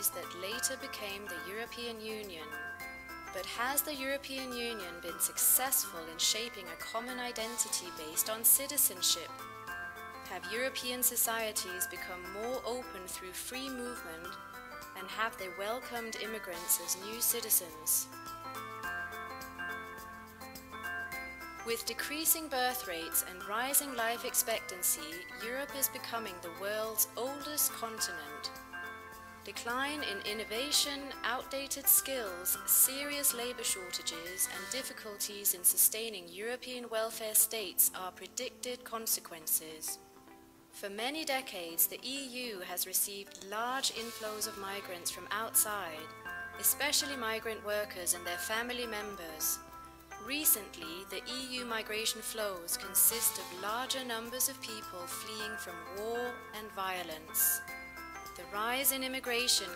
countries that later became the European Union. But has the European Union been successful in shaping a common identity based on citizenship? Have European societies become more open through free movement, and have they welcomed immigrants as new citizens? With decreasing birth rates and rising life expectancy, Europe is becoming the world's oldest continent. Decline in innovation, outdated skills, serious labor shortages, and difficulties in sustaining European welfare states are predicted consequences. For many decades, the EU has received large inflows of migrants from outside, especially migrant workers and their family members. Recently, the EU migration flows consist of larger numbers of people fleeing from war and violence. The rise in immigration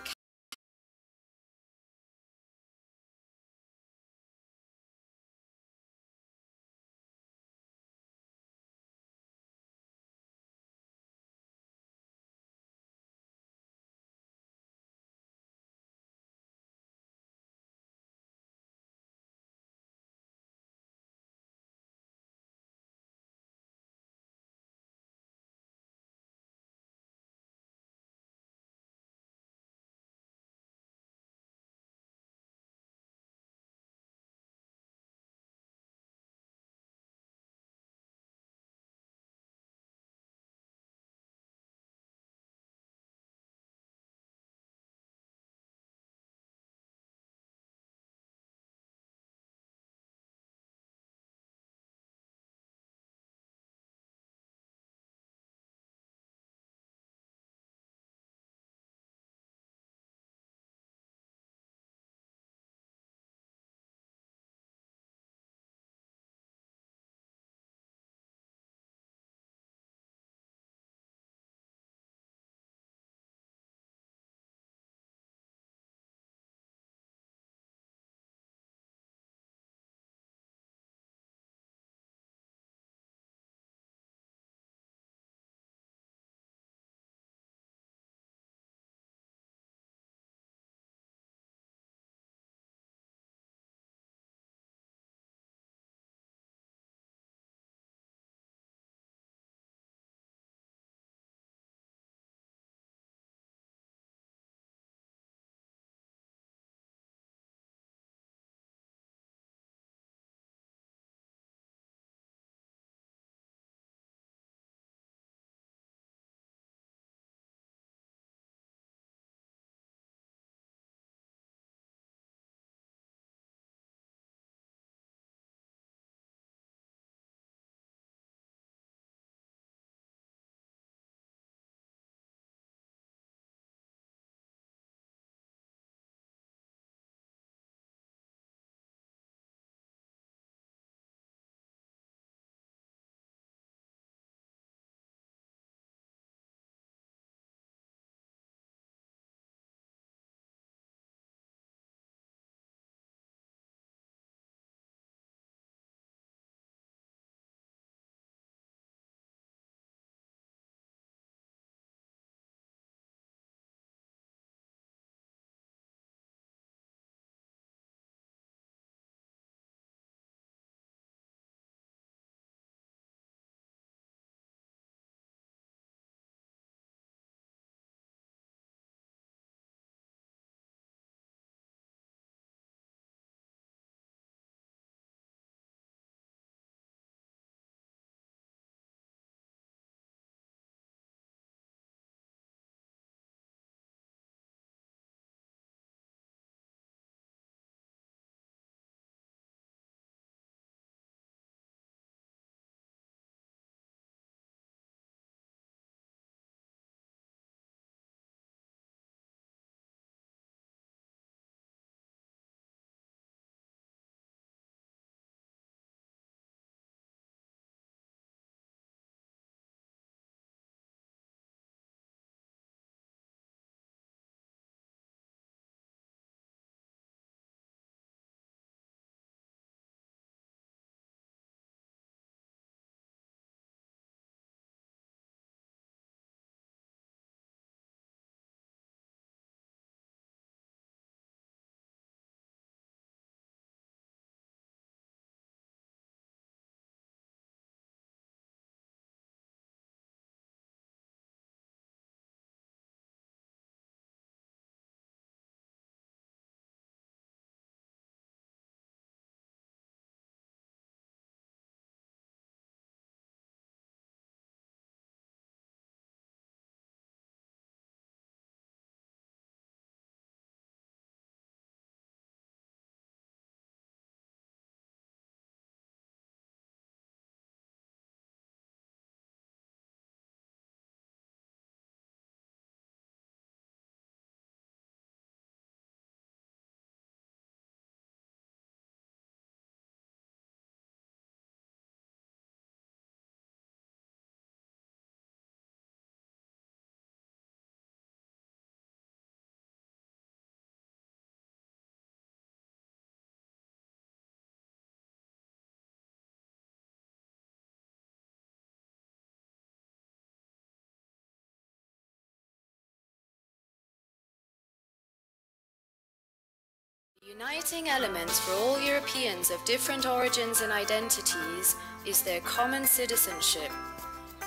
Uniting elements for all Europeans of different origins and identities is their common citizenship.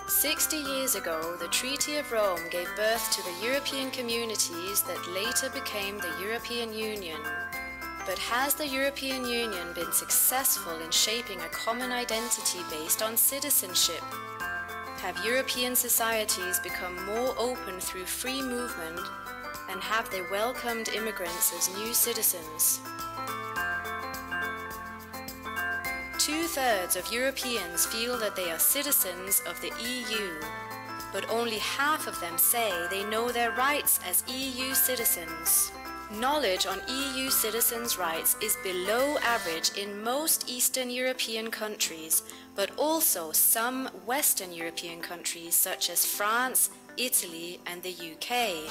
60 years ago, the Treaty of Rome gave birth to the European communities that later became the European Union. But has the European Union been successful in shaping a common identity based on citizenship? Have European societies become more open through free movement, and have they welcomed immigrants as new citizens? Two-thirds of Europeans feel that they are citizens of the EU, but only half of them say they know their rights as EU citizens. Knowledge on EU citizens' rights is below average in most Eastern European countries, but also some Western European countries such as France, Italy, and the UK.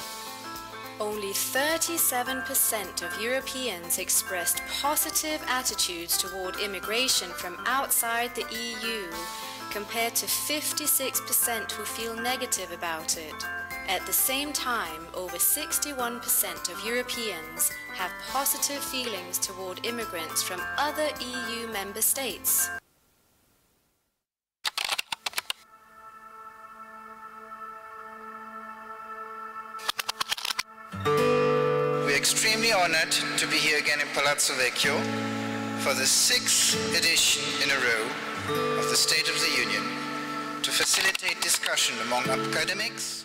Only 37% of Europeans expressed positive attitudes toward immigration from outside the EU, compared to 56% who feel negative about it. At the same time, over 61% of Europeans have positive feelings toward immigrants from other EU member states. We're extremely honored to be here again in Palazzo Vecchio for the 6th edition in a row of the State of the Union to facilitate discussion among academics,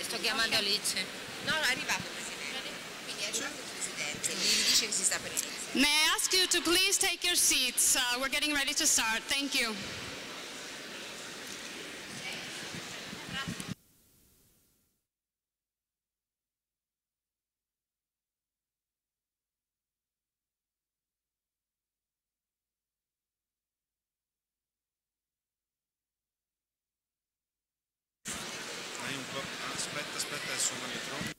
Sto chiamando Alice. No, è arrivato il Presidente. Quindi è arrivato il Presidente. Gli dice che si sta per iniziare. May I ask you to please take your seats? We're getting ready to start. Thank you. Aspetta, adesso non mi trovo.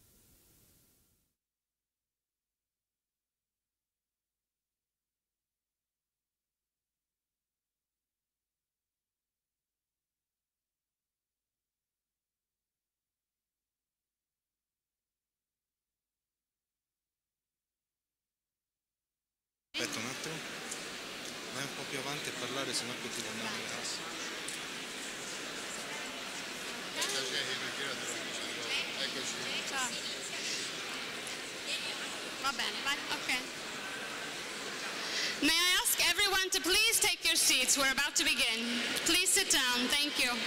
Aspetta un attimo, vai un po' più avanti a parlare, sennò poi ti danno in casa. Ciao. Va bene, vai, ok. May I ask everyone to please take your seats? We're about to begin. Please sit down. Thank you. Okay.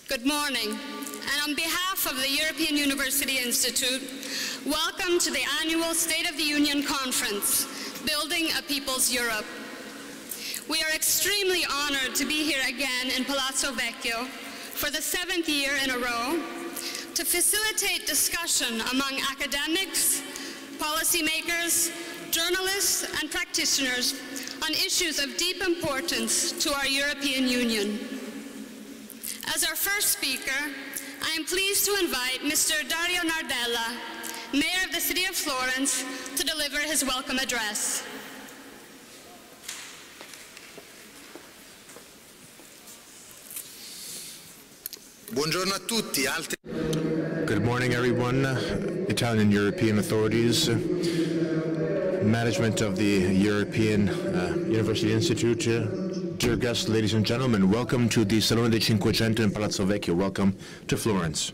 Good morning, and on behalf of the European University Institute, welcome to the annual State of the Union Conference, Building a People's Europe. We are extremely honored to be here again in Palazzo Vecchio for the 7th year in a row to facilitate discussion among academics, policymakers, journalists, and practitioners on issues of deep importance to our European Union. As our first speaker, I am pleased to invite Mr. Dario Nardella, Mayor of the City of Florence, to deliver his welcome address. Buongiorno a tutti. Good morning, everyone. Italian European authorities, management of the European University Institute, dear guests, ladies and gentlemen, welcome to the Salone di Cinquecento in Palazzo Vecchio. Welcome to Florence.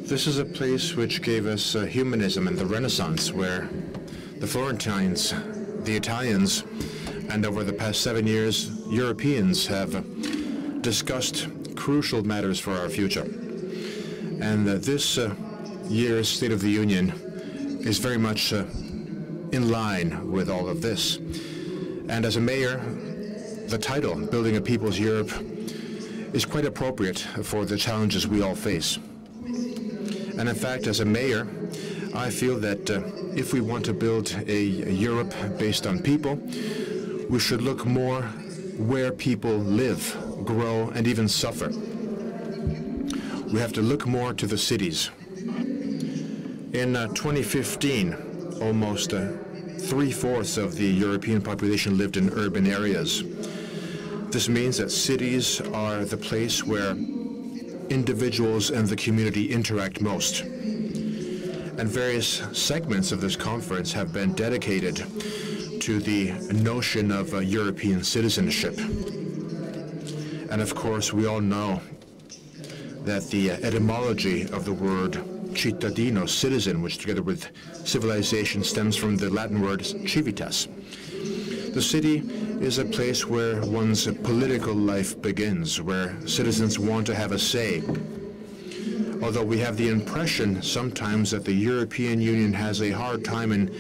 This is a place which gave us humanism and the Renaissance, where the Florentines, the Italians, and over the past 7 years, Europeans have discussed crucial matters for our future. And this year's State of the Union is very much in line with all of this. And as a mayor, the title, Building a People's Europe, is quite appropriate for the challenges we all face. And in fact, as a mayor, I feel that if we want to build a Europe based on people, we should look more where people live, grow, and even suffer. We have to look more to the cities. In 2015, almost 3/4 of the European population lived in urban areas. This means that cities are the place where individuals and the community interact most. And various segments of this conference have been dedicated to the notion of European citizenship. And of course, we all know that the etymology of the word cittadino, citizen, which together with civilization stems from the Latin word civitas. The city is a place where one's political life begins, where citizens want to have a say. Although we have the impression sometimes that the European Union has a hard time in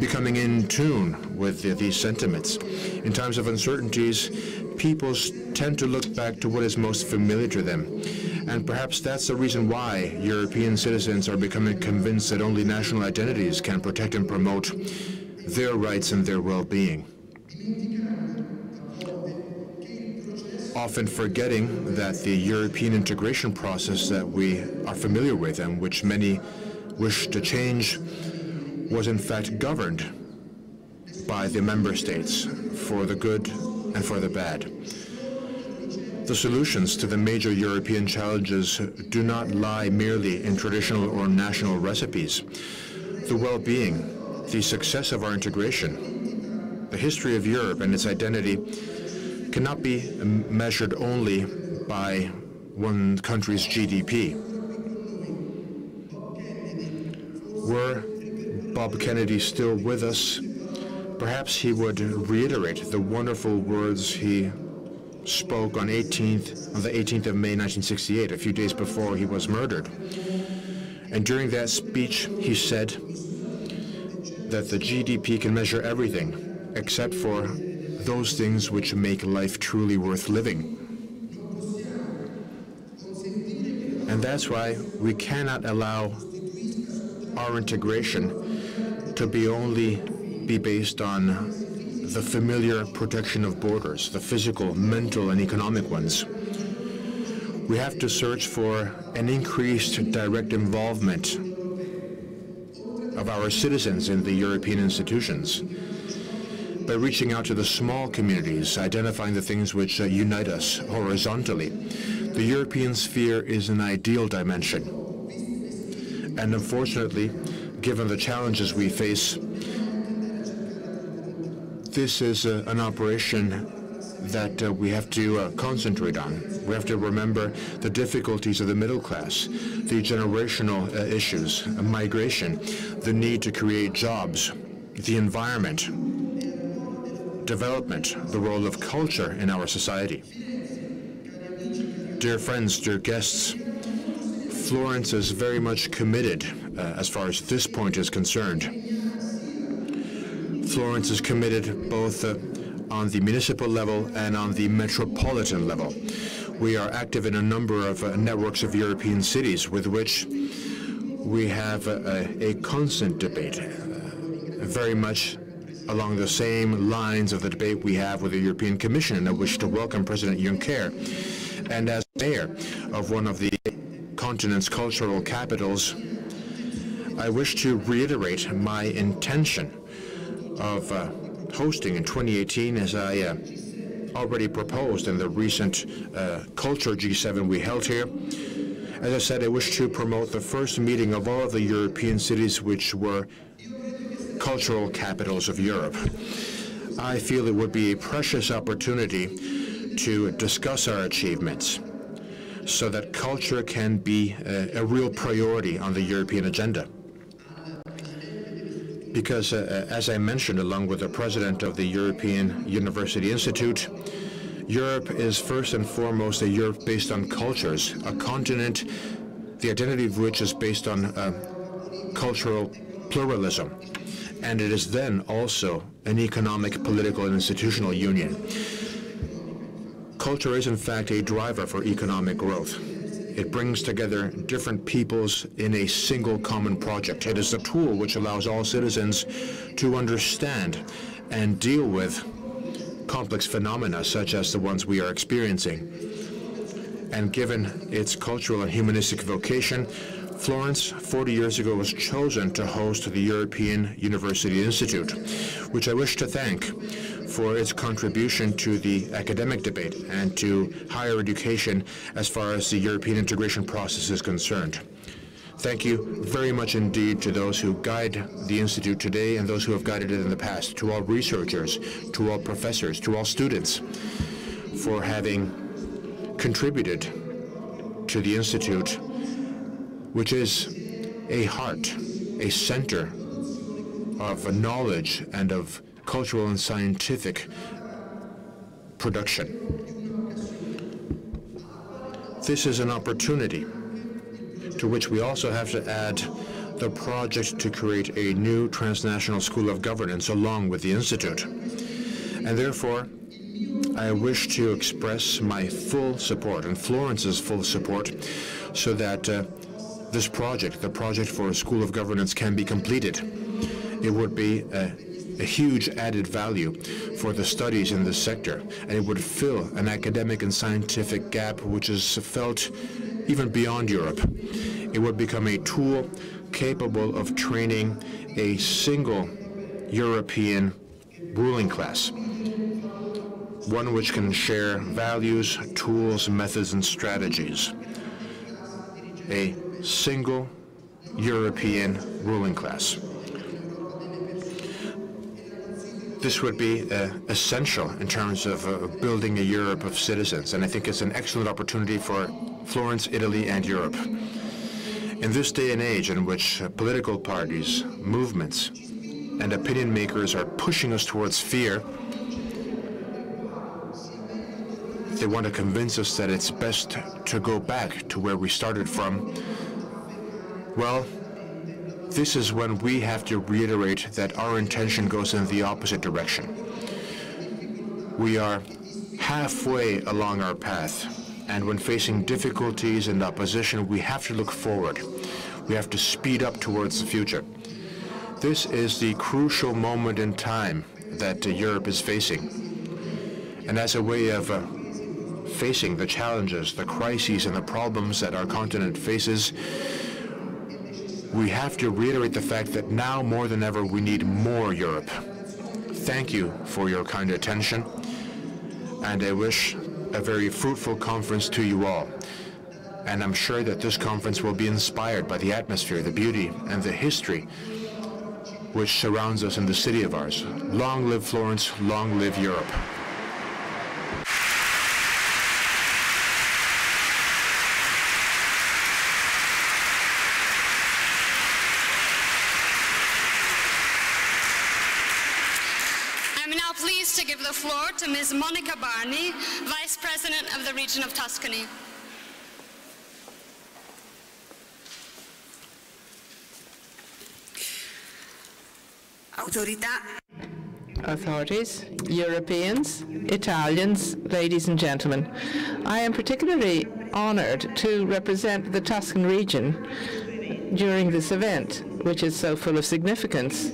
becoming in tune with these sentiments. In times of uncertainties, people tend to look back to what is most familiar to them. And perhaps that's the reason why European citizens are becoming convinced that only national identities can protect and promote their rights and their well-being. Often forgetting that the European integration process that we are familiar with and which many wish to change was in fact governed by the member states for the good and for the bad. The solutions to the major European challenges do not lie merely in traditional or national recipes. The well-being, the success of our integration, the history of Europe and its identity cannot be measured only by one country's GDP. Were Bob Kennedy still with us, perhaps he would reiterate the wonderful words he spoke on the 18th of May 1968, a few days before he was murdered. And during that speech, he said that the GDP can measure everything except for those things which make life truly worth living. And that's why we cannot allow our integration to be based on the familiar protection of borders, the physical, mental, and economic ones. We have to search for an increased direct involvement of our citizens in the European institutions by reaching out to the small communities, identifying the things which unite us horizontally. The European sphere is an ideal dimension. And unfortunately, given the challenges we face, this is an operation that we have to concentrate on. We have to remember the difficulties of the middle class, the generational issues, migration, the need to create jobs, the environment, development, the role of culture in our society. Dear friends, dear guests, Florence is very much committed as far as this point is concerned. Florence is committed both on the municipal level and on the metropolitan level. We are active in a number of networks of European cities with which we have a constant debate, very much along the same lines of the debate we have with the European Commission, and I wish to welcome President Juncker. And as mayor of one of the continent's cultural capitals, I wish to reiterate my intention of hosting in 2018, as I already proposed in the recent Culture G7 we held here. As I said, I wish to promote the first meeting of all of the European cities which were cultural capitals of Europe. I feel it would be a precious opportunity to discuss our achievements so that culture can be a real priority on the European agenda. Because, as I mentioned, along with the president of the European University Institute, Europe is first and foremost a Europe based on cultures, a continent, the identity of which is based on cultural pluralism. And it is then also an economic, political, and institutional union. Culture is, in fact, a driver for economic growth. It brings together different peoples in a single common project. It is a tool which allows all citizens to understand and deal with complex phenomena such as the ones we are experiencing. And given its cultural and humanistic vocation, Florence, 40 years ago, was chosen to host the European University Institute, which I wish to thank for its contribution to the academic debate and to higher education as far as the European integration process is concerned. Thank you very much indeed to those who guide the Institute today and those who have guided it in the past, to all researchers, to all professors, to all students, for having contributed to the Institute, which is a heart, a center of knowledge and of cultural and scientific production. This is an opportunity to which we also have to add the project to create a new transnational school of governance along with the Institute. And therefore, I wish to express my full support and Florence's full support so that this project, the project for a school of governance, can be completed. It would be a huge added value for the studies in this sector, and it would fill an academic and scientific gap which is felt even beyond Europe. It would become a tool capable of training a single European ruling class, one which can share values, tools, methods, and strategies. A single European ruling class. This would be essential in terms of building a Europe of citizens, and I think it's an excellent opportunity for Florence, Italy, and Europe. In this day and age in which political parties, movements, and opinion makers are pushing us towards fear, they want to convince us that it's best to go back to where we started from. Well, this is when we have to reiterate that our intention goes in the opposite direction. We are halfway along our path, and when facing difficulties and opposition, we have to look forward. We have to speed up towards the future. This is the crucial moment in time that Europe is facing. And as a way of facing the challenges, the crises, and the problems that our continent faces, we have to reiterate the fact that now more than ever we need more Europe. Thank you for your kind attention, and I wish a very fruitful conference to you all. And I'm sure that this conference will be inspired by the atmosphere, the beauty, and the history which surrounds us in the city of ours. Long live Florence, long live Europe. To give the floor to Ms. Monica Barney, Vice President of the region of Tuscany. Authorities, Europeans, Italians, ladies and gentlemen, I am particularly honored to represent the Tuscan region during this event, which is so full of significance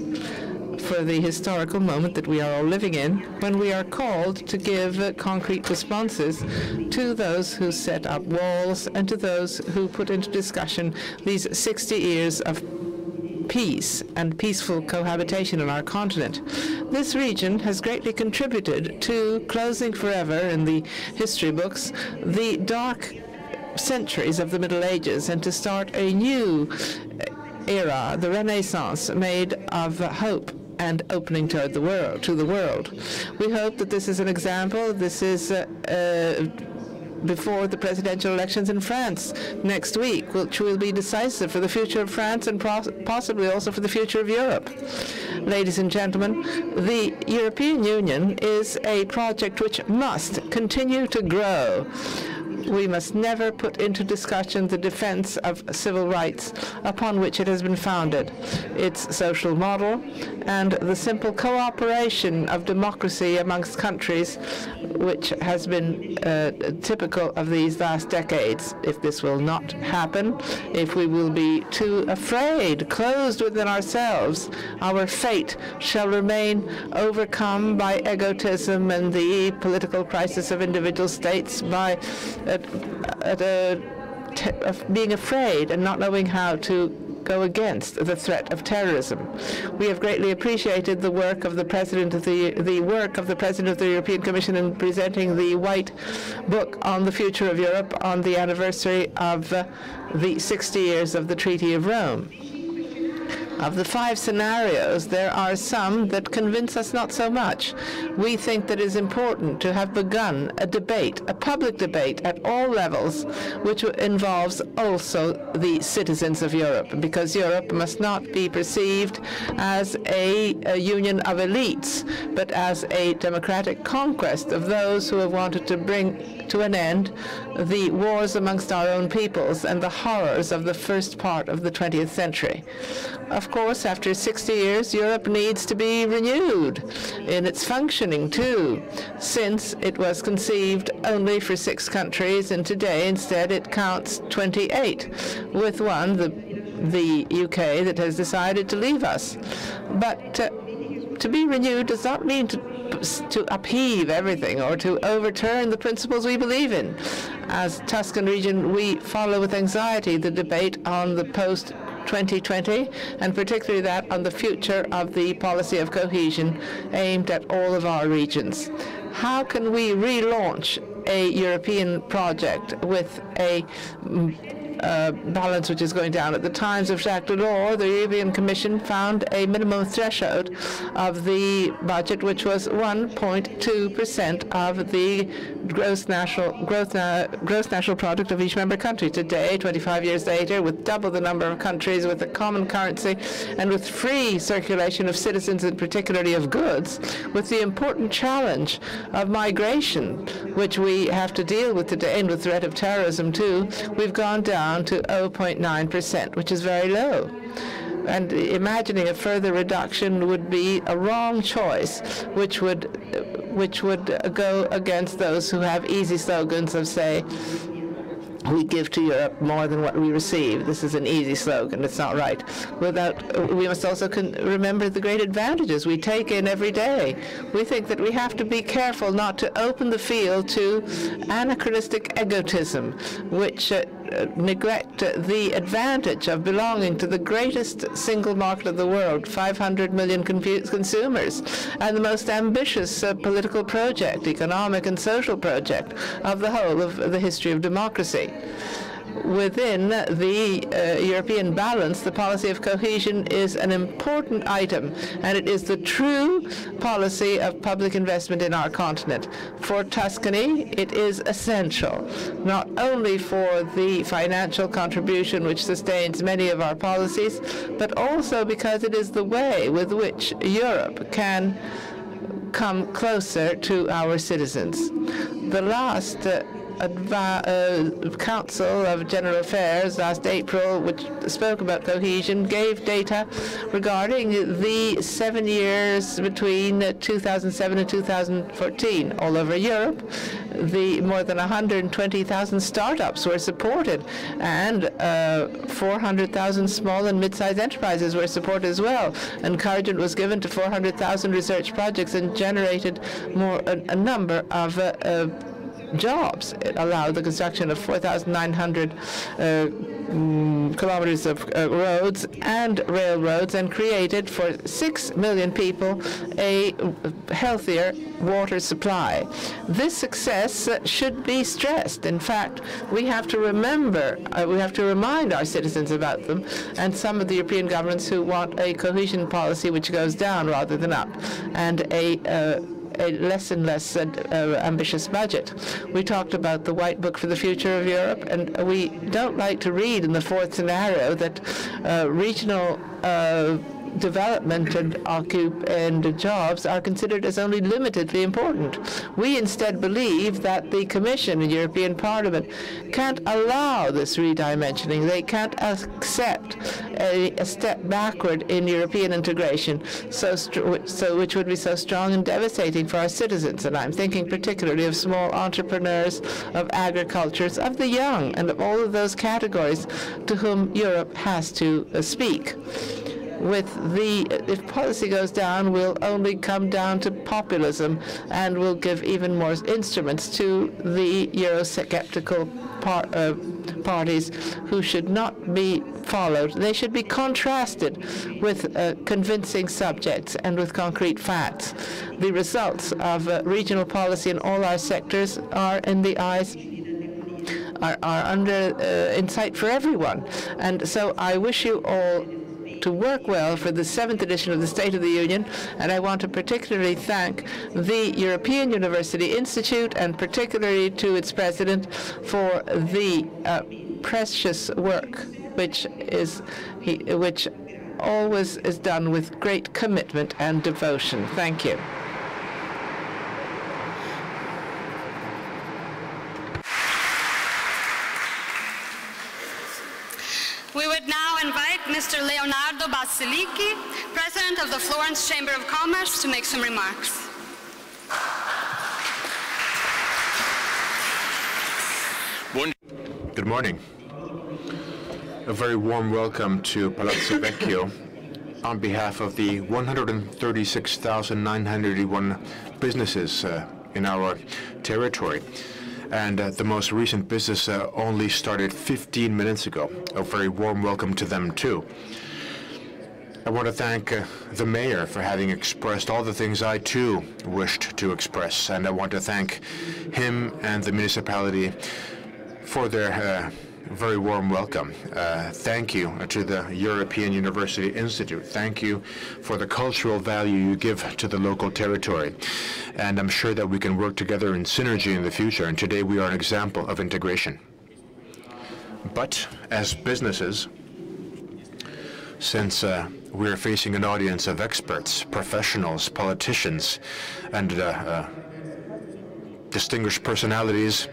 for the historical moment that we are all living in, when we are called to give concrete responses to those who set up walls and to those who put into discussion these 60 years of peace and peaceful cohabitation on our continent. This region has greatly contributed to closing forever in the history books the dark centuries of the Middle Ages and to start a new era, the Renaissance, made of hope and opening to the world. We hope that this is an example. This is before the presidential elections in France next week, which will be decisive for the future of France and possibly also for the future of Europe. Ladies and gentlemen, the European Union is a project which must continue to grow. We must never put into discussion the defense of civil rights upon which it has been founded, its social model, and the simple cooperation of democracy amongst countries, which has been typical of these last decades. If this will not happen, if we will be too afraid, closed within ourselves, our fate shall remain overcome by egotism and the political crisis of individual states, by being afraid and not knowing how to go against the threat of terrorism. We have greatly appreciated the work of the President of the European Commission in presenting the White Book on the future of Europe on the anniversary of the 60 years of the Treaty of Rome. Of the 5 scenarios, there are some that convince us not so much. We think that it is important to have begun a debate, a public debate at all levels, which involves also the citizens of Europe, because Europe must not be perceived as a union of elites, but as a democratic conquest of those who have wanted to bring to an end the wars amongst our own peoples and the horrors of the first part of the 20th century. Of course, after 60 years, Europe needs to be renewed in its functioning, too, since it was conceived only for 6 countries, and today, instead, it counts 28, with one, the UK, that has decided to leave us. But to be renewed does not mean to upheave everything or to overturn the principles we believe in. As Tuscan region, we follow with anxiety the debate on the post-2020, and particularly that on the future of the policy of cohesion aimed at all of our regions. How can we relaunch a European project with a balance which is going down? At the times of Jacques Delors, the European Commission found a minimum threshold of the budget, which was 1.2% of the gross national product of each member country. Today, 25 years later, with double the number of countries, with a common currency, and with free circulation of citizens, and particularly of goods, with the important challenge of migration, which we have to deal with today, and with threat of terrorism too, we've gone down to 0.9%, which is very low. And imagining a further reduction would be a wrong choice, which would go against those who have easy slogans of, say, we give to Europe more than what we receive. This is an easy slogan. It's not right. We must also remember the great advantages we take in every day. We think that we have to be careful not to open the field to anachronistic egotism, which neglect the advantage of belonging to the greatest single market of the world, 500 million consumers, and the most ambitious political project, economic and social project of the whole of the history of democracy. Within the European balance, the policy of cohesion is an important item, and it is the true policy of public investment in our continent. For Tuscany, it is essential, not only for the financial contribution which sustains many of our policies, but also because it is the way with which Europe can come closer to our citizens. The last Council of General Affairs last April, which spoke about cohesion, gave data regarding the 7 years between 2007 and 2014. All over Europe, more than 120,000 startups were supported, and 400,000 small and mid-sized enterprises were supported as well. Encouragement was given to 400,000 research projects and generated a number of jobs. It allowed the construction of 4,900 kilometers of roads and railroads, and created for 6 million people a healthier water supply. This success should be stressed. In fact, we have to remind our citizens about them, and some of the European governments who want a cohesion policy which goes down rather than up, and a less and less ambitious budget. We talked about the White Book for the Future of Europe, and we don't like to read in the 4th scenario that regional development and jobs are considered as only limitedly important. We instead believe that the Commission and European Parliament can't allow this redimensioning. They can't accept a step backward in European integration, which would be so strong and devastating for our citizens. And I'm thinking particularly of small entrepreneurs, of agricultures, of the young, and of all of those categories to whom Europe has to speak. If policy goes down, we'll only come down to populism, and we'll give even more instruments to the Eurosceptical parties who should not be followed. They should be contrasted with convincing subjects and with concrete facts. The results of regional policy in all our sectors are in the eyes are in sight for everyone. And so I wish you all to work well for the 7th edition of the State of the Union, and I want to particularly thank the European University Institute and particularly to its president for the precious work which always is done with great commitment and devotion. Thank you. We would now invite Mr. Leonardo Bassilichi, President of the Florence Chamber of Commerce, to make some remarks. Good morning. A very warm welcome to Palazzo Vecchio on behalf of the 136,981 businesses in our territory. And the most recent business only started 15 minutes ago. A very warm welcome to them, too. I want to thank the mayor for having expressed all the things I, too, wished to express. And I want to thank him and the municipality for their very warm welcome. Thank you to the European University Institute. Thank you for the cultural value you give to the local territory. And I'm sure that we can work together in synergy in the future. And today we are an example of integration. But as businesses, since we're facing an audience of experts, professionals, politicians, and distinguished personalities,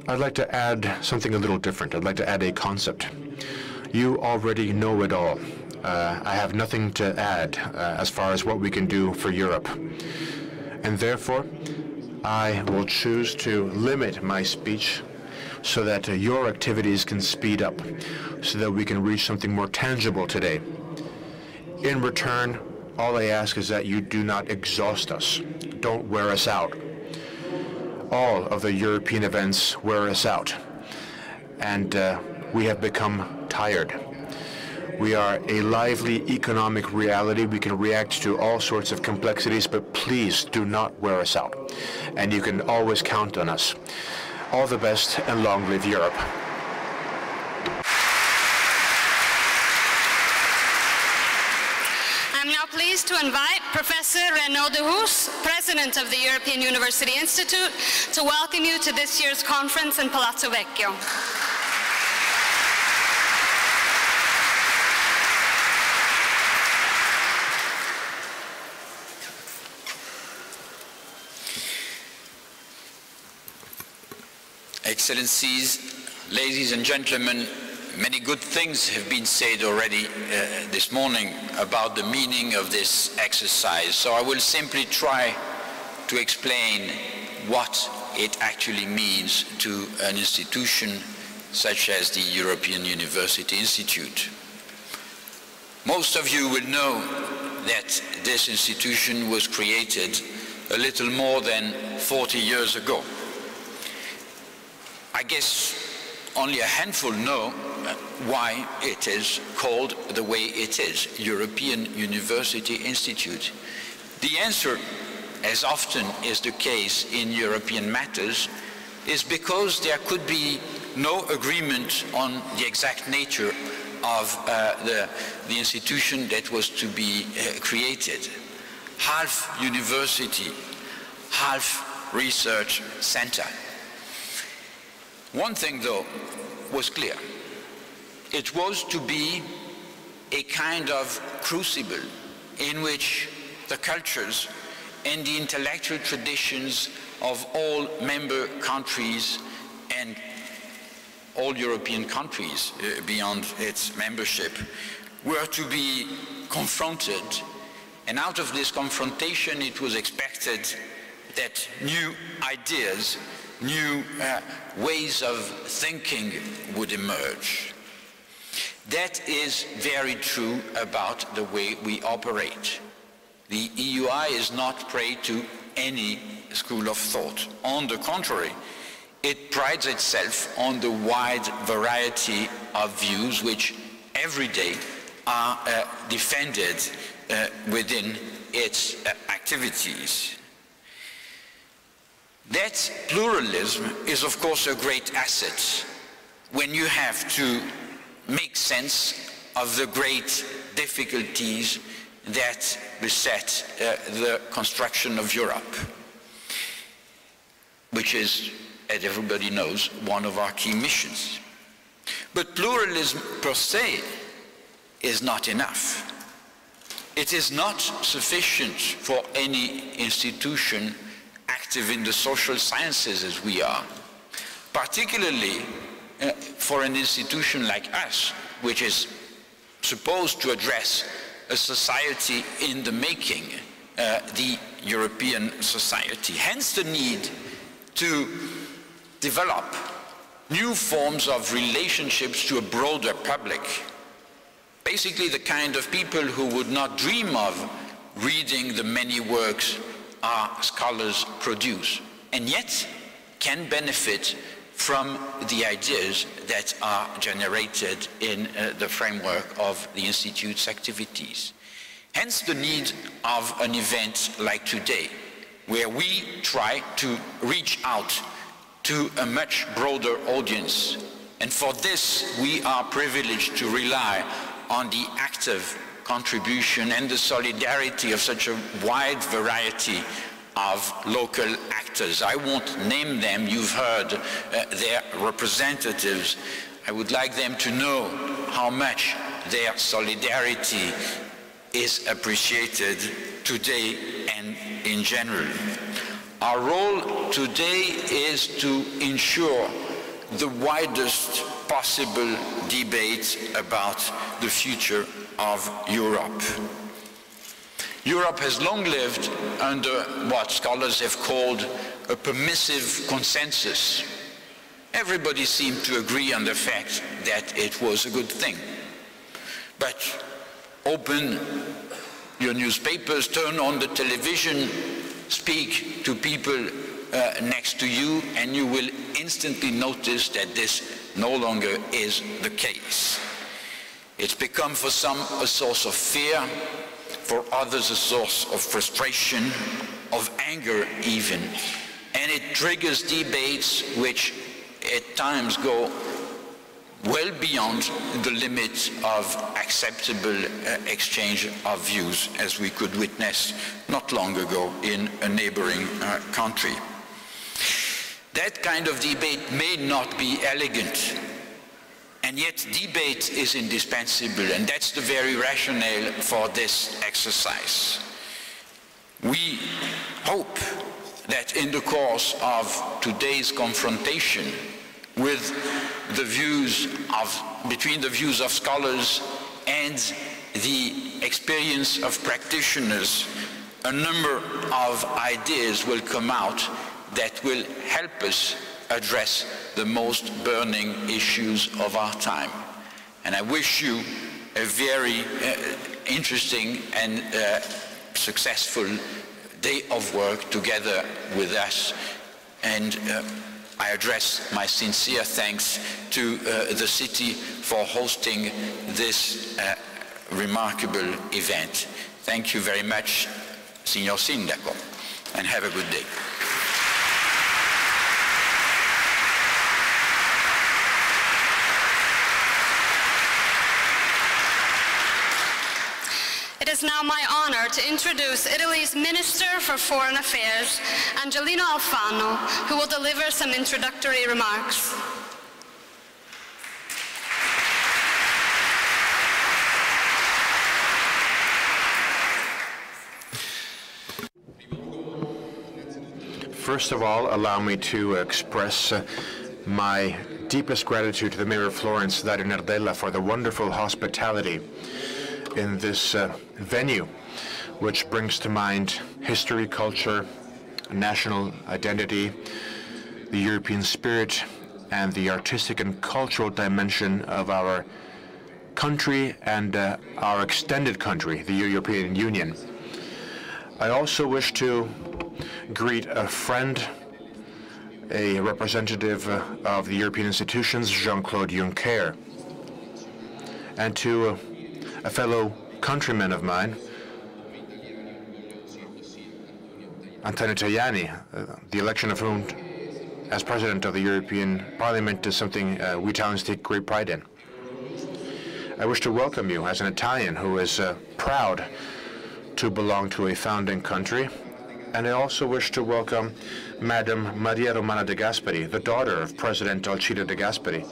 I'd like to add something a little different. I'd like to add a concept. You already know it all. I have nothing to add as far as what we can do for Europe. And therefore, I will choose to limit my speech so that your activities can speed up, so that we can reach something more tangible today. In return, all I ask is that you do not exhaust us. Don't wear us out. All of the European events wear us out, and we have become tired. We are a lively economic reality. We can react to all sorts of complexities, but please do not wear us out. And you can always count on us. All the best, and long live Europe. I'm now pleased to invite Professor Renaud Dehousse, President of the European University Institute, to welcome you to this year's conference in Palazzo Vecchio. Excellencies, ladies and gentlemen, many good things have been said already this morning about the meaning of this exercise, so I will simply try to explain what it actually means to an institution such as the European University Institute. Most of you will know that this institution was created a little more than 40 years ago. I guess only a handful know why it is called the way it is, European University Institute. The answer, as often is the case in European matters, is because there could be no agreement on the exact nature of the institution that was to be created. Half university, half research center. One thing, though, was clear. It was to be a kind of crucible in which the cultures and the intellectual traditions of all member countries and all European countries beyond its membership were to be confronted. And out of this confrontation, it was expected that new ideas, new ways of thinking would emerge. That is very true about the way we operate. The EUI is not prey to any school of thought. On the contrary, it prides itself on the wide variety of views which every day are defended within its activities. That pluralism is, of course, a great asset when you have to make sense of the great difficulties that beset the construction of Europe, which is, as everybody knows, one of our key missions. But pluralism per se is not enough. It is not sufficient for any institution active in the social sciences as we are, particularly for an institution like us, which is supposed to address a society in the making, the European society. Hence the need to develop new forms of relationships to a broader public. Basically the kind of people who would not dream of reading the many works our scholars produce, and yet can benefit from the ideas that are generated in the framework of the Institute's activities. Hence the need of an event like today, where we try to reach out to a much broader audience. And for this, we are privileged to rely on the active contribution and the solidarity of such a wide variety of local actors. I won't name them, you've heard their representatives. I would like them to know how much their solidarity is appreciated today and in general. Our role today is to ensure the widest possible debate about the future of Europe. Europe has long lived under what scholars have called a permissive consensus. Everybody seemed to agree on the fact that it was a good thing. But open your newspapers, turn on the television, speak to people next to you, and you will instantly notice that this no longer is the case. It's become for some a source of fear, for others a source of frustration, of anger even. And it triggers debates which at times go well beyond the limit of acceptable exchange of views, as we could witness not long ago in a neighboring country. That kind of debate may not be elegant, and yet debate is indispensable, and that's the very rationale for this exercise. We hope that in the course of today's confrontation with the views between the views of scholars and the experience of practitioners, a number of ideas will come out that will help us address the most burning issues of our time. And I wish you a very interesting and successful day of work together with us. And I address my sincere thanks to the city for hosting this remarkable event. Thank you very much, Signor Sindaco, and have a good day. It is now my honor to introduce Italy's Minister for Foreign Affairs, Angelino Alfano, who will deliver some introductory remarks. First of all, allow me to express my deepest gratitude to the Mayor of Florence, Dario Nardella, for the wonderful hospitality in this venue, which brings to mind history, culture, national identity, the European spirit, and the artistic and cultural dimension of our country and our extended country, the European Union. I also wish to greet a friend, a representative of the European institutions, Jean-Claude Juncker, and to a fellow countryman of mine, Antonio Tajani, the election of whom as President of the European Parliament is something we Italians take great pride in. I wish to welcome you as an Italian who is proud to belong to a founding country. And I also wish to welcome Madam Maria Romana de Gasperi, the daughter of President Alcide de Gasperi,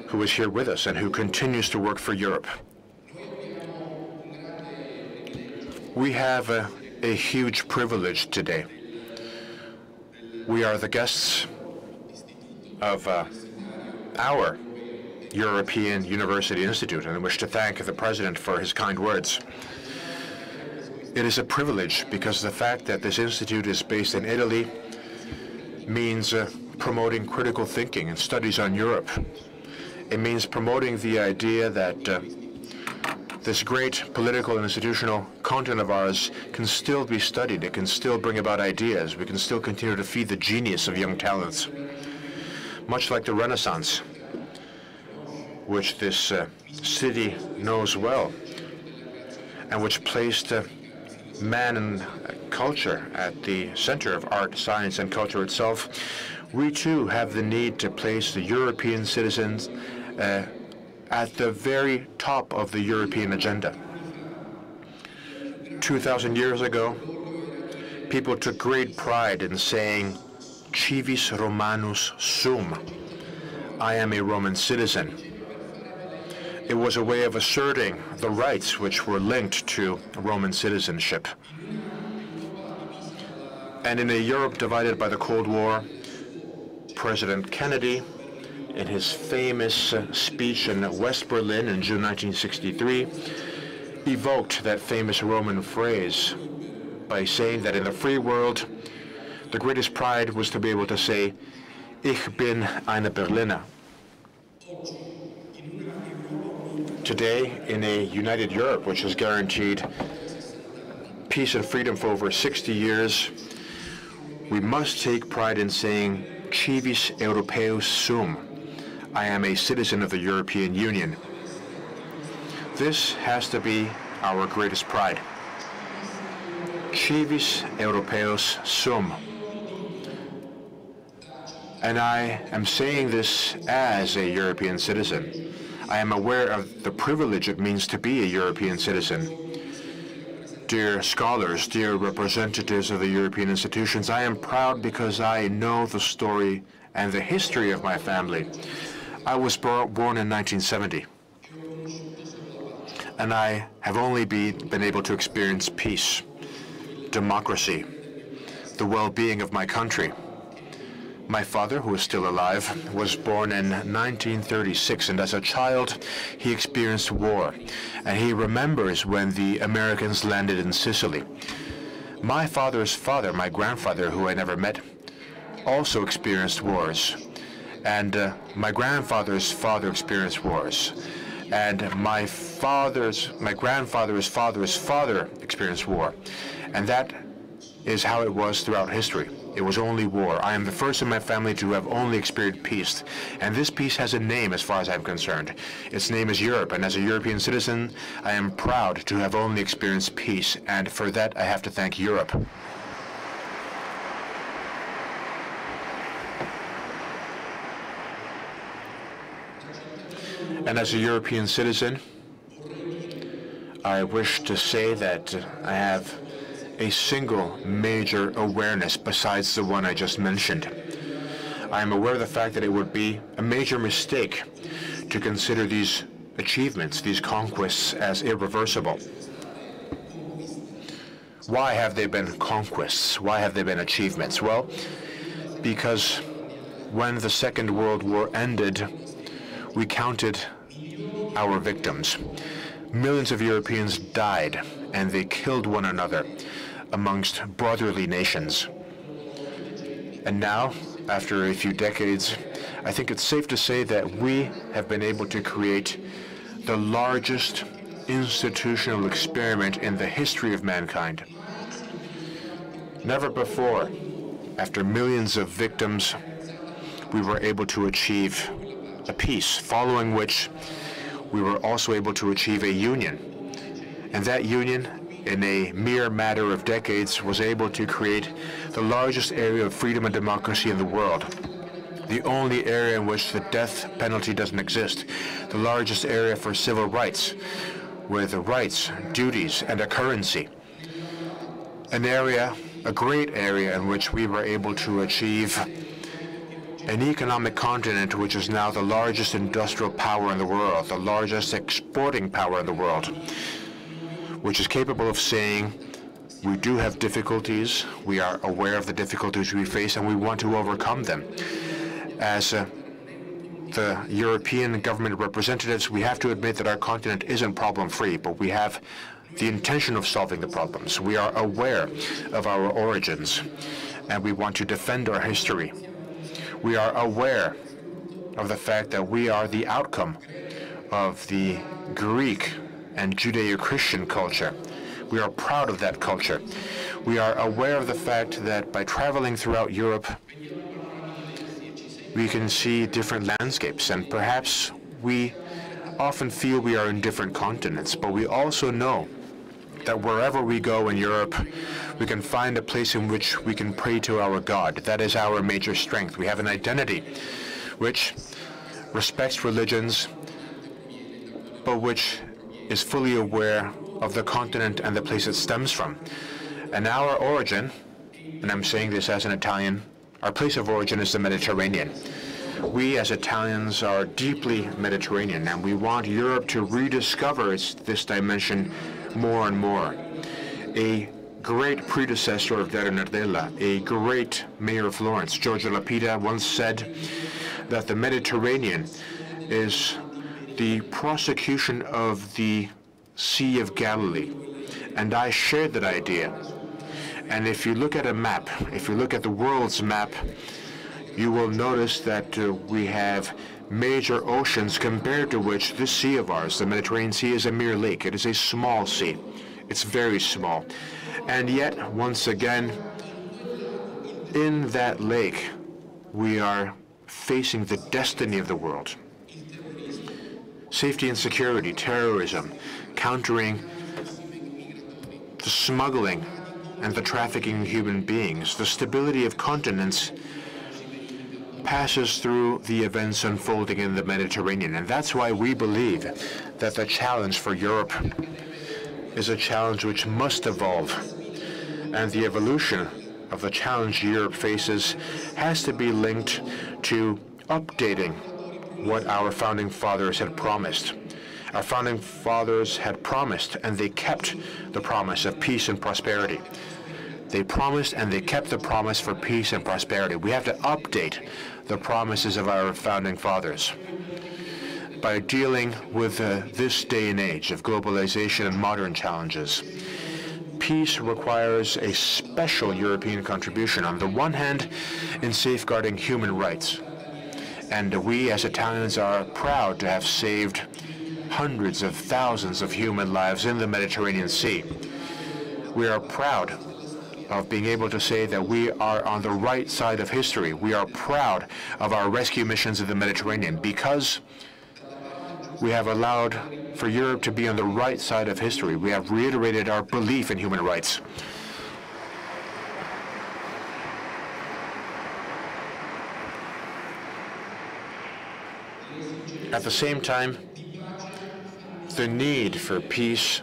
who is here with us and who continues to work for Europe. We have a huge privilege today. We are the guests of our European University Institute, and I wish to thank the President for his kind words. It is a privilege because the fact that this institute is based in Italy means promoting critical thinking and studies on Europe. It means promoting the idea that this great political and institutional continent of ours can still be studied. It can still bring about ideas. We can still continue to feed the genius of young talents. Much like the Renaissance, which this city knows well, and which placed man and culture at the center of art, science, and culture itself, we too have the need to place the European citizens at the very top of the European agenda. 2,000 years ago, people took great pride in saying, "Civis Romanus sum," I am a Roman citizen. It was a way of asserting the rights which were linked to Roman citizenship. And in a Europe divided by the Cold War, President Kennedy, in his famous speech in West Berlin in June 1963, evoked that famous Roman phrase by saying that in the free world, the greatest pride was to be able to say, "Ich bin eine Berliner." Today, in a united Europe, which has guaranteed peace and freedom for over 60 years, we must take pride in saying, "Civis Europaeus sum," I am a citizen of the European Union. This has to be our greatest pride. Civis Europaeus sum. And I am saying this as a European citizen. I am aware of the privilege it means to be a European citizen. Dear scholars, dear representatives of the European institutions, I am proud because I know the story and the history of my family. I was born in 1970, and I have only been able to experience peace, democracy, the well-being of my country. My father, who is still alive, was born in 1936, and as a child, he experienced war, and he remembers when the Americans landed in Sicily. My father's father, my grandfather, who I never met, also experienced wars, and my grandfather's father experienced wars, and my grandfather's father's father experienced war, and that is how it was throughout history. It was only war. I am the first in my family to have only experienced peace. And this peace has a name as far as I'm concerned. Its name is Europe. And as a European citizen, I am proud to have only experienced peace. And for that, I have to thank Europe. And as a European citizen, I wish to say that I have a single major awareness besides the one I just mentioned. I am aware of the fact that it would be a major mistake to consider these achievements, these conquests, as irreversible. Why have they been conquests? Why have they been achievements? Well, because when the Second World War ended, we counted our victims. Millions of Europeans died, and they killed one another amongst brotherly nations. And now, after a few decades, I think it's safe to say that we have been able to create the largest institutional experiment in the history of mankind. Never before, after millions of victims, we were able to achieve a peace, following which we were also able to achieve a union. And that union, in a mere matter of decades, was able to create the largest area of freedom and democracy in the world. the only area in which the death penalty doesn't exist, the largest area for civil rights, with rights, duties, and a currency. An area, a great area in which we were able to achieve an economic continent which is now the largest industrial power in the world, the largest exporting power in the world, which is capable of saying, we do have difficulties, we are aware of the difficulties we face, and we want to overcome them. As the European government representatives, we have to admit that our continent isn't problem-free, but we have the intention of solving the problems. We are aware of our origins, and we want to defend our history. We are aware of the fact that we are the outcome of the Greek and Judeo-Christian culture. We are proud of that culture. We are aware of the fact that by traveling throughout Europe, we can see different landscapes, and perhaps we often feel we are in different continents, but we also know that wherever we go in Europe, we can find a place in which we can pray to our God. That is our major strength. We have an identity which respects religions, but which is fully aware of the continent and the place it stems from. And our origin, and I'm saying this as an Italian, our place of origin is the Mediterranean. We as Italians are deeply Mediterranean, and we want Europe to rediscover this dimension more and more. A great predecessor of Dario Nardella, a great mayor of Florence, Giorgio Lapida, once said that the Mediterranean is the prosecution of the Sea of Galilee. And I shared that idea. And if you look at a map, if you look at the world's map, you will notice that we have major oceans compared to which this sea of ours, the Mediterranean Sea, is a mere lake. It is a small sea. It's very small. And yet, once again, in that lake, we are facing the destiny of the world. Safety and security, terrorism, countering the smuggling and the trafficking of human beings. The stability of continents passes through the events unfolding in the Mediterranean. And that's why we believe that the challenge for Europe is a challenge which must evolve. And the evolution of the challenge Europe faces has to be linked to updating what our founding fathers had promised. Our founding fathers had promised, and they kept the promise of peace and prosperity. They promised and they kept the promise for peace and prosperity. We have to update the promises of our founding fathers by dealing with this day and age of globalization and modern challenges. Peace requires a special European contribution, on the one hand, in safeguarding human rights. And we as Italians are proud to have saved hundreds of thousands of human lives in the Mediterranean Sea. We are proud of being able to say that we are on the right side of history. We are proud of our rescue missions in the Mediterranean because we have allowed for Europe to be on the right side of history. We have reiterated our belief in human rights. At the same time, the need for peace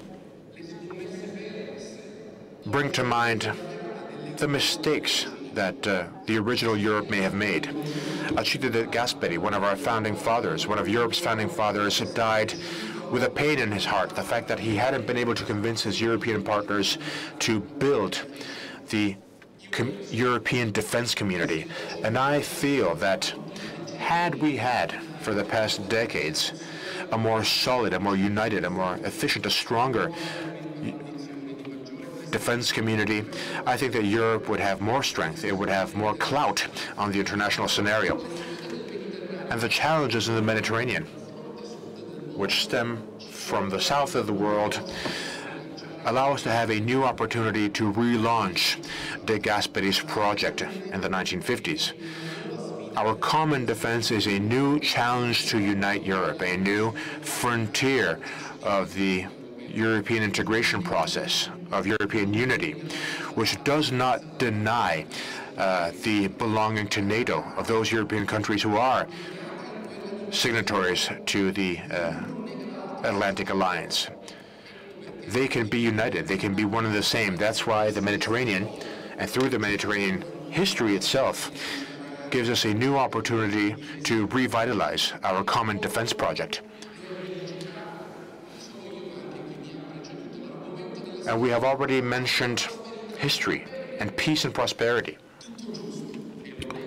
bring to mind the mistakes that the original Europe may have made. Alcide de Gasperi, one of our founding fathers, one of Europe's founding fathers, had died with a pain in his heart, the fact that he hadn't been able to convince his European partners to build the European defense community. And I feel that had we had, for the past decades, a more solid, a more united, a more efficient, a stronger defense community, I think that Europe would have more strength. It would have more clout on the international scenario. And the challenges in the Mediterranean, which stem from the south of the world, allow us to have a new opportunity to relaunch de Gasperi's project in the 1950s. Our common defense is a new challenge to unite Europe, a new frontier of the European integration process, of European unity, which does not deny the belonging to NATO of those European countries who are signatories to the Atlantic Alliance. They can be united. They can be one and the same. That's why the Mediterranean, and through the Mediterranean history itself, gives us a new opportunity to revitalize our common defense project. And we have already mentioned history and peace and prosperity,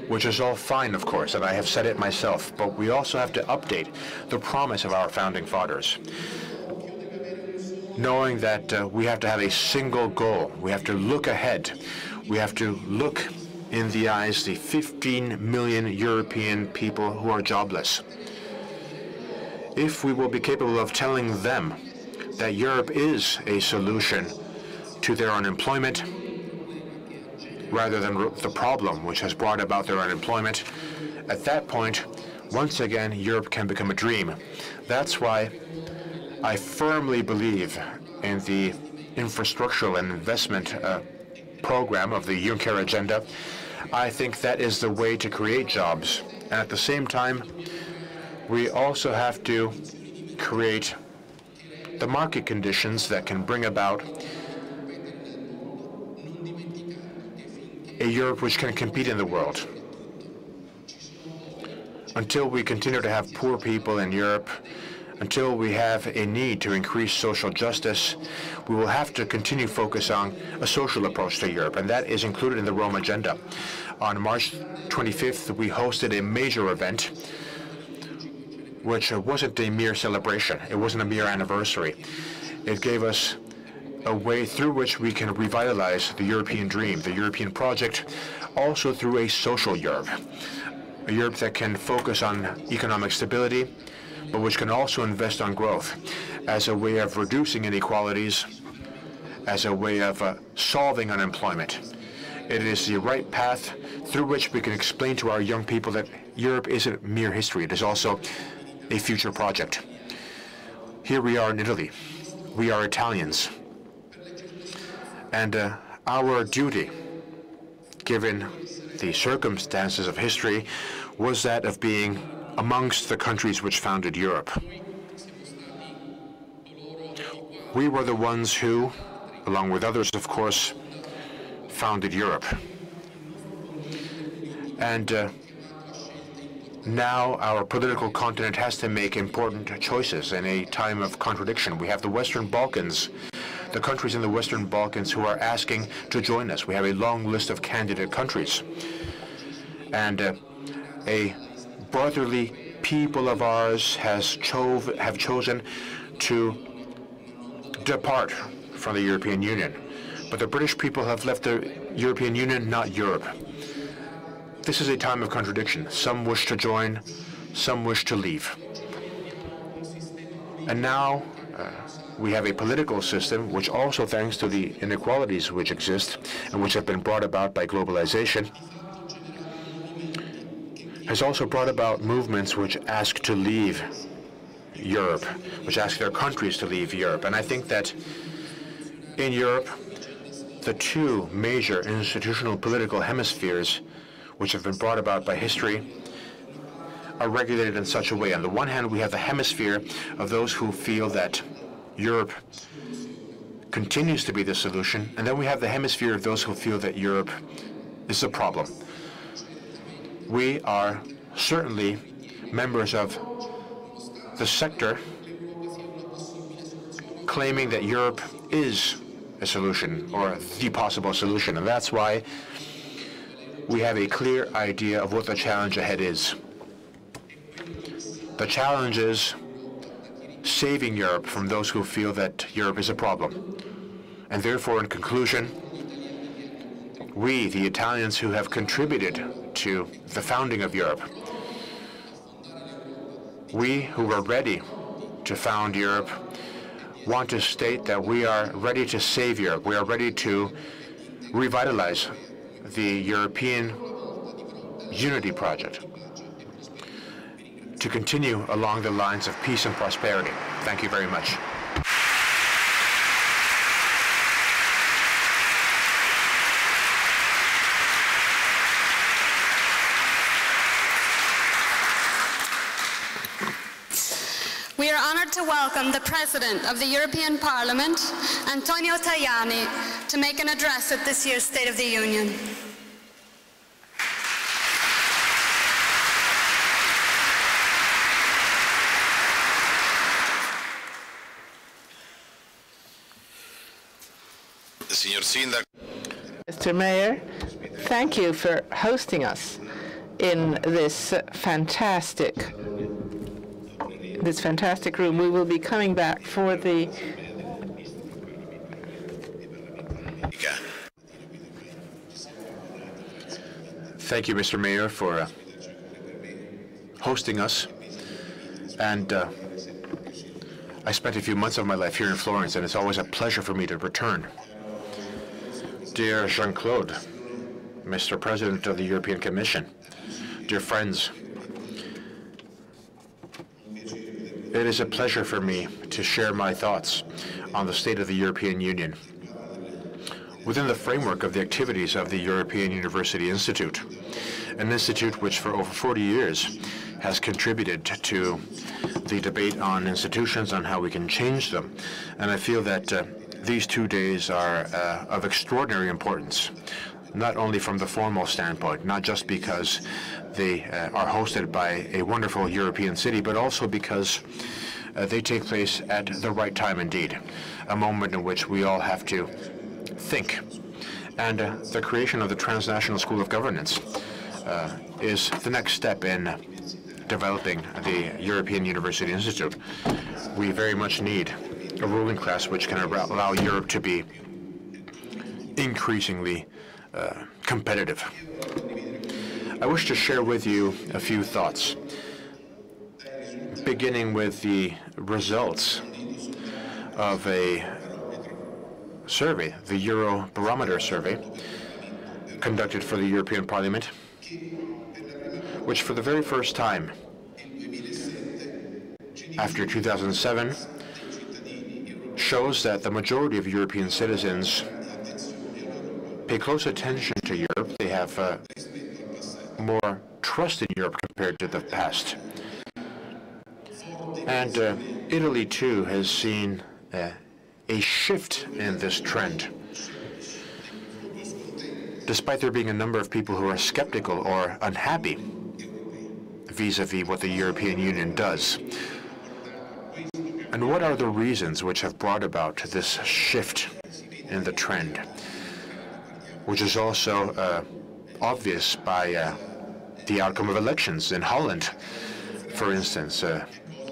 which is all fine, of course, and I have said it myself, but we also have to update the promise of our founding fathers, knowing that we have to have a single goal. We have to look ahead. We have to look in the eyes the 15 million European people who are jobless. If we will be capable of telling them that Europe is a solution to their unemployment, rather than the problem which has brought about their unemployment, at that point, once again, Europe can become a dream. That's why I firmly believe in the infrastructural and investment program of the Juncker agenda. I think that is the way to create jobs. And at the same time, we also have to create the market conditions that can bring about a Europe which can compete in the world. Until we continue to have poor people in Europe, until we have a need to increase social justice, we will have to continue focus on a social approach to Europe, and that is included in the Rome Agenda. On March 25th, we hosted a major event which wasn't a mere celebration. It wasn't a mere anniversary. It gave us a way through which we can revitalize the European dream, the European project, also through a social Europe. A Europe that can focus on economic stability, but which can also invest on growth as a way of reducing inequalities, as a way of solving unemployment. It is the right path through which we can explain to our young people that Europe isn't mere history. It is also a future project. Here we are in Italy. We are Italians. And our duty, given the circumstances of history, was that of being amongst the countries which founded Europe. We were the ones who, along with others, of course, founded Europe. And now our political continent has to make important choices in a time of contradiction. We have the Western Balkans, the countries in the Western Balkans who are asking to join us. We have a long list of candidate countries. And a brotherly people of ours have chosen to depart from the European Union. But the British people have left the European Union, not Europe. This is a time of contradiction. Some wish to join, some wish to leave. And now we have a political system which also, thanks to the inequalities which exist and which have been brought about by globalization, has also brought about movements which ask to leave Europe, which ask their countries to leave Europe. And I think that in Europe, the two major institutional political hemispheres which have been brought about by history are regulated in such a way. On the one hand, we have the hemisphere of those who feel that Europe continues to be the solution, and then we have the hemisphere of those who feel that Europe is the problem. We are certainly members of the sector claiming that Europe is a solution, or the possible solution, and that's why we have a clear idea of what the challenge ahead is. The challenge is saving Europe from those who feel that Europe is a problem. And therefore, in conclusion, we, the Italians who have contributed to the founding of Europe, we who were ready to found Europe, want to state that we are ready to save Europe. We are ready to revitalize the European unity project, to continue along the lines of peace and prosperity. Thank you very much. We are honored to welcome the President of the European Parliament, Antonio Tajani, to make an address at this year's State of the Union. Mr. Mayor, thank you for hosting us in this fantastic room. We will be coming back for the Thank you, Mr. Mayor, for hosting us. And I spent a few months of my life here in Florence, and it's always a pleasure for me to return. Dear Jean-Claude, Mr. President of the European Commission, dear friends, it is a pleasure for me to share my thoughts on the state of the European Union within the framework of the activities of the European University Institute, an institute which for over 40 years has contributed to the debate on institutions, on how we can change them. And I feel that these 2 days are of extraordinary importance, not only from the formal standpoint, not just because they are hosted by a wonderful European city, but also because they take place at the right time indeed, a moment in which we all have to think. And the creation of the Transnational School of Governance is the next step in developing the European University Institute. We very much need a ruling class which can allow Europe to be increasingly competitive. I wish to share with you a few thoughts, beginning with the results of a survey, the Eurobarometer survey, conducted for the European Parliament, which for the very first time after 2007 shows that the majority of European citizens pay close attention to Europe. They have more trust in Europe compared to the past. And Italy, too, has seen a shift in this trend. Despite there being a number of people who are skeptical or unhappy vis-à-vis what the European Union does. And what are the reasons which have brought about this shift in the trend, which is also obvious by the outcome of elections in Holland, for instance.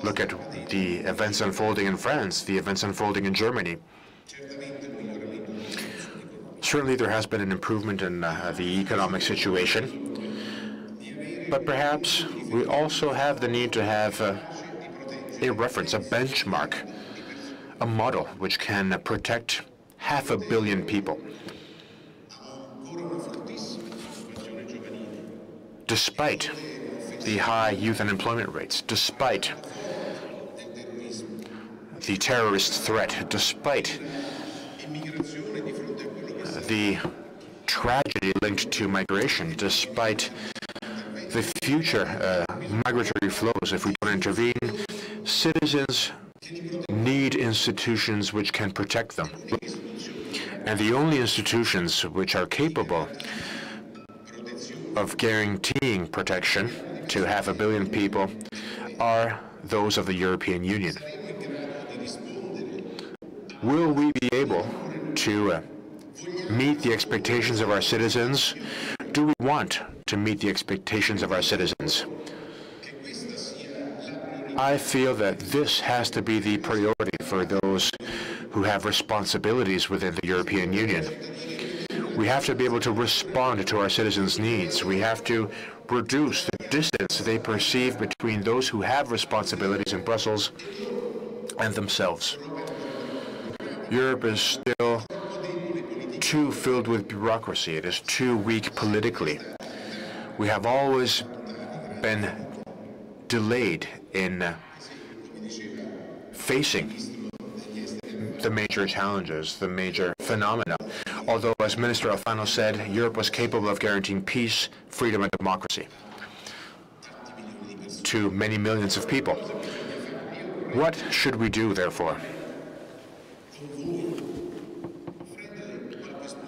Look at the events unfolding in France, the events unfolding in Germany. Certainly there has been an improvement in the economic situation, but perhaps we also have the need to have a reference, a benchmark, a model which can protect 500 million people. Despite the high youth unemployment rates, despite the terrorist threat, despite the tragedy linked to migration, despite the future migratory flows, if we don't intervene, citizens need institutions which can protect them. And the only institutions which are capable of guaranteeing protection to 500 million people are those of the European Union. Will we be able to meet the expectations of our citizens? Do we want to meet the expectations of our citizens? I feel that this has to be the priority for those who have responsibilities within the European Union. We have to be able to respond to our citizens' needs. We have to reduce the distance they perceive between those who have responsibilities in Brussels and themselves. Europe is still too filled with bureaucracy. It is too weak politically. We have always been delayed in facing the major challenges, the major phenomena. Although, as Minister Alfano said, Europe was capable of guaranteeing peace, freedom, and democracy to many millions of people. What should we do, therefore?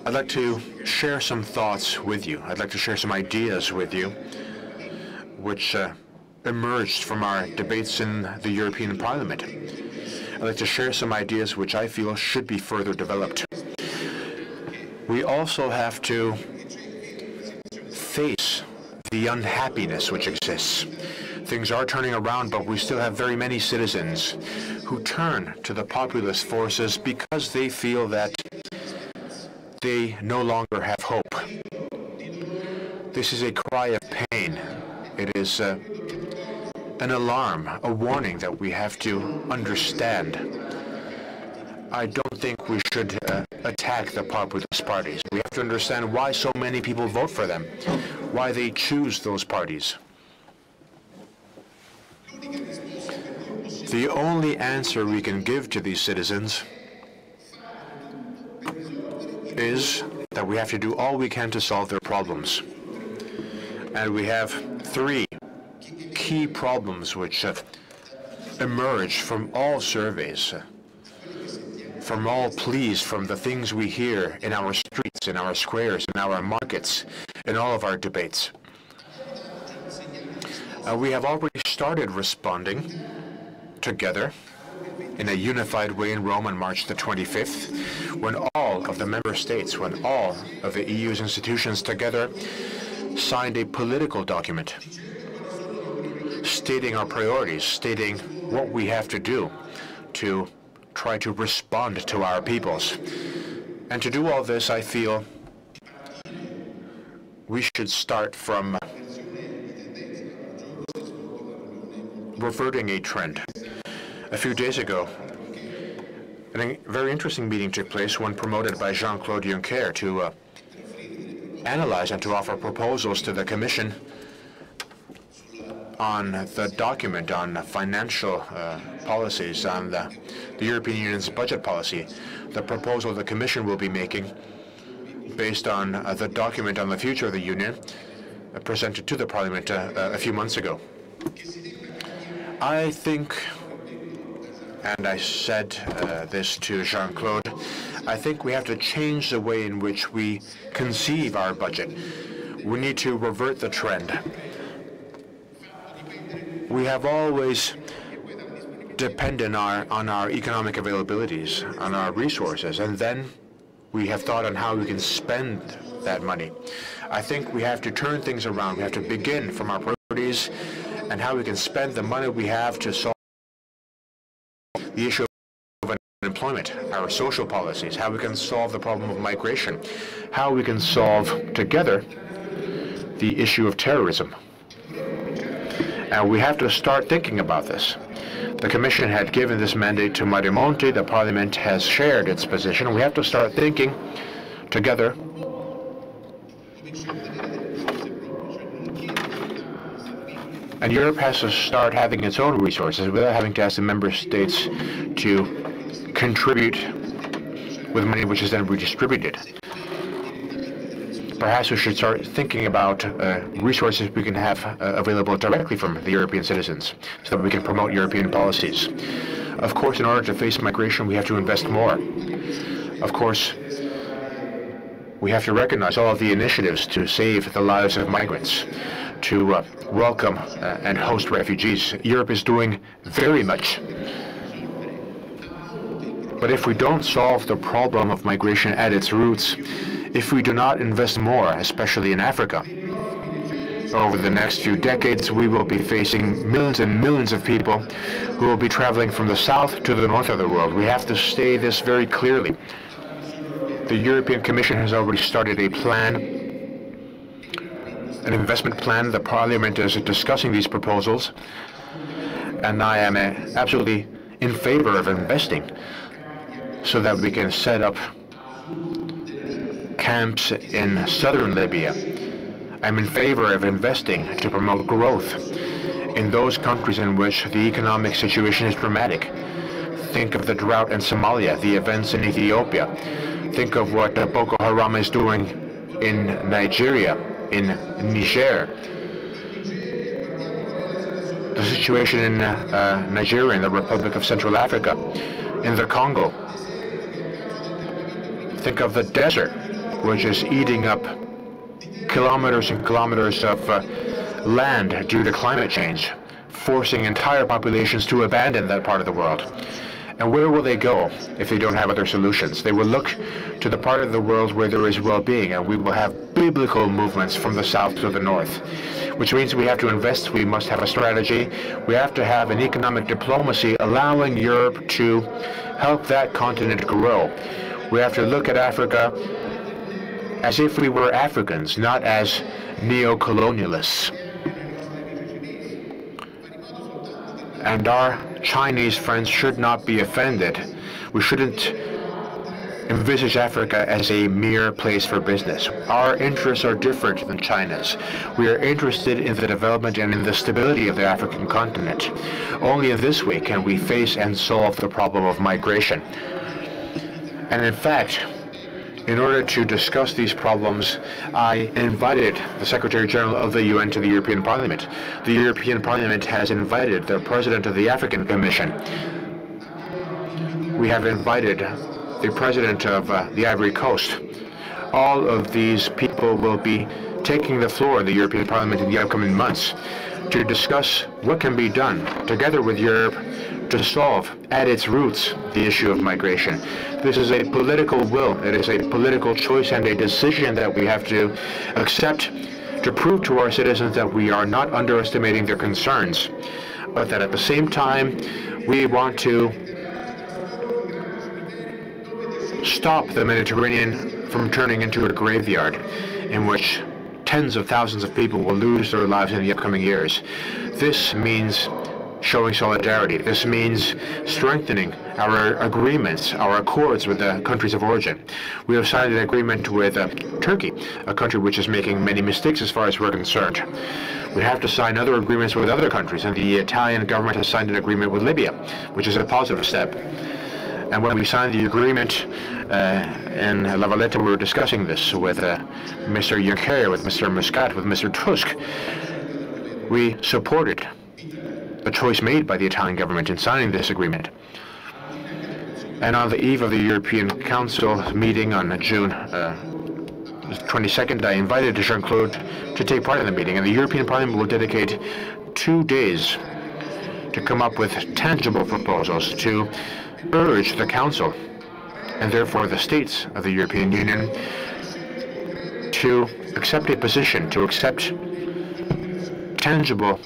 I'd like to share some thoughts with you. I'd like to share some ideas with you, which emerged from our debates in the European Parliament. I'd like to share some ideas which I feel should be further developed. We also have to face the unhappiness which exists. Things are turning around, but we still have very many citizens who turn to the populist forces because they feel that they no longer have hope. This is a cry of pain. It is an alarm, a warning that we have to understand. I don't think we should attack the populist parties. We have to understand why so many people vote for them, why they choose those parties. The only answer we can give to these citizens is that we have to do all we can to solve their problems. And we have three key problems which emerge from all surveys, from all pleas, from the things we hear in our streets, in our squares, in our markets, in all of our debates. We have already started responding together in a unified way in Rome on March the 25th, when all of the member states, when all of the EU's institutions together signed a political document stating our priorities, stating what we have to do to try to respond to our peoples. And to do all this, I feel we should start from reverting a trend. A few days ago, a very interesting meeting took place, one promoted by Jean-Claude Juncker to analyze and to offer proposals to the Commission on the document on financial policies, on the European Union's budget policy. The proposal the Commission will be making based on the document on the future of the Union presented to the Parliament a few months ago. I think, and I said this to Jean-Claude, I think we have to change the way in which we conceive our budget. We need to revert the trend. We have always depended on our economic availabilities, on our resources, and then we have thought on how we can spend that money. I think we have to turn things around. We have to begin from our priorities and how we can spend the money we have to solve the issue of unemployment, our social policies, how we can solve the problem of migration, how we can solve together the issue of terrorism. And we have to start thinking about this. The Commission had given this mandate to Mario Monti. The Parliament has shared its position. We have to start thinking together and Europe has to start having its own resources without having to ask the member states to contribute with money which is then redistributed. Perhaps we should start thinking about resources we can have available directly from the European citizens so that we can promote European policies. Of course, in order to face migration, we have to invest more. Of course, we have to recognize all of the initiatives to save the lives of migrants, to welcome and host refugees. Europe is doing very much. But if we don't solve the problem of migration at its roots, if we do not invest more, especially in Africa, over the next few decades, we will be facing millions and millions of people who will be traveling from the south to the north of the world. We have to state this very clearly. The European Commission has already started a plan, an investment plan. The Parliament is discussing these proposals, and I am absolutely in favor of investing so that we can set up camps in southern Libya. I'm in favor of investing to promote growth in those countries in which the economic situation is dramatic. Think of the drought in Somalia, the events in Ethiopia. Think of what Boko Haram is doing in Nigeria, in Niger. the situation in Nigeria, in the Republic of Central Africa, in the Congo. Think of the desert, which is eating up kilometers and kilometers of land due to climate change, forcing entire populations to abandon that part of the world. And where will they go if they don't have other solutions? They will look to the part of the world where there is well-being, and we will have biblical movements from the south to the north, which means we have to invest, we must have a strategy, we have to have an economic diplomacy allowing Europe to help that continent grow. We have to look at Africa as if we were Africans, not as neo-colonialists. And our Chinese friends should not be offended. We shouldn't envisage Africa as a mere place for business. Our interests are different than China's. We are interested in the development and in the stability of the African continent. Only in this way can we face and solve the problem of migration. And in fact, in order to discuss these problems, I invited the Secretary General of the UN to the European Parliament. The European Parliament has invited the President of the African Commission. We have invited the President of the Ivory Coast. All of these people will be taking the floor in the European Parliament in the upcoming months to discuss what can be done together with Europe to solve at its roots the issue of migration. This is a political will, it is a political choice and a decision that we have to accept to prove to our citizens that we are not underestimating their concerns, but that at the same time we want to stop the Mediterranean from turning into a graveyard in which tens of thousands of people will lose their lives in the upcoming years. This means showing solidarity. This means strengthening our agreements, our accords with the countries of origin. We have signed an agreement with Turkey, a country which is making many mistakes as far as we're concerned. We have to sign other agreements with other countries, and the Italian government has signed an agreement with Libya, which is a positive step. And when we signed the agreement in La Valletta, we were discussing this with Mr. Juncker, with Mr. Muscat, with Mr. Tusk. We supported the choice made by the Italian government in signing this agreement. And on the eve of the European Council meeting on June 22nd, I invited Jean-Claude to take part in the meeting, and the European Parliament will dedicate 2 days to come up with tangible proposals to urge the Council, and therefore the states of the European Union, to accept a position, to accept tangible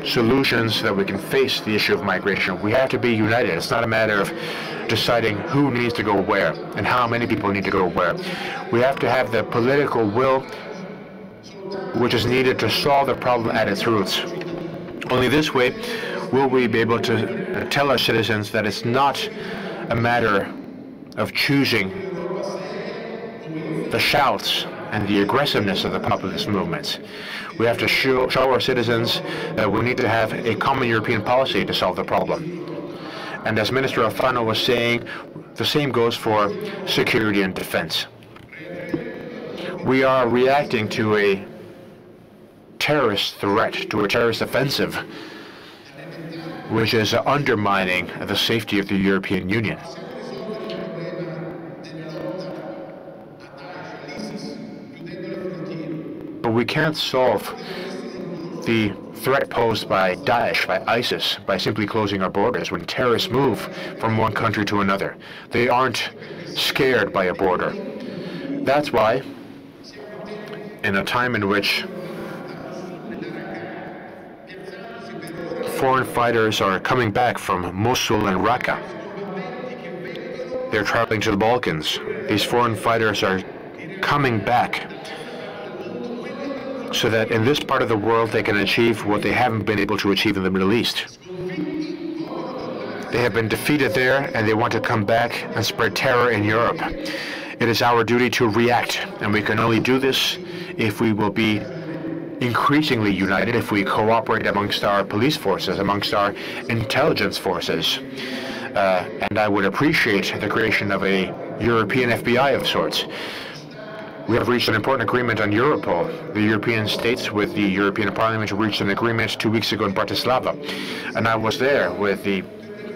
solutions so that we can face the issue of migration. We have to be united. It's not a matter of deciding who needs to go where and how many people need to go where. We have to have the political will which is needed to solve the problem at its roots. Only this way will we be able to tell our citizens that it's not a matter of choosing the shouts and the aggressiveness of the populist movements. We have to show our citizens that we need to have a common European policy to solve the problem. And as Minister Alfano was saying, the same goes for security and defense. We are reacting to a terrorist threat, to a terrorist offensive, which is undermining the safety of the European Union. But we can't solve the threat posed by Daesh, by ISIS, by simply closing our borders when terrorists move from one country to another. They aren't scared by a border. That's why, in a time in which foreign fighters are coming back from Mosul and Raqqa, they're traveling to the Balkans. These foreign fighters are coming back so that in this part of the world they can achieve what they haven't been able to achieve in the Middle East. They have been defeated there and they want to come back and spread terror in Europe. It is our duty to react, and we can only do this if we will be increasingly united, if we cooperate amongst our police forces, amongst our intelligence forces. And I would appreciate the creation of a European FBI of sorts. We have reached an important agreement on Europol. The European states with the European Parliament reached an agreement 2 weeks ago in Bratislava. And I was there with the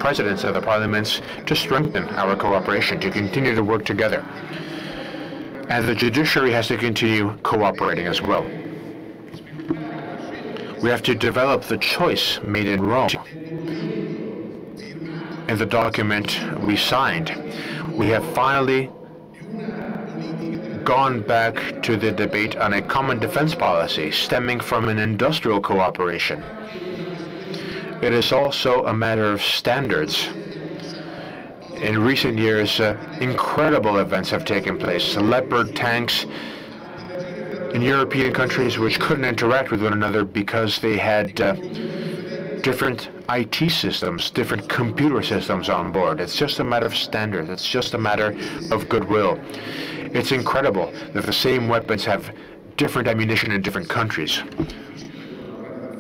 presidents of the parliaments to strengthen our cooperation, to continue to work together. And the judiciary has to continue cooperating as well. We have to develop the choice made in Rome. In the document we signed, we have finally gone back to the debate on a common defense policy stemming from an industrial cooperation. It is also a matter of standards. In recent years, incredible events have taken place. Leopard tanks in European countries which couldn't interact with one another because they had different IT systems, different computer systems on board. It's just a matter of standards. It's just a matter of goodwill. It's incredible that the same weapons have different ammunition in different countries,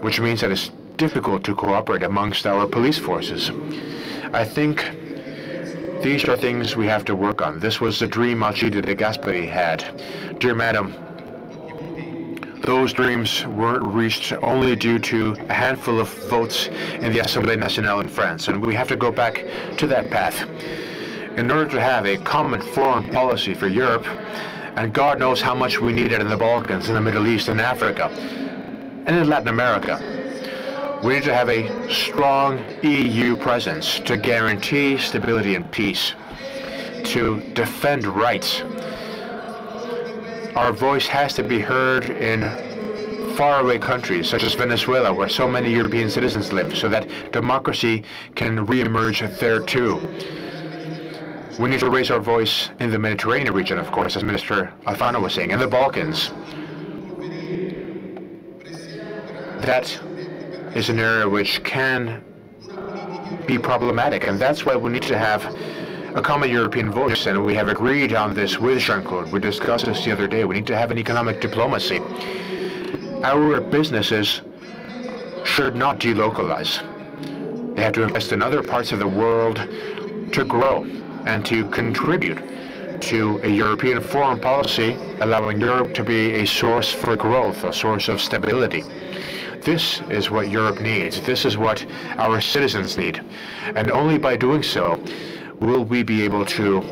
which means that it's difficult to cooperate amongst our police forces. I think these are things we have to work on. This was the dream Alcide de Gasperi had. Dear Madam, those dreams weren't reached only due to a handful of votes in the Assemblée Nationale in France, and we have to go back to that path. In order to have a common foreign policy for Europe, and God knows how much we need it in the Balkans, in the Middle East, in Africa, and in Latin America, we need to have a strong EU presence to guarantee stability and peace, to defend rights. Our voice has to be heard in faraway countries such as Venezuela, where so many European citizens live, so that democracy can re-emerge there too. We need to raise our voice in the Mediterranean region, of course, as Minister Alfano was saying, in the Balkans. That is an area which can be problematic, and that's why we need to have a common European voice, and we have agreed on this with Jean-Claude. We discussed this the other day. We need to have an economic diplomacy. Our businesses should not delocalize. They have to invest in other parts of the world to grow and to contribute to a European foreign policy, allowing Europe to be a source for growth, a source of stability. This is what Europe needs. This is what our citizens need. And only by doing so will we be able to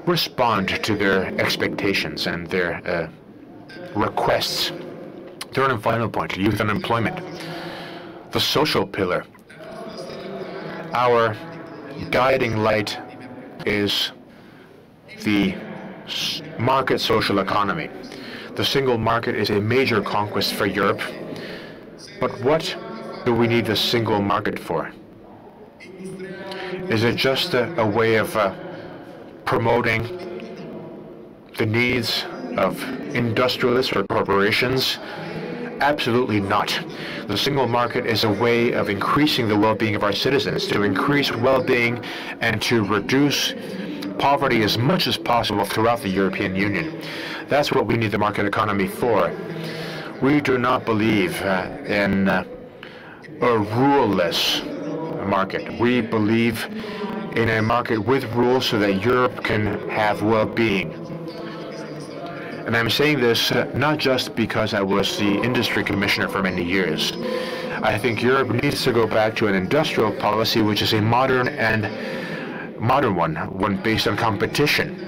respond to their expectations and their requests. Third and final point, youth unemployment. The social pillar. Our guiding light is the market social economy. The single market is a major conquest for Europe. But what do we need the single market for? Is it just a way of promoting the needs of industrialists or corporations? Absolutely not. The single market is a way of increasing the well-being of our citizens, to increase well-being and to reduce poverty as much as possible throughout the European Union. That's what we need the market economy for. We do not believe in a ruleless market. We believe in a market with rules so that Europe can have well-being. And I'm saying this not just because I was the industry commissioner for many years. I think Europe needs to go back to an industrial policy which is a modern one based on competition.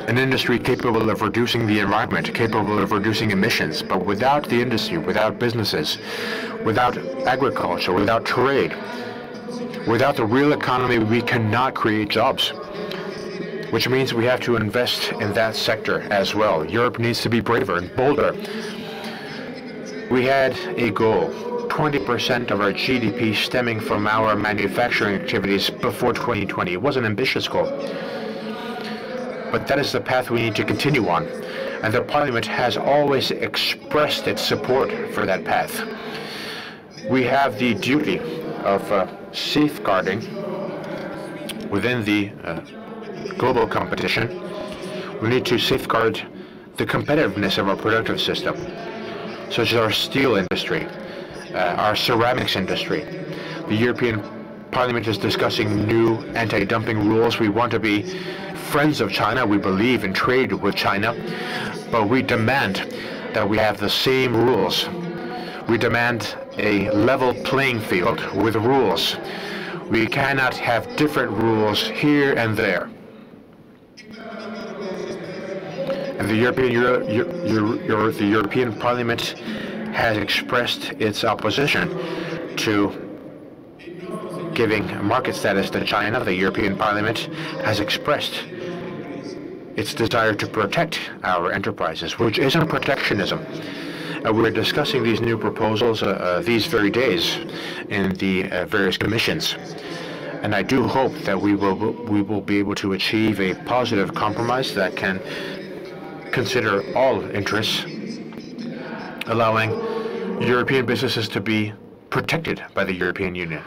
An industry capable of reducing the environment, capable of reducing emissions, but without the industry, without businesses, without agriculture, without trade, without the real economy, we cannot create jobs. Which means we have to invest in that sector as well. Europe needs to be braver and bolder. We had a goal, 20% of our GDP stemming from our manufacturing activities before 2020. It was an ambitious goal. But that is the path we need to continue on. And the Parliament has always expressed its support for that path. We have the duty of safeguarding within the global competition. We need to safeguard the competitiveness of our productive system, such as our steel industry, our ceramics industry. The European Parliament is discussing new anti-dumping rules. We want to be friends of China. We believe in trade with China, but we demand that we have the same rules. We demand a level playing field with rules. We cannot have different rules here and there. And the European Parliament has expressed its opposition to giving market status to China. The European Parliament has expressed its desire to protect our enterprises, which isn't protectionism. We're discussing these new proposals these very days in the various commissions. And I do hope that we will be able to achieve a positive compromise that can consider all interests, allowing European businesses to be protected by the European Union,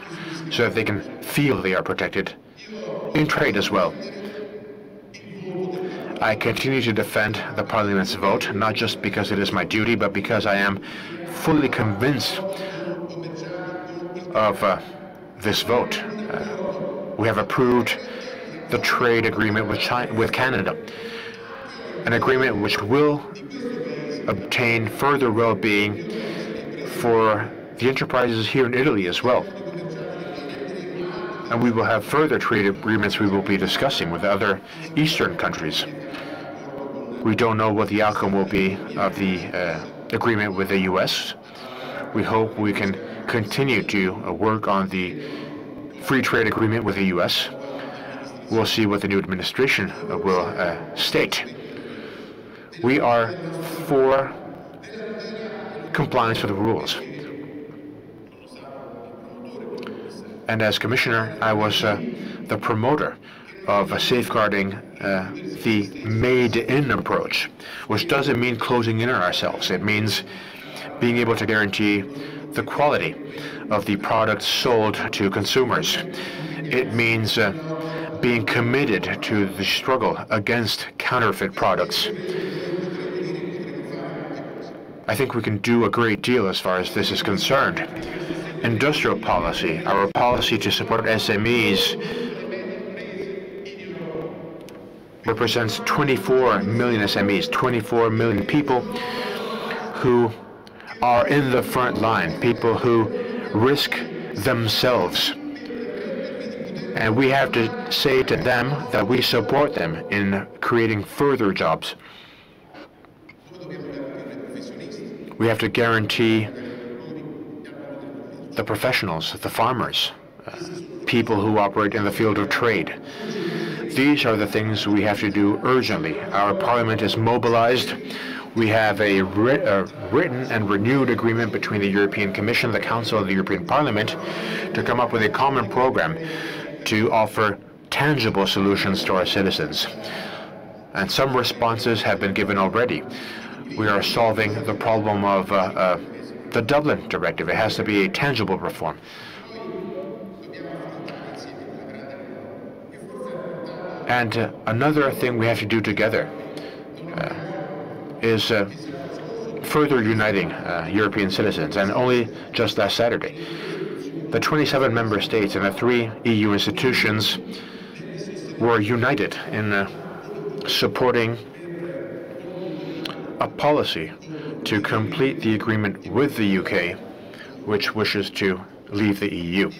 so that they can feel they are protected in trade as well. I continue to defend the Parliament's vote, not just because it is my duty, but because I am fully convinced of this vote. We have approved the trade agreement with Canada, an agreement which will obtain further well-being for the enterprises here in Italy as well. And we will have further trade agreements we will be discussing with other Eastern countries. We don't know what the outcome will be of the agreement with the U.S. We hope we can continue to work on the free trade agreement with the U.S. We'll see what the new administration will state. We are for compliance with the rules. And as commissioner, I was the promoter of safeguarding the made-in approach, which doesn't mean closing in on ourselves. It means being able to guarantee the quality of the products sold to consumers. It means being committed to the struggle against counterfeit products. I think we can do a great deal as far as this is concerned. Industrial policy, our policy to support SMEs, represents 24 million SMEs, 24 million people who are in the front line, people who risk themselves. And we have to say to them that we support them in creating further jobs. We have to guarantee the professionals, the farmers, people who operate in the field of trade. These are the things we have to do urgently. Our Parliament is mobilized. We have a written and renewed agreement between the European Commission, the Council, and the European Parliament to come up with a common program to offer tangible solutions to our citizens. And some responses have been given already. We are solving the problem of the Dublin Directive. It has to be a tangible reform. And another thing we have to do together is further uniting European citizens. And only just last Saturday, the 27 member states and the 3 EU institutions were united in supporting a policy to complete the agreement with the UK, which wishes to leave the EU.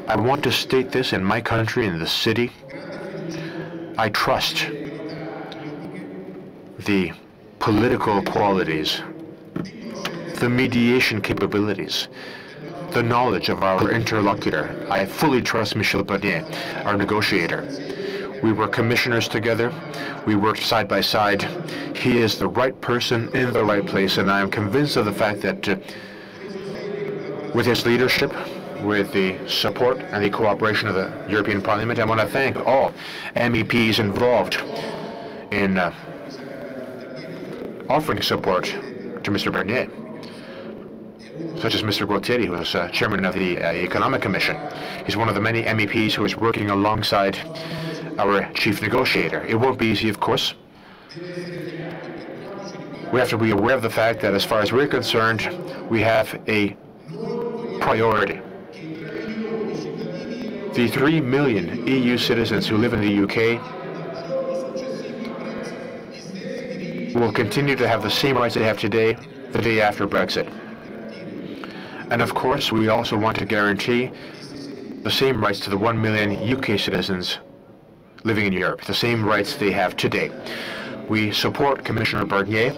I want to state this in my country, in the city. I trust the political qualities, the mediation capabilities, the knowledge of our interlocutor. I fully trust Michel Barnier, our negotiator. We were commissioners together. We worked side by side. He is the right person in the right place, and I am convinced of the fact that with his leadership, with the support and the cooperation of the European Parliament, I want to thank all MEPs involved in offering support to Mr. Barnier, such as Mr. Gualtieri, who is chairman of the Economic Commission. He's one of the many MEPs who is working alongside our chief negotiator. It won't be easy, of course. We have to be aware of the fact that as far as we're concerned, we have a priority. The The 3 million EU citizens who live in the UK will continue to have the same rights they have today, the day after Brexit. And of course, we also want to guarantee the same rights to the 1 million UK citizens living in Europe, the same rights they have today. We support Commissioner Barnier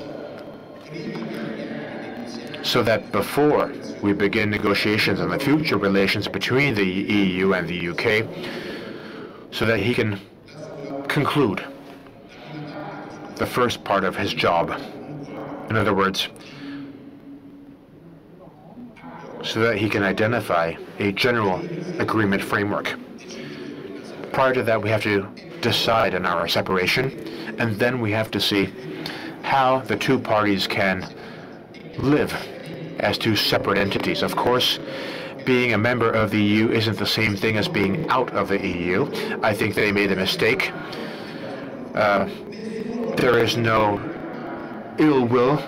so that before we begin negotiations on the future relations between the EU and the UK, so that he can conclude the first part of his job. In other words, so that he can identify a general agreement framework. Prior to that, we have to decide on our separation, and then we have to see how the two parties can live as two separate entities. Of course, being a member of the EU isn't the same thing as being out of the EU. I think they made a mistake. There is no ill will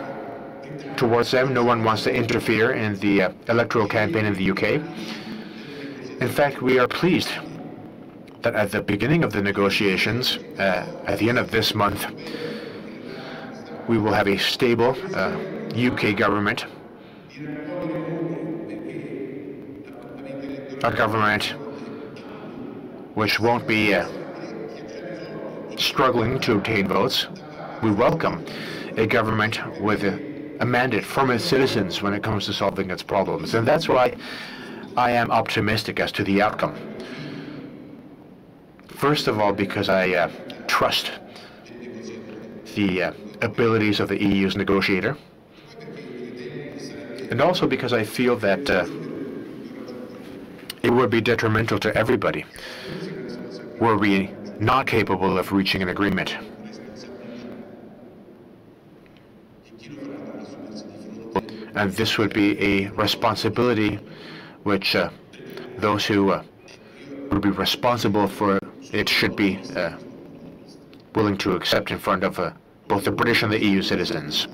towards them. No one wants to interfere in the electoral campaign in the UK. In fact, we are pleased that at the beginning of the negotiations, at the end of this month, we will have a stable UK government, a government which won't be struggling to obtain votes. We welcome a government with a mandate from its citizens when it comes to solving its problems. And that's why I am optimistic as to the outcome. First of all, because I trust the abilities of the EU's negotiator, and also because I feel that it would be detrimental to everybody were we not capable of reaching an agreement. And this would be a responsibility which those who would be responsible for it should be willing to accept in front of both the British and the EU citizens.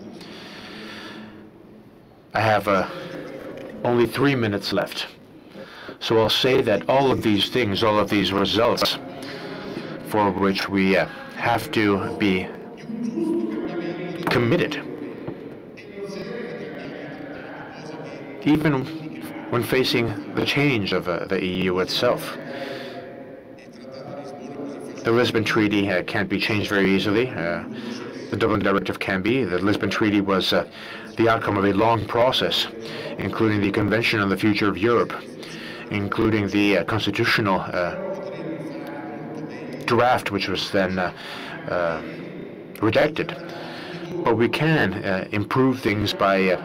I have only 3 minutes left. So I'll say that all of these things, all of these results for which we have to be committed, even when facing the change of the EU itself. The Lisbon Treaty can't be changed very easily. The Dublin Directive can be. The Lisbon Treaty was the outcome of a long process, including the Convention on the Future of Europe, including the constitutional draft, which was then rejected. But we can improve things by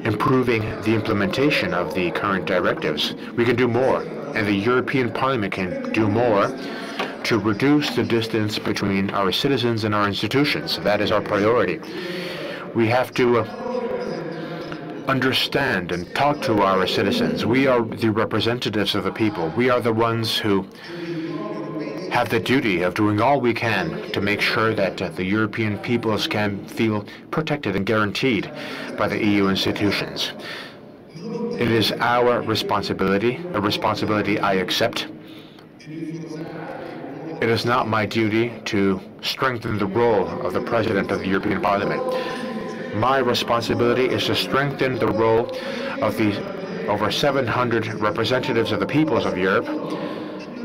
improving the implementation of the current directives. We can do more, and the European Parliament can do more to reduce the distance between our citizens and our institutions. That is our priority. We have to understand and talk to our citizens. We are the representatives of the people. We are the ones who have the duty of doing all we can to make sure that the European peoples can feel protected and guaranteed by the EU institutions. It is our responsibility, a responsibility I accept. It is not my duty to strengthen the role of the President of the European Parliament. My responsibility is to strengthen the role of the over 700 representatives of the peoples of Europe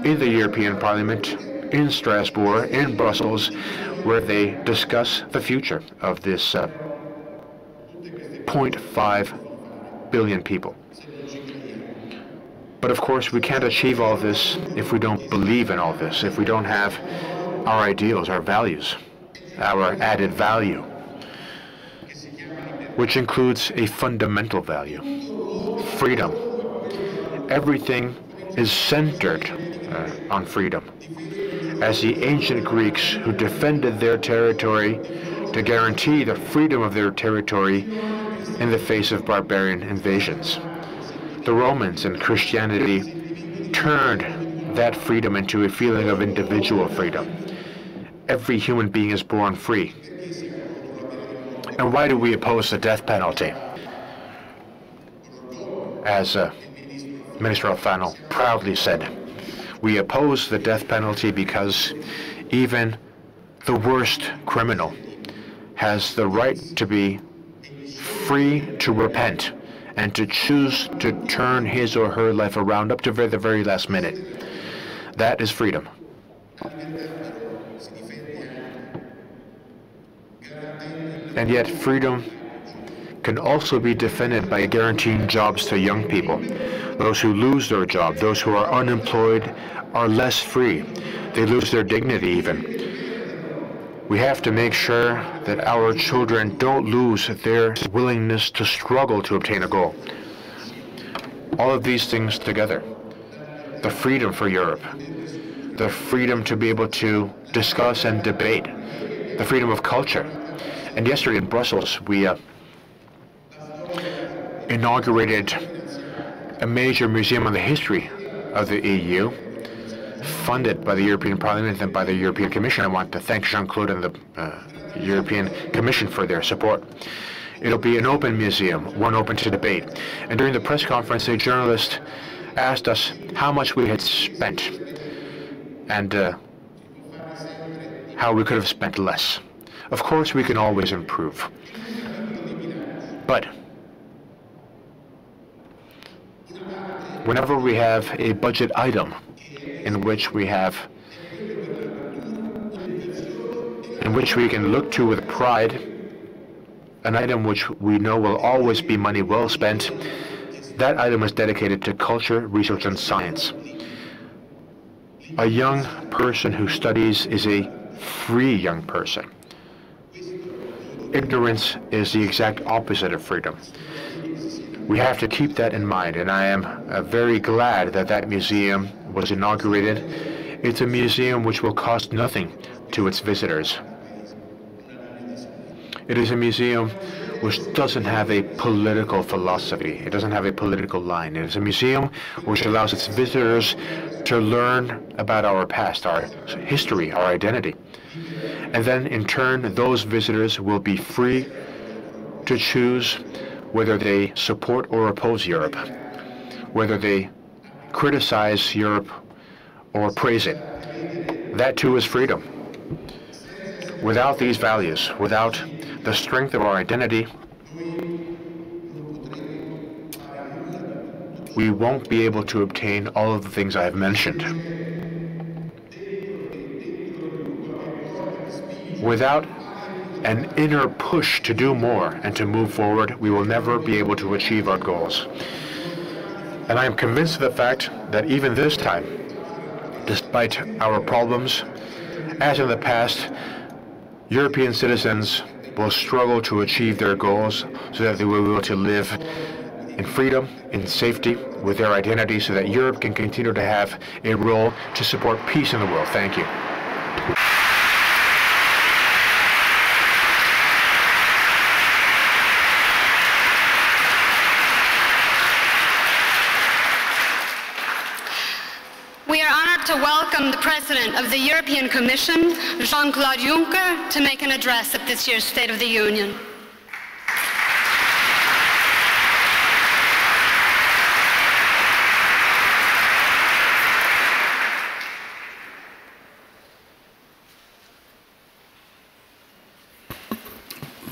in the European Parliament, in Strasbourg, in Brussels, where they discuss the future of this 0.5 billion people. But of course, we can't achieve all this if we don't believe in all this, if we don't have our ideals, our values, our added value, which includes a fundamental value, freedom. Everything is centered on freedom. As the ancient Greeks who defended their territory to guarantee the freedom of their territory in the face of barbarian invasions. The Romans and Christianity turned that freedom into a feeling of individual freedom. Every human being is born free. And why do we oppose the death penalty? As Minister Alfano proudly said, We oppose the death penalty because even the worst criminal has the right to be free to repent and to choose to turn his or her life around up to the very last minute. That is freedom. And yet freedom can also be defended by guaranteeing jobs to young people. Those who lose their job, those who are unemployed, are less free. They lose their dignity even. We have to make sure that our children don't lose their willingness to struggle to obtain a goal. All of these things together, the freedom for Europe, the freedom to be able to discuss and debate, the freedom of culture. And yesterday in Brussels, we inaugurated a major museum on the history of the EU, funded by the European Parliament and by the European Commission. I want to thank Jean-Claude and the European Commission for their support. It'll be an open museum, one open to debate. And during the press conference, a journalist asked us how much we had spent and how we could have spent less. Of course, we can always improve. But whenever we have a budget item in which we can look to with pride, an item which we know will always be money well spent, that item is dedicated to culture, research, and science. A young person who studies is a free young person. Ignorance is the exact opposite of freedom. We have to keep that in mind, and I am very glad that that museum was inaugurated. It's a museum which will cost nothing to its visitors. It is a museum which doesn't have a political philosophy. It doesn't have a political line. It is a museum which allows its visitors to learn about our past, our history, our identity. And then, in turn, those visitors will be free to choose whether they support or oppose Europe, whether they criticize Europe or praise it. That too is freedom. Without these values, without the strength of our identity, we won't be able to obtain all of the things I have mentioned. Without an inner push to do more and to move forward, we will never be able to achieve our goals. And I am convinced of the fact that even this time, despite our problems, as in the past, European citizens will struggle to achieve their goals so that they will be able to live in freedom, in safety, with their identity, so that Europe can continue to have a role to support peace in the world. Thank you. We are honored to welcome the President of the European Commission, Jean-Claude Juncker, to make an address at this year's State of the Union.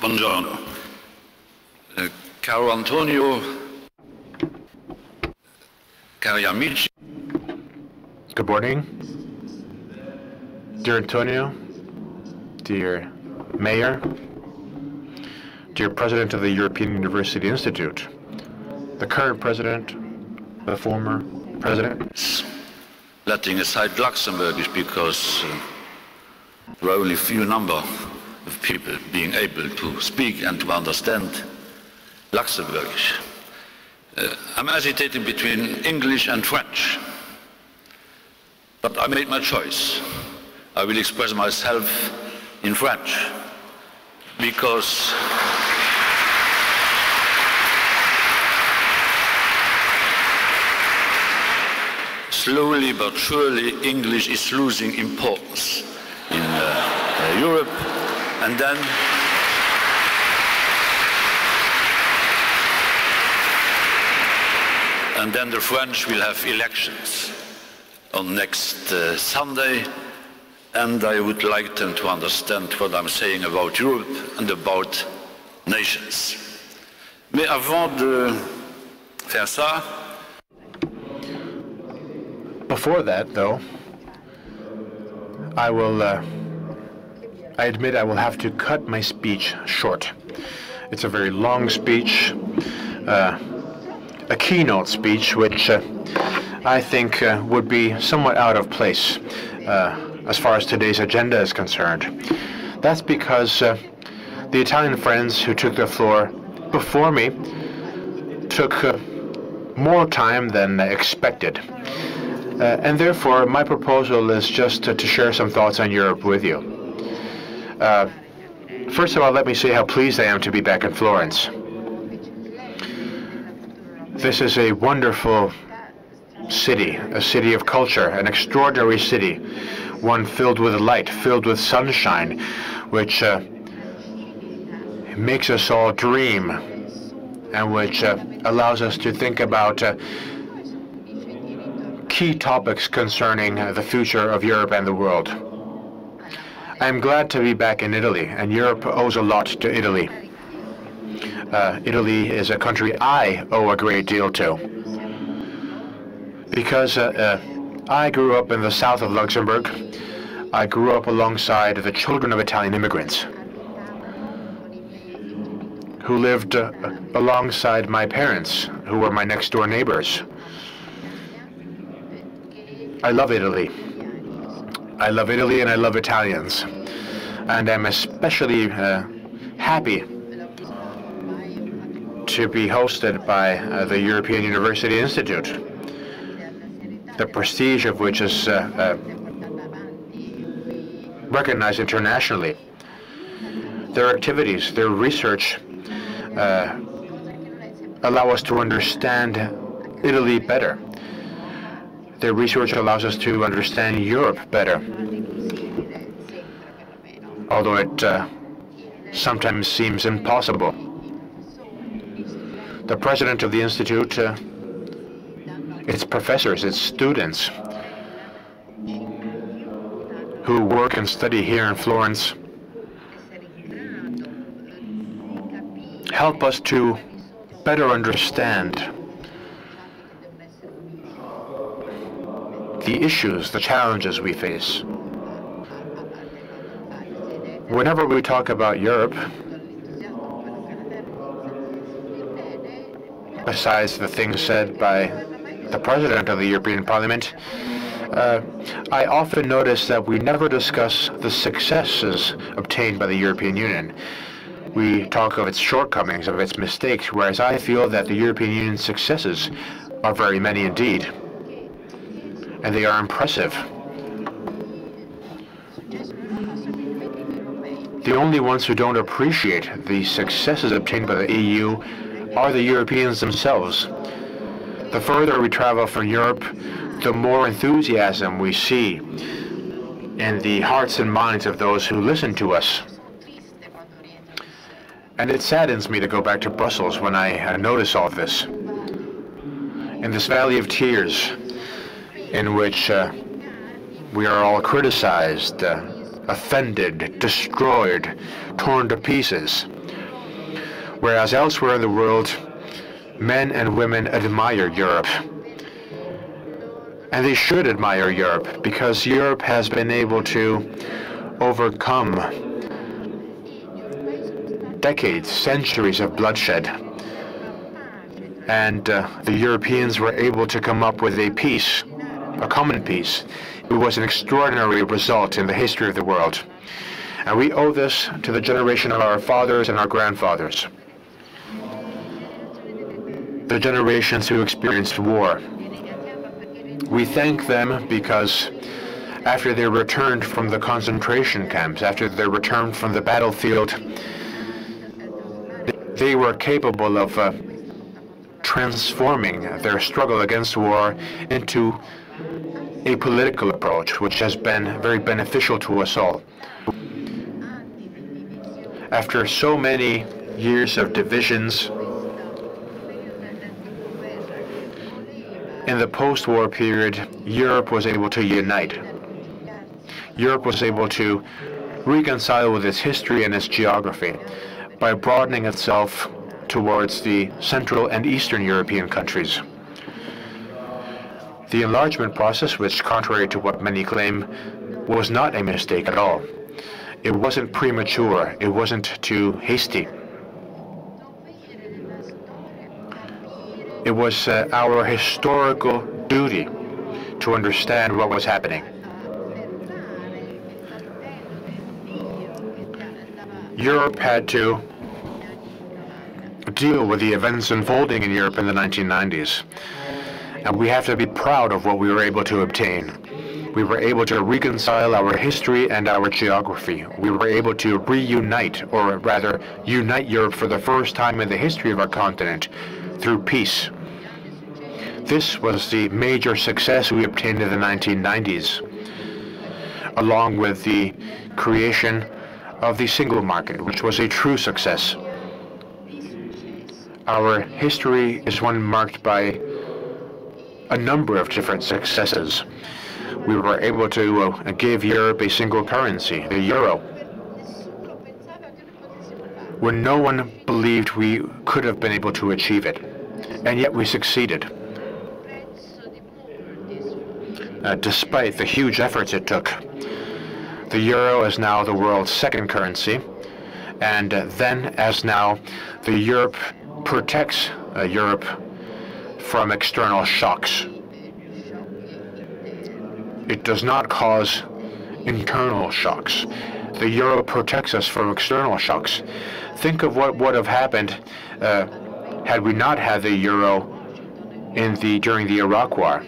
Buongiorno. Caro Antonio, cari amici. Good morning. Dear Antonio, dear Mayor, dear President of the European University Institute, the current President, the former President. Letting aside Luxembourgish because there are only few number of people being able to speak and to understand Luxembourgish. I'm hesitating between English and French. But I made my choice. I will express myself in French because slowly but surely English is losing importance in Europe, and then the French will have elections. on next Sunday, and I would like them to understand what I'm saying about Europe and about nations. Mais avant de faire ça, before that, though, I admit I will have to cut my speech short. It's a very long speech, a keynote speech, which I think would be somewhat out of place as far as today's agenda is concerned. That's because the Italian friends who took the floor before me took more time than expected. And therefore, my proposal is just to share some thoughts on Europe with you. First of all, let me say how pleased I am to be back in Florence. This is a wonderful city, a city of culture, an extraordinary city, one filled with light, filled with sunshine, which makes us all dream, and which allows us to think about key topics concerning the future of Europe and the world. I'm glad to be back in Italy, and Europe owes a lot to Italy. Italy is a country I owe a great deal to, because I grew up in the south of Luxembourg. I grew up alongside the children of Italian immigrants who lived alongside my parents, who were my next-door neighbors. I love Italy. I love Italy and I love Italians. And I'm especially happy to be hosted by the European University Institute, the prestige of which is recognized internationally. Their activities, their research allow us to understand Italy better. Their research allows us to understand Europe better, although it sometimes seems impossible. The president of the Institute, its professors, its students, who work and study here in Florence, help us to better understand the issues, the challenges we face. Whenever we talk about Europe, besides the things said by the President of the European Parliament, I often notice that we never discuss the successes obtained by the European Union. We talk of its shortcomings, of its mistakes, whereas I feel that the European Union's successes are very many indeed, and they are impressive. The only ones who don't appreciate the successes obtained by the EU are the Europeans themselves. The further we travel from Europe, the more enthusiasm we see in the hearts and minds of those who listen to us. And it saddens me to go back to Brussels when I notice all this. In this valley of tears, in which we are all criticized, offended, destroyed, torn to pieces. Whereas elsewhere in the world, men and women admire Europe. And they should admire Europe, because Europe has been able to overcome decades, centuries of bloodshed. And the Europeans were able to come up with a peace, a common peace. It was an extraordinary result in the history of the world. And we owe this to the generation of our fathers and our grandfathers. The generations who experienced war. We thank them because after they returned from the concentration camps, after they returned from the battlefield, they were capable of transforming their struggle against war into a political approach, which has been very beneficial to us all. After so many years of divisions, In the post-war period, Europe was able to unite. Europe was able to reconcile with its history and its geography by broadening itself towards the Central and Eastern European countries. The enlargement process, which, contrary to what many claim, was not a mistake at all. It wasn't premature. It wasn't too hasty. It was our historical duty to understand what was happening. Europe had to deal with the events unfolding in Europe in the 1990s. And we have to be proud of what we were able to obtain. We were able to reconcile our history and our geography. We were able to reunite, or rather, unite Europe for the first time in the history of our continent through peace. This was the major success we obtained in the 1990s, along with the creation of the single market, which was a true success. Our history is one marked by a number of different successes. We were able to give Europe a single currency, the euro, when no one believed we could have been able to achieve it, and yet we succeeded. Despite the huge efforts it took. The euro is now the world's second currency, and then as now, the Europe protects Europe from external shocks. It does not cause internal shocks. The euro protects us from external shocks. Think of what would have happened had we not had the euro during the Iraq War,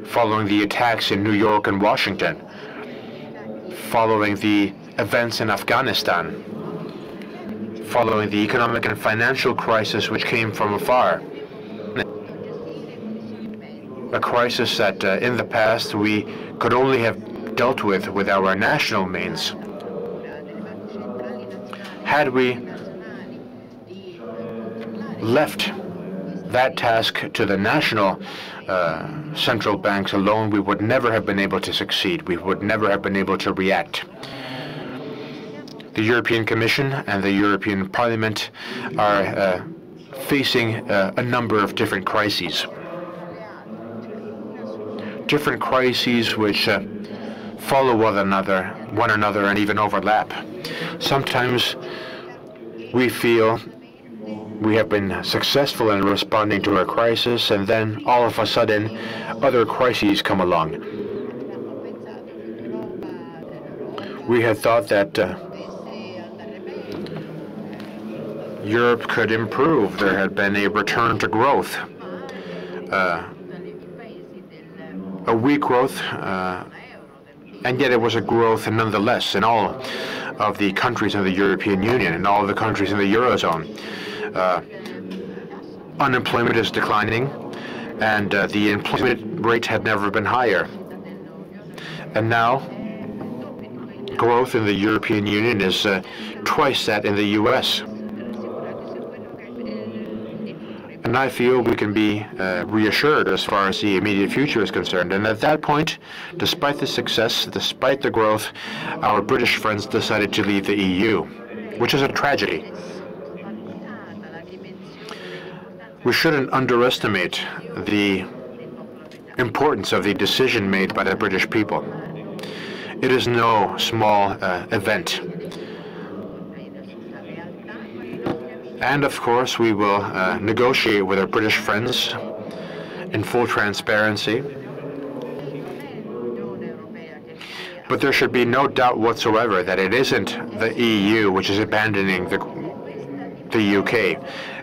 following the attacks in New York and Washington, following the events in Afghanistan, following the economic and financial crisis which came from afar. A crisis that in the past we could only have dealt with our national means. Had we left that task to the national central banks alone, we would never have been able to succeed. We would never have been able to react. The European Commission and the European Parliament are facing a number of different crises. Different crises which follow one another and even overlap. Sometimes we feel we have been successful in responding to a crisis, and then all of a sudden other crises come along. We had thought that Europe could improve. There had been a return to growth, a weak growth, and yet it was a growth nonetheless in all of the countries in the European Union and all of the countries in the Eurozone. Unemployment is declining, and the employment rate had never been higher. And now, growth in the European Union is twice that in the US. And I feel we can be reassured as far as the immediate future is concerned. And at that point, despite the success, despite the growth, our British friends decided to leave the EU, which is a tragedy. We shouldn't underestimate the importance of the decision made by the British people. It is no small event. And of course, we will negotiate with our British friends in full transparency. But there should be no doubt whatsoever that it isn't the EU which is abandoning the UK.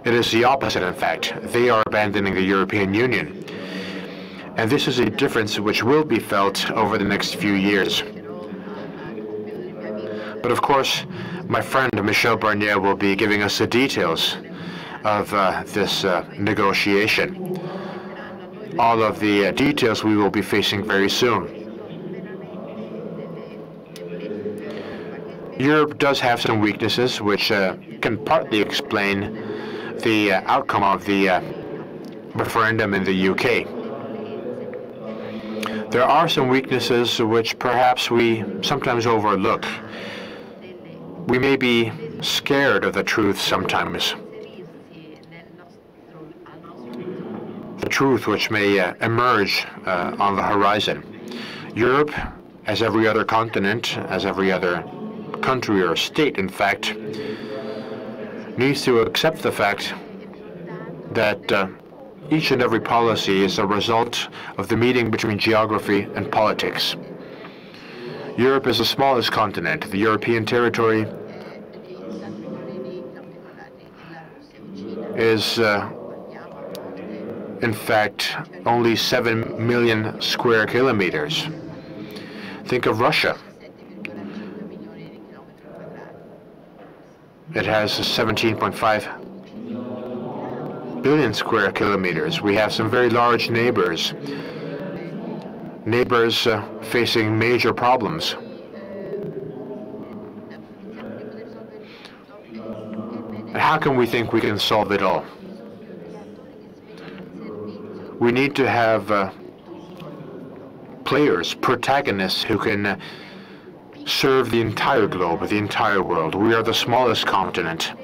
It is the opposite, in fact. They are abandoning the European Union. And this is a difference which will be felt over the next few years. But of course, my friend Michel Barnier will be giving us the details of this negotiation. All of the details we will be facing very soon. Europe does have some weaknesses which can partly explain the outcome of the referendum in the UK. There are some weaknesses which perhaps we sometimes overlook. We may be scared of the truth sometimes. The truth which may emerge on the horizon. Europe, as every other continent, as every other country or state, in fact, needs to accept the fact that each and every policy is a result of the meeting between geography and politics. Europe is the smallest continent. The European territory is, in fact, only 7 million square kilometers. Think of Russia. It has 17.5 billion square kilometers. We have some very large neighbors. Neighbors facing major problems. And how can we think we can solve it all? We need to have players, protagonists who can serve the entire globe, the entire world. We are the smallest continent.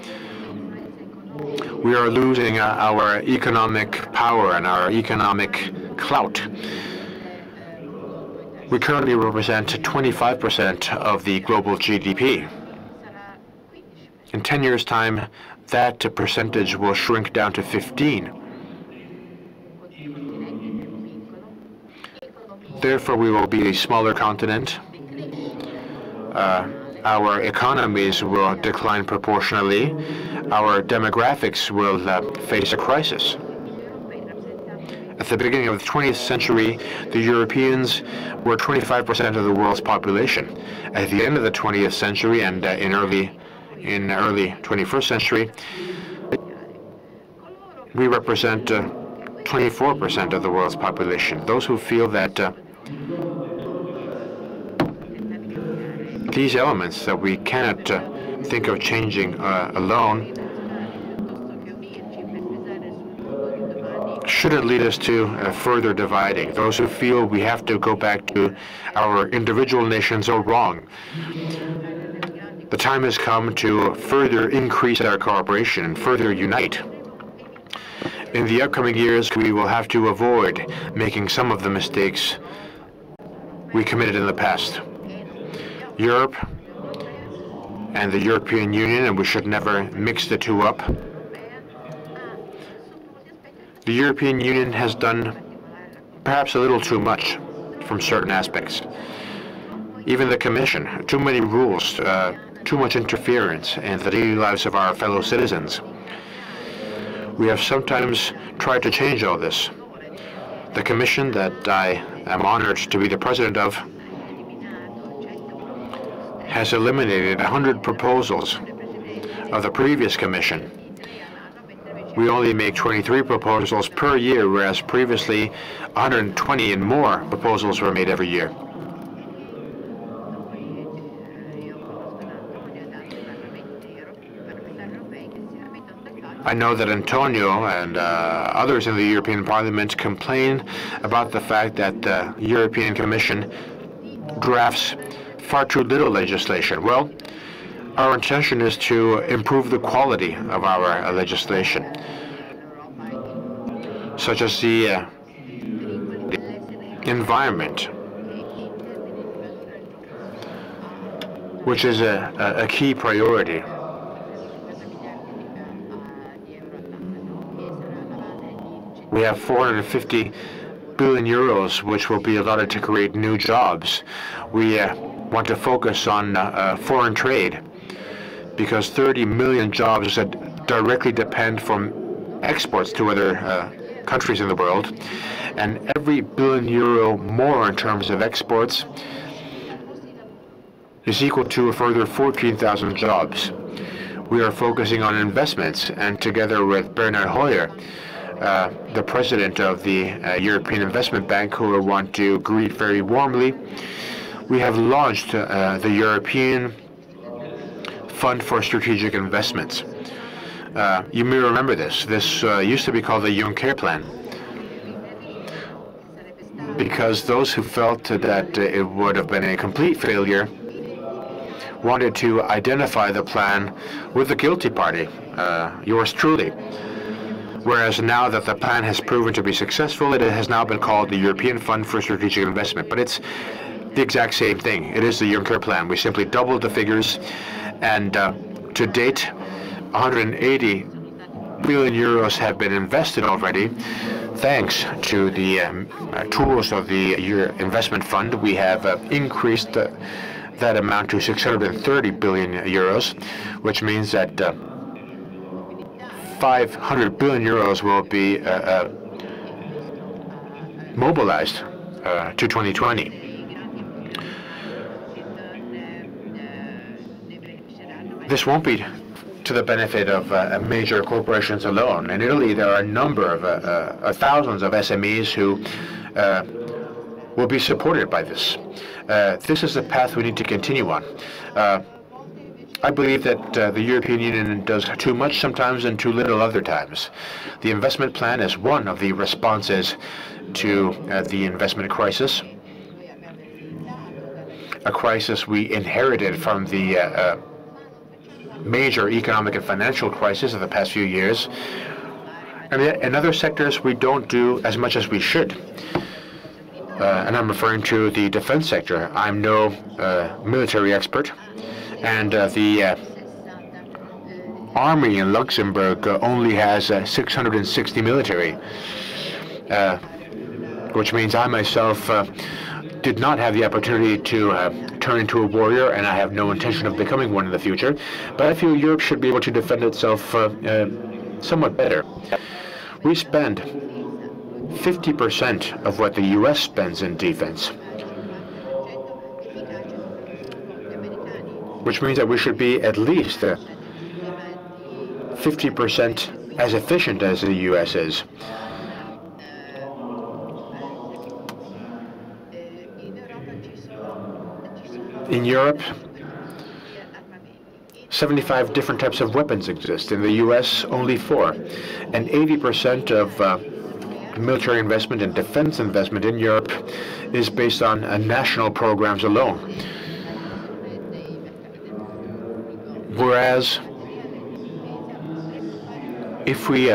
We are losing our economic power and our economic clout. We currently represent 25% of the global GDP. In 10 years' time, that percentage will shrink down to 15. Therefore, we will be a smaller continent. Our economies will decline proportionally. Our demographics will face a crisis. At the beginning of the 20th century, the Europeans were 25% of the world's population. At the end of the 20th century and in early 21st century, we represent 24% of the world's population. Those who feel that these elements that we cannot think of changing alone shouldn't lead us to further dividing. Those who feel we have to go back to our individual nations are wrong. The time has come to further increase our cooperation and further unite. In the upcoming years, we will have to avoid making some of the mistakes we committed in the past. Europe and the European Union, and we should never mix the two up. The European Union has done perhaps a little too much from certain aspects. Even the Commission, too many rules, too much interference in the daily lives of our fellow citizens. We have sometimes tried to change all this. The Commission that I am honored to be the president of has eliminated 100 proposals of the previous Commission. We only make 23 proposals per year, whereas previously 120 and more proposals were made every year. I know that Antonio and others in the European Parliament complain about the fact that the European Commission drafts far too little legislation. Well, our intention is to improve the quality of our legislation, such as the environment, which is a key priority. We have 450 billion euros, which will be allotted to create new jobs. We want to focus on foreign trade, because 30 million jobs that directly depend from exports to other countries in the world, and every billion euro more in terms of exports is equal to a further 14,000 jobs. We are focusing on investments, and together with Bernard Hoyer, the president of the European Investment Bank, who I want to greet very warmly, we have launched the European Fund for Strategic Investments. You may remember this. This used to be called the Juncker Plan. because those who felt that it would have been a complete failure wanted to identify the plan with the guilty party, yours truly. Whereas now that the plan has proven to be successful, it has now been called the European Fund for Strategic Investment. But it's the exact same thing. It is the Juncker plan. We simply doubled the figures, and to date, 180 billion euros have been invested already. Thanks to the tools of the investment fund, we have increased that amount to 630 billion euros, which means that 500 billion euros will be mobilized to 2020. This won't be to the benefit of major corporations alone. In Italy, there are a number of thousands of SMEs who will be supported by this. This is the path we need to continue on. I believe that the European Union does too much sometimes and too little other times. The investment plan is one of the responses to the investment crisis, a crisis we inherited from the major economic and financial crisis of the past few years. And yet in other sectors, we don't do as much as we should. And I'm referring to the defense sector. I'm no military expert, and the army in Luxembourg only has 660 military, which means I myself did not have the opportunity to turn into a warrior, and I have no intention of becoming one in the future. But I feel Europe should be able to defend itself somewhat better. We spend 50% of what the U.S. spends in defense, which means that we should be at least 50% as efficient as the U.S. is. In Europe, 75 different types of weapons exist. In the U.S., only 4. And 80% of military investment and defense investment in Europe is based on national programs alone. Whereas, if we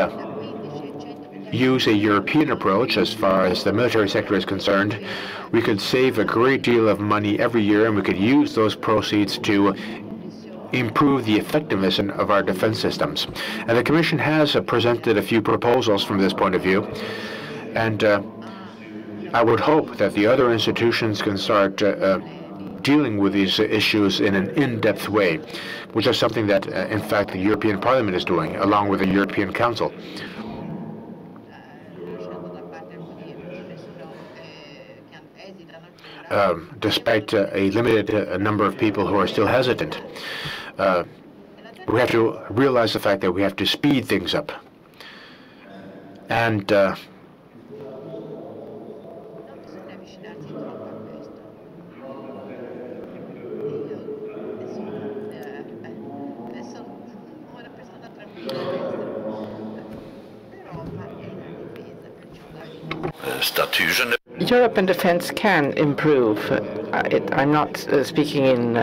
use a European approach as far as the military sector is concerned, we could save a great deal of money every year, and we could use those proceeds to improve the effectiveness of our defense systems. And the Commission has presented a few proposals from this point of view, and I would hope that the other institutions can start dealing with these issues in an in-depth way, which is something that, in fact, the European Parliament is doing, along with the European Council. Despite a limited number of people who are still hesitant, we have to realize the fact that we have to speed things up. And Europe and defense can improve. I'm not speaking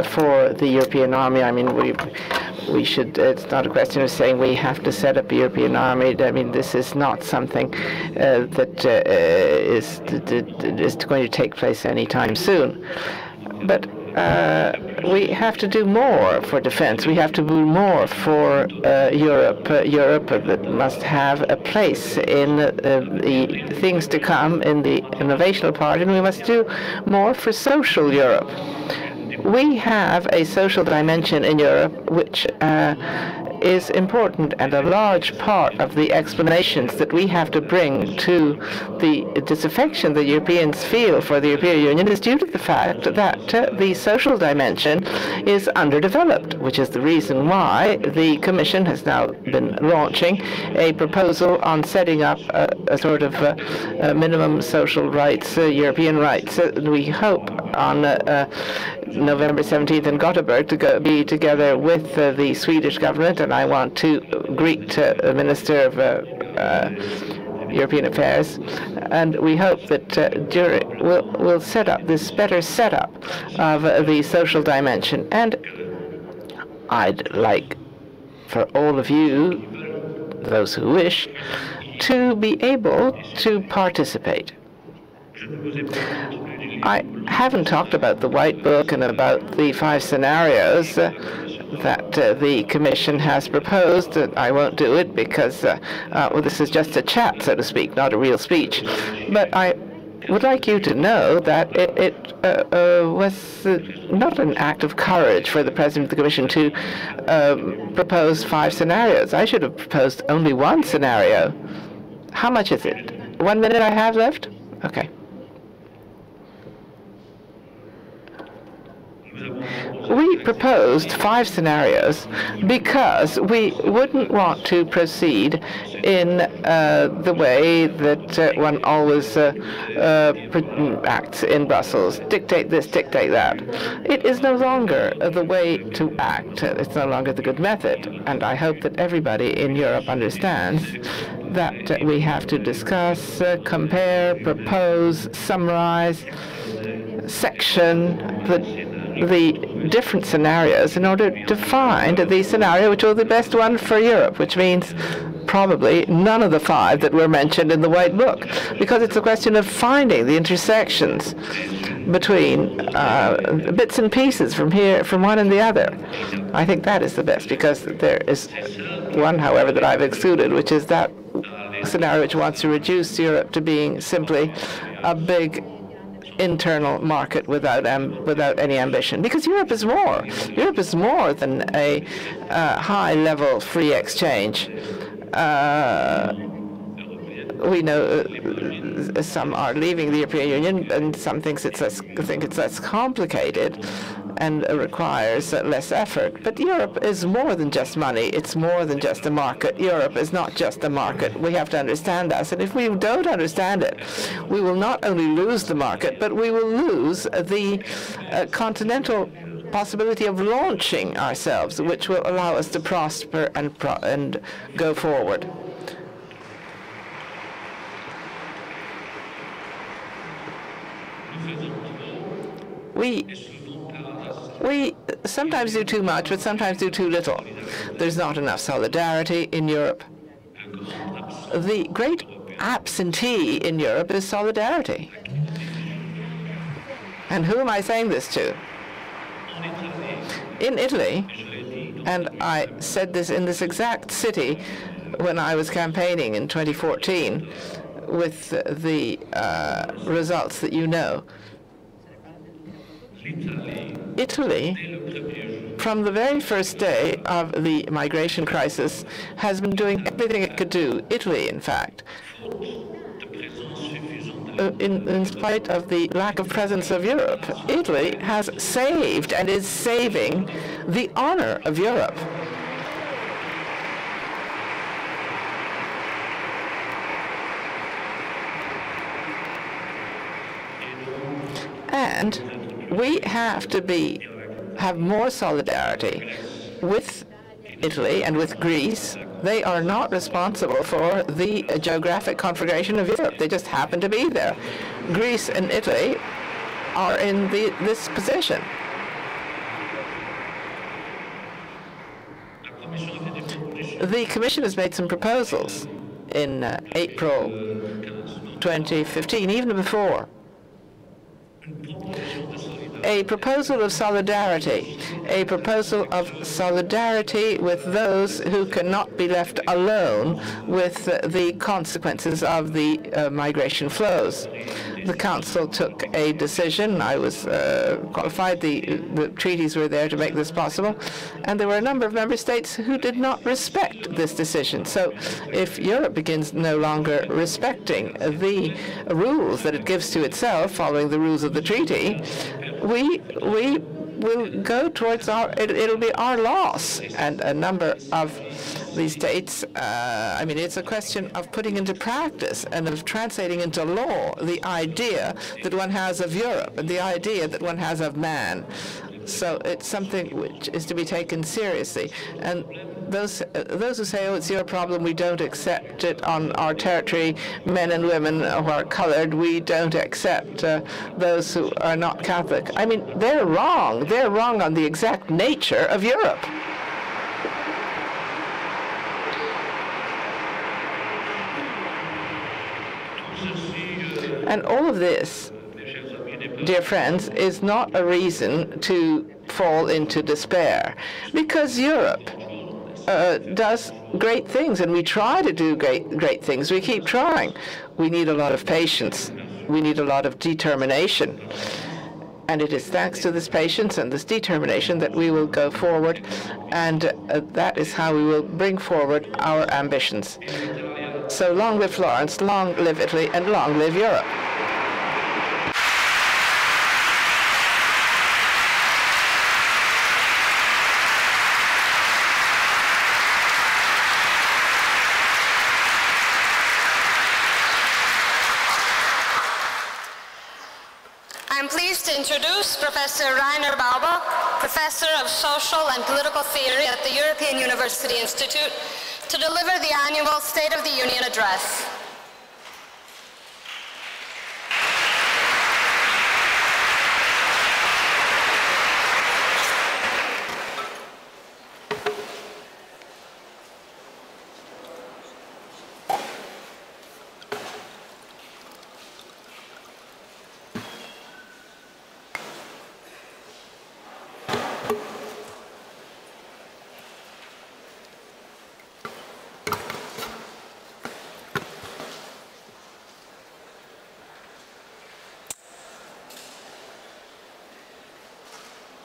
for the European army. I mean, we should. It's not a question of saying we have to set up a European army. I mean, this is not something that is going to take place anytime soon. But we have to do more for defense. We have to do more for Europe. Europe must have a place in the things to come in the innovational part, and we must do more for social Europe. We have a social dimension in Europe which is important, and a large part of the explanations that we have to bring to the disaffection the Europeans feel for the European Union is due to the fact that the social dimension is underdeveloped, which is the reason why the Commission has now been launching a proposal on setting up a sort of minimum social rights, European rights. We hope on November 17th in Gothenburg to be together with the Swedish government, and I want to greet the Minister of European affairs, and we hope that we'll set up this better setup of the social dimension. And I'd like for all of you, those who wish, to be able to participate. I haven't talked about the White Book and about the 5 scenarios that the Commission has proposed. I won't do it because well, this is just a chat, so to speak, not a real speech. But I would like you to know that it was not an act of courage for the President of the Commission to propose 5 scenarios. I should have proposed only 1 scenario. How much is it? 1 minute I have left? Okay. We proposed 5 scenarios because we wouldn't want to proceed in the way that one always acts in Brussels. Dictate this, dictate that. It is no longer the way to act. It's no longer the good method. And I hope that everybody in Europe understands that we have to discuss, compare, propose, summarize, section the different scenarios in order to find the scenario which will be the best one for Europe, which means probably none of the 5 that were mentioned in the White Book, because it's a question of finding the intersections between bits and pieces from here, from one and the other. I think that is the best, because there is one, however, that I've excluded, which is that scenario which wants to reduce Europe to being simply a big internal market without any ambition, because Europe is more. Europe is more than a high-level free exchange. We know some are leaving the European Union, and some think it's less complicated and requires less effort. But Europe is more than just money. It's more than just a market. Europe is not just a market. We have to understand that. And if we don't understand it, we will not only lose the market, but we will lose the continental possibility of launching ourselves, which will allow us to prosper and go forward. We sometimes do too much, but sometimes do too little. There's not enough solidarity in Europe. The great absentee in Europe is solidarity. And who am I saying this to? In Italy, and I said this in this exact city when I was campaigning in 2014 with the results that you know, Italy, from the very first day of the migration crisis, has been doing everything it could do. Italy, in fact, in spite of the lack of presence of Europe, Italy has saved and is saving the honor of Europe. And we have to have more solidarity with Italy and with Greece. They are not responsible for the geographic configuration of Europe. They just happen to be there. Greece and Italy are in this position. The Commission has made some proposals in April 2015, even before. A proposal of solidarity with those who cannot be left alone with the consequences of the migration flows. The Council took a decision. I was qualified. The treaties were there to make this possible. And there were a number of member states who did not respect this decision. So if Europe begins no longer respecting the rules that it gives to itself, following the rules of the treaty, we will go towards it'll be our loss. And a number of these states, I mean, it's a question of putting into practice and of translating into law the idea that one has of Europe and the idea that one has of man. So it's something which is to be taken seriously. And those who say, oh, it's your problem, we don't accept it on our territory, men and women who are colored, we don't accept those who are not Catholic. I mean, they're wrong. They're wrong on the exact nature of Europe. And all of this, dear friends, is not a reason to fall into despair, because Europe does great things, and we try to do great things. We keep trying. We need a lot of patience. We need a lot of determination. And it is thanks to this patience and this determination that we will go forward, and that is how we will bring forward our ambitions. So long live Florence, long live Italy, and long live Europe. I'm pleased to introduce Professor Rainer Bauber, Professor of Social and Political Theory at the European University Institute, to deliver the annual State of the Union address.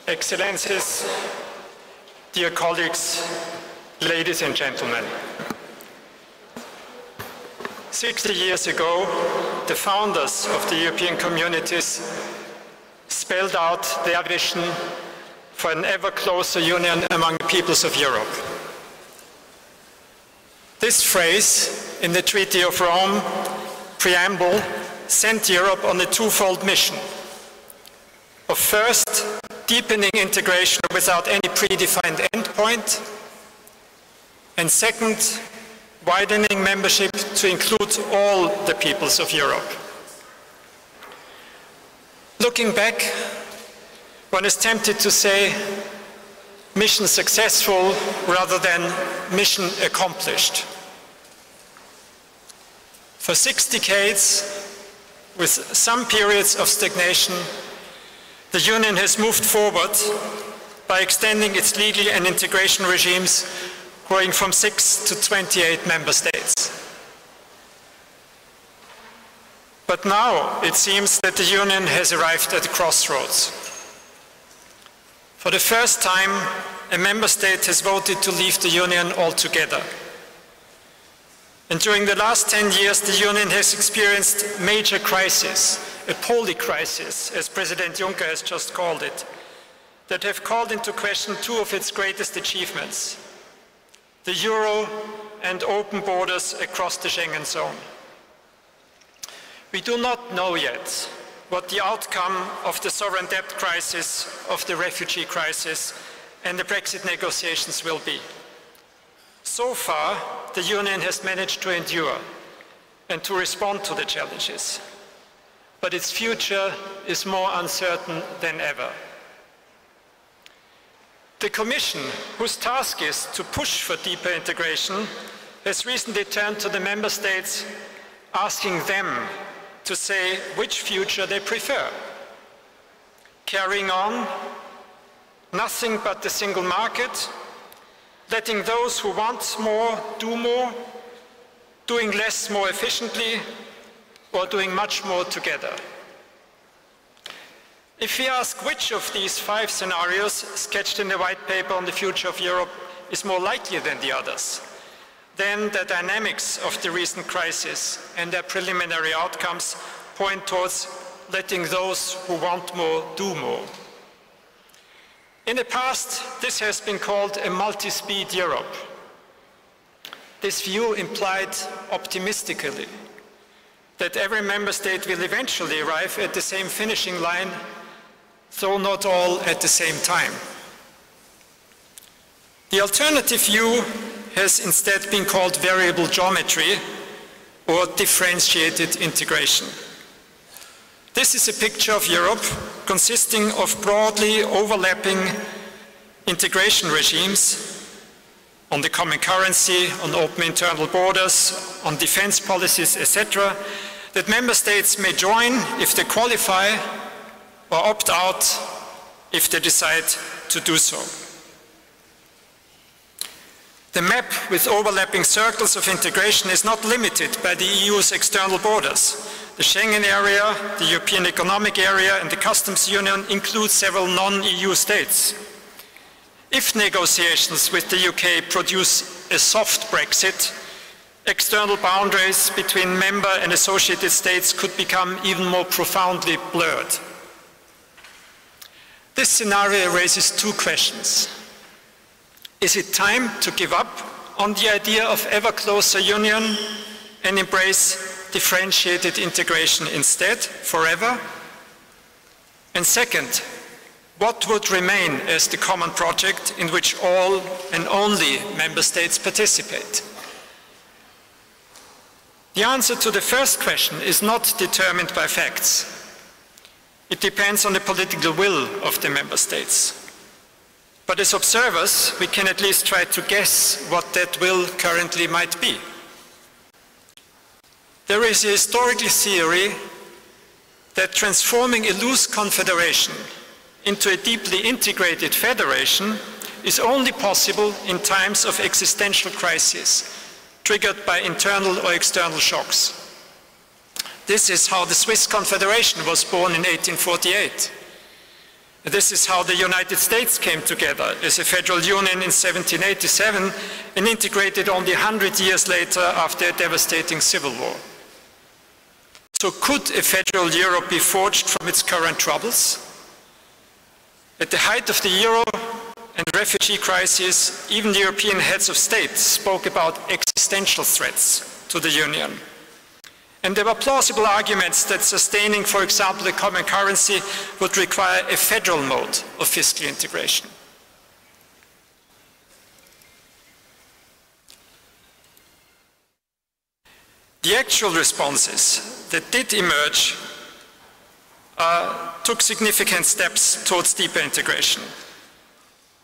Excellencies, dear colleagues, ladies and gentlemen. 60 years ago, the founders of the European communities spelled out their vision for an ever closer union among the peoples of Europe. This phrase in the Treaty of Rome preamble sent Europe on a twofold mission. Of first, deepening integration without any predefined endpoint, and second, widening membership to include all the peoples of Europe. Looking back, one is tempted to say mission successful rather than mission accomplished. For 6 decades, with some periods of stagnation, the Union has moved forward by extending its legal and integration regimes, growing from 6 to 28 member states. But now it seems that the Union has arrived at a crossroads. For the first time, a member state has voted to leave the Union altogether. And during the last 10 years, the Union has experienced major crises, a polycrisis, as President Juncker has just called it, that have called into question 2 of its greatest achievements, the euro and open borders across the Schengen zone. We do not know yet what the outcome of the sovereign debt crisis, of the refugee crisis, and the Brexit negotiations will be. So far, the Union has managed to endure and to respond to the challenges. But its future is more uncertain than ever. The Commission, whose task is to push for deeper integration, has recently turned to the member states, asking them to say which future they prefer. Carrying on, nothing but the single market, letting those who want more do more, doing less more efficiently, or doing much more together. If we ask which of these 5 scenarios sketched in the white paper on the future of Europe is more likely than the others, then the dynamics of the recent crisis and their preliminary outcomes point towards letting those who want more do more. In the past, this has been called a multi-speed Europe. This view implied optimistically that every member state will eventually arrive at the same finishing line though not all at the same time. The alternative view has instead been called variable geometry or differentiated integration. This is a picture of Europe consisting of broadly overlapping integration regimes on the common currency, on open internal borders, on defense policies, etc., that member states may join if they qualify or opt out if they decide to do so. The map with overlapping circles of integration is not limited by the EU's external borders. The Schengen area, the European Economic Area, and the Customs Union include several non-EU states. If negotiations with the UK produce a soft Brexit, external boundaries between member and associated states could become even more profoundly blurred. This scenario raises two questions. Is it time to give up on the idea of ever closer union and embrace differentiated integration instead, forever? And second, what would remain as the common project in which all and only member states participate? The answer to the first question is not determined by facts. It depends on the political will of the member states. But as observers, we can at least try to guess what that will currently might be. There is a historical theory that transforming a loose confederation into a deeply integrated federation is only possible in times of existential crisis, triggered by internal or external shocks. This is how the Swiss Confederation was born in 1848. This is how the United States came together as a federal union in 1787 and integrated only 100 years later after a devastating civil war. So could a federal Europe be forged from its current troubles? At the height of the euro and refugee crisis, even the European heads of state spoke about existential threats to the Union. And there were plausible arguments that sustaining, for example, a common currency would require a federal mode of fiscal integration. The actual responses that did emerge took significant steps towards deeper integration.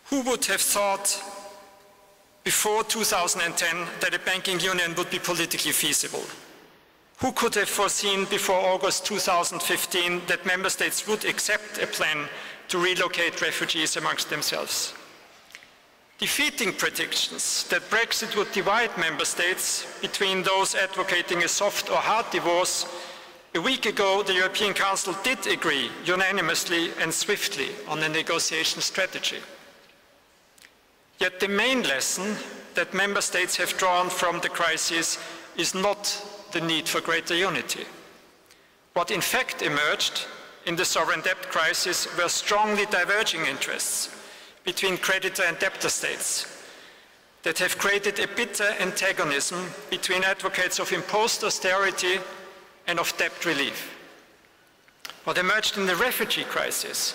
Who would have thought before 2010 that a banking union would be politically feasible? Who could have foreseen before August 2015 that member states would accept a plan to relocate refugees amongst themselves? Defeating predictions that Brexit would divide member states between those advocating a soft or hard divorce, a week ago the European Council did agree unanimously and swiftly on a negotiation strategy. Yet the main lesson that member states have drawn from the crisis is not the need for greater unity. What in fact emerged in the sovereign debt crisis were strongly diverging interests between creditor and debtor states that have created a bitter antagonism between advocates of imposed austerity and of debt relief. What emerged in the refugee crisis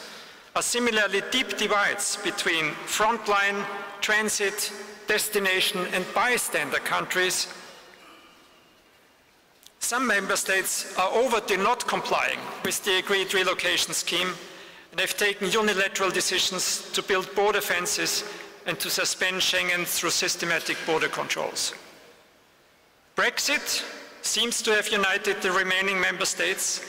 are similarly deep divides between frontline, transit, destination and bystander countries. Some member states are overtly not complying with the agreed relocation scheme and have taken unilateral decisions to build border fences and to suspend Schengen through systematic border controls. Brexit seems to have united the remaining member states,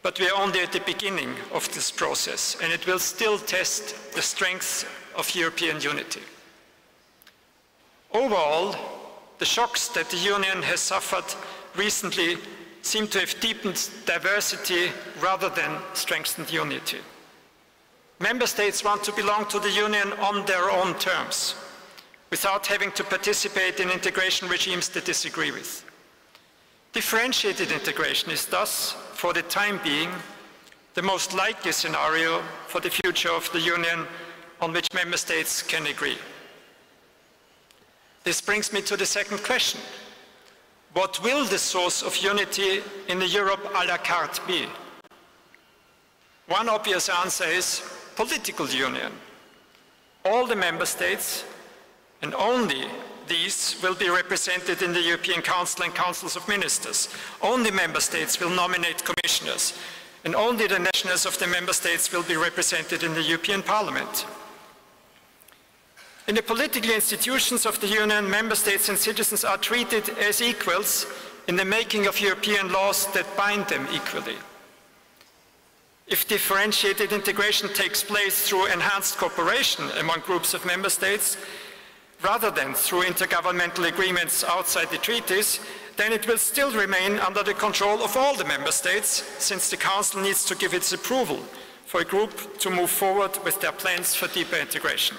but we are only at the beginning of this process, and it will still test the strength of European unity. Overall, the shocks that the Union has suffered recently seem to have deepened diversity rather than strengthened unity. Member states want to belong to the Union on their own terms, without having to participate in integration regimes they disagree with. Differentiated integration is thus, for the time being, the most likely scenario for the future of the Union on which member states can agree. This brings me to the second question. What will the source of unity in the Europe à la carte be? One obvious answer is political union. All the member states, and only these, will be represented in the European Council and Councils of Ministers. Only member states will nominate commissioners, and only the nationals of the member states will be represented in the European Parliament. In the political institutions of the Union, member states and citizens are treated as equals in the making of European laws that bind them equally. If differentiated integration takes place through enhanced cooperation among groups of member states, rather than through intergovernmental agreements outside the treaties, then it will still remain under the control of all the member states, since the Council needs to give its approval for a group to move forward with their plans for deeper integration.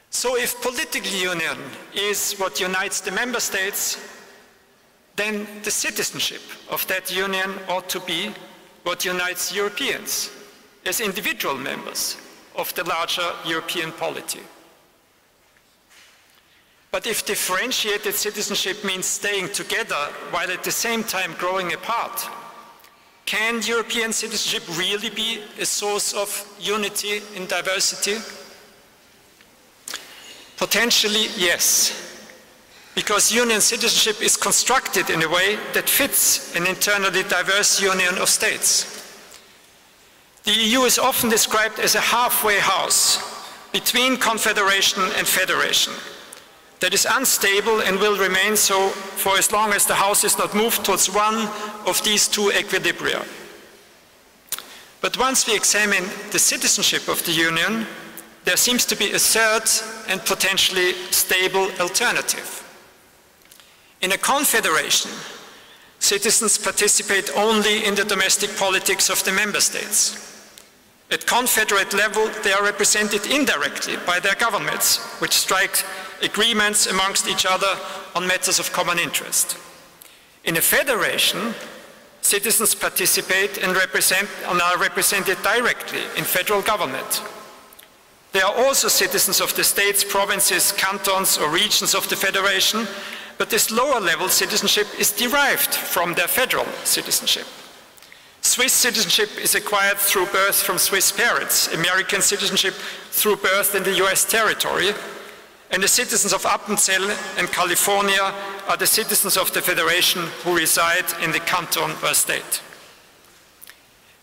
So if political union is what unites the member states, then the citizenship of that union ought to be what unites Europeans as individual members of the larger European polity. But if differentiated citizenship means staying together while at the same time growing apart, can European citizenship really be a source of unity in diversity? Potentially, yes, because union citizenship is constructed in a way that fits an internally diverse union of states. The EU is often described as a halfway house between confederation and federation that is unstable and will remain so for as long as the house is not moved towards one of these two equilibria. But once we examine the citizenship of the Union, there seems to be a third and potentially stable alternative. In a confederation, citizens participate only in the domestic politics of the member states. At confederate level, they are represented indirectly by their governments, which strike agreements amongst each other on matters of common interest. In a federation, citizens participate and are represented directly in federal government. They are also citizens of the states, provinces, cantons, or regions of the federation, but this lower level citizenship is derived from their federal citizenship. Swiss citizenship is acquired through birth from Swiss parents, American citizenship through birth in the US territory, and the citizens of Appenzell and California are the citizens of the federation who reside in the canton or state.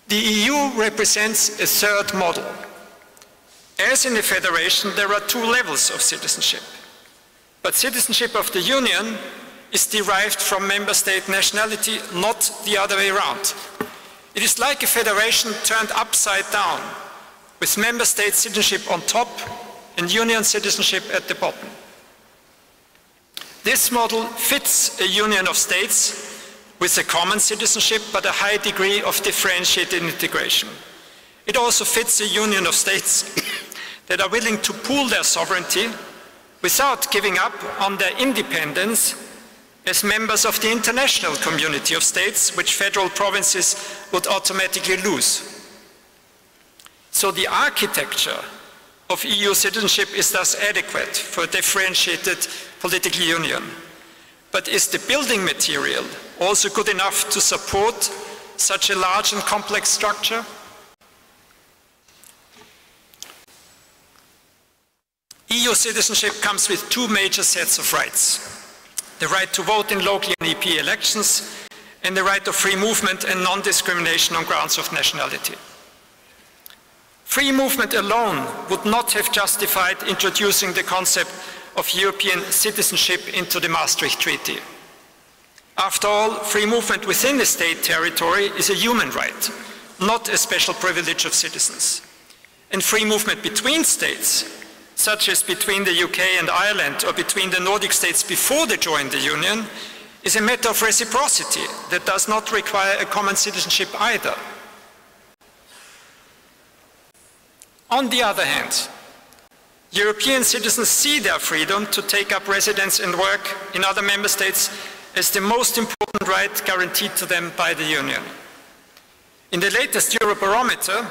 The EU represents a third model. As in the federation, there are two levels of citizenship. But citizenship of the Union is derived from member state nationality, not the other way around. It is like a federation turned upside down, with member state citizenship on top and Union citizenship at the bottom. This model fits a union of states with a common citizenship but a high degree of differentiated integration. It also fits a union of states that are willing to pool their sovereignty without giving up on their independence as members of the international community of states, which federal provinces would automatically lose. So the architecture of EU citizenship is thus adequate for a differentiated political union. But is the building material also good enough to support such a large and complex structure? EU citizenship comes with two major sets of rights: the right to vote in local and EP elections, and the right of free movement and non-discrimination on grounds of nationality. Free movement alone would not have justified introducing the concept of European citizenship into the Maastricht Treaty. After all, free movement within the state territory is a human right, not a special privilege of citizens. And free movement between states, such as between the UK and Ireland or between the Nordic states before they joined the Union, is a matter of reciprocity that does not require a common citizenship either. On the other hand, European citizens see their freedom to take up residence and work in other member states as the most important right guaranteed to them by the Union. In the latest Eurobarometer,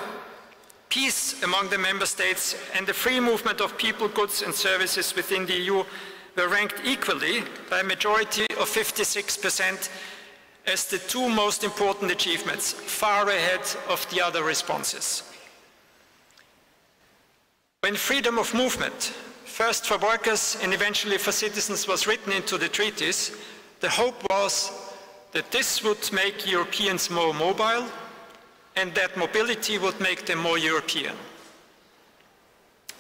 peace among the member states and the free movement of people, goods and services within the EU were ranked equally by a majority of 56% as the two most important achievements, far ahead of the other responses. When freedom of movement, first for workers and eventually for citizens, was written into the treaties, the hope was that this would make Europeans more mobile and that mobility would make them more European.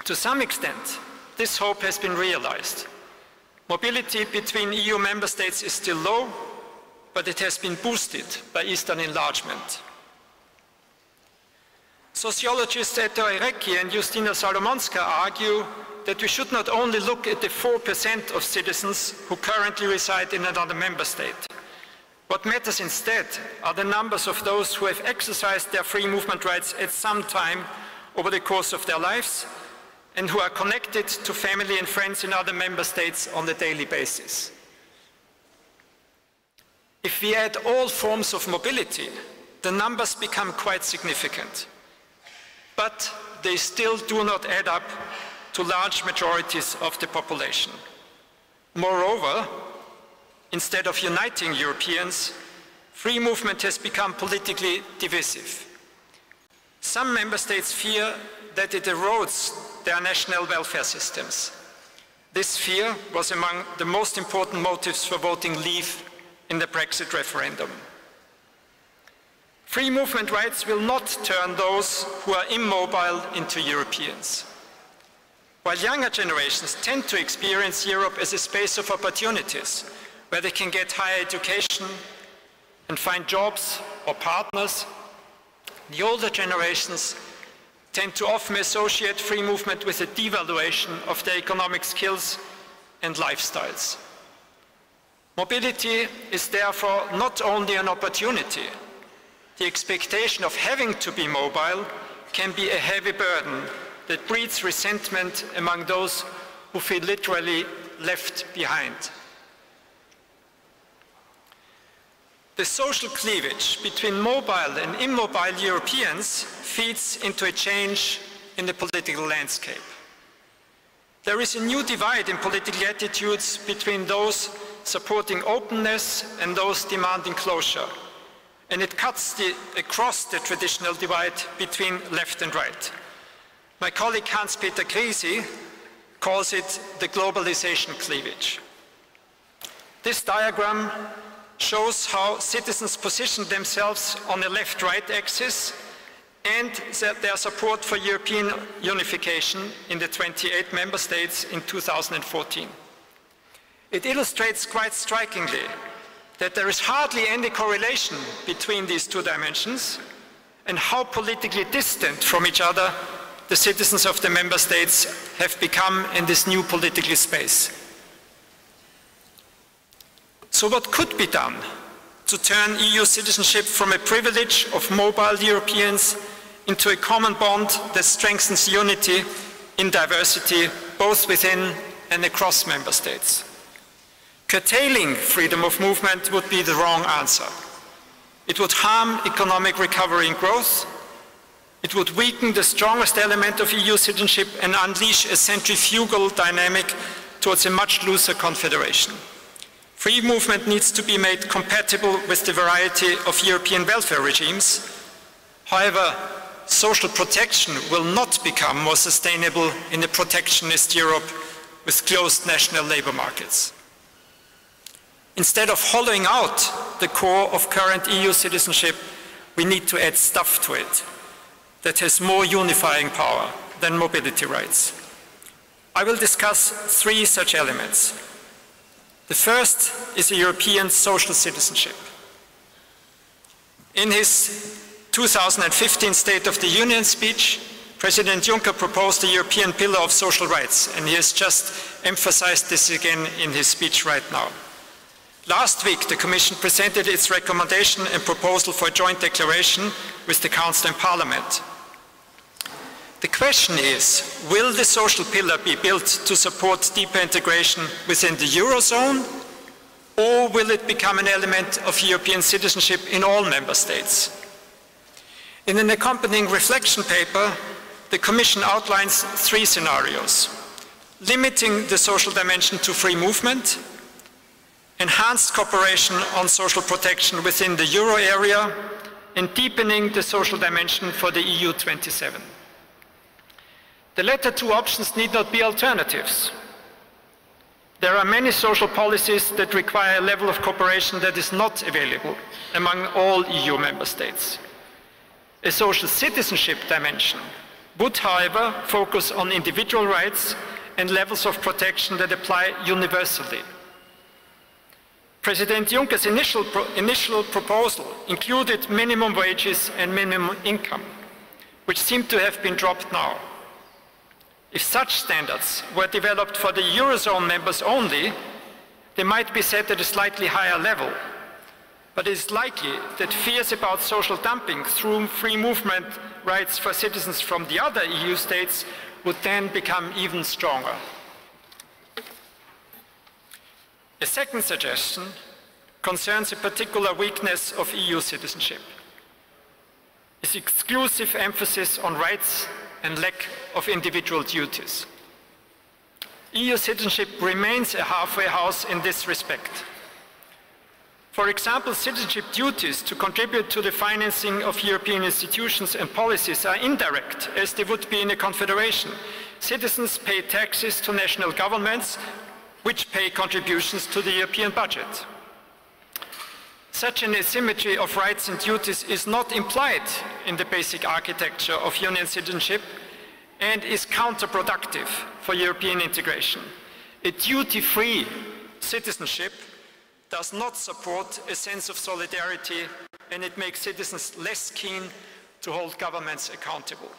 To some extent, this hope has been realized. Mobility between EU member states is still low, but it has been boosted by Eastern enlargement. Sociologists Ettore Recchi and Justina Salomonska argue that we should not only look at the 4% of citizens who currently reside in another member state. What matters instead are the numbers of those who have exercised their free movement rights at some time over the course of their lives and who are connected to family and friends in other member states on a daily basis. If we add all forms of mobility, the numbers become quite significant. But they still do not add up to large majorities of the population. Moreover, instead of uniting Europeans, free movement has become politically divisive. Some member states fear that it erodes their national welfare systems. This fear was among the most important motives for voting leave in the Brexit referendum. Free movement rights will not turn those who are immobile into Europeans. While younger generations tend to experience Europe as a space of opportunities, where they can get higher education and find jobs or partners, the older generations tend to often associate free movement with a devaluation of their economic skills and lifestyles. Mobility is therefore not only an opportunity. The expectation of having to be mobile can be a heavy burden that breeds resentment among those who feel literally left behind. The social cleavage between mobile and immobile Europeans feeds into a change in the political landscape. There is a new divide in political attitudes between those supporting openness and those demanding closure, and it cuts across the traditional divide between left and right. My colleague Hans-Peter Grisi calls it the globalization cleavage. This diagram shows how citizens position themselves on the left-right axis and their support for European unification in the 28 member states in 2014. It illustrates quite strikingly that there is hardly any correlation between these two dimensions and how politically distant from each other the citizens of the member states have become in this new political space. So what could be done to turn EU citizenship from a privilege of mobile Europeans into a common bond that strengthens unity in diversity, both within and across member states? Curtailing freedom of movement would be the wrong answer. It would harm economic recovery and growth. It would weaken the strongest element of EU citizenship and unleash a centrifugal dynamic towards a much looser confederation. Free movement needs to be made compatible with the variety of European welfare regimes. However, social protection will not become more sustainable in a protectionist Europe with closed national labour markets. Instead of hollowing out the core of current EU citizenship, we need to add stuff to it that has more unifying power than mobility rights. I will discuss three such elements. The first is a European social citizenship. In his 2015 State of the Union speech, President Juncker proposed a European pillar of social rights, and he has just emphasized this again in his speech right now. Last week, the Commission presented its recommendation and proposal for a joint declaration with the Council and Parliament. The question is, will the social pillar be built to support deeper integration within the Eurozone, or will it become an element of European citizenship in all member states? In an accompanying reflection paper, the Commission outlines three scenarios: limiting the social dimension to free movement, enhanced cooperation on social protection within the euro area, and deepening the social dimension for the EU 27. The latter two options need not be alternatives. There are many social policies that require a level of cooperation that is not available among all EU member states. A social citizenship dimension would, however, focus on individual rights and levels of protection that apply universally. President Juncker's initial proposal included minimum wages and minimum income, which seem to have been dropped now. If such standards were developed for the Eurozone members only, they might be set at a slightly higher level. But it is likely that fears about social dumping through free movement rights for citizens from the other EU states would then become even stronger. A second suggestion concerns a particular weakness of EU citizenship: its exclusive emphasis on rights and lack of individual duties. EU citizenship remains a halfway house in this respect. For example, citizenship duties to contribute to the financing of European institutions and policies are indirect, as they would be in a confederation. Citizens pay taxes to national governments, which pay contributions to the European budget. Such an asymmetry of rights and duties is not implied in the basic architecture of Union citizenship and is counterproductive for European integration. A duty-free citizenship does not support a sense of solidarity, and it makes citizens less keen to hold governments accountable.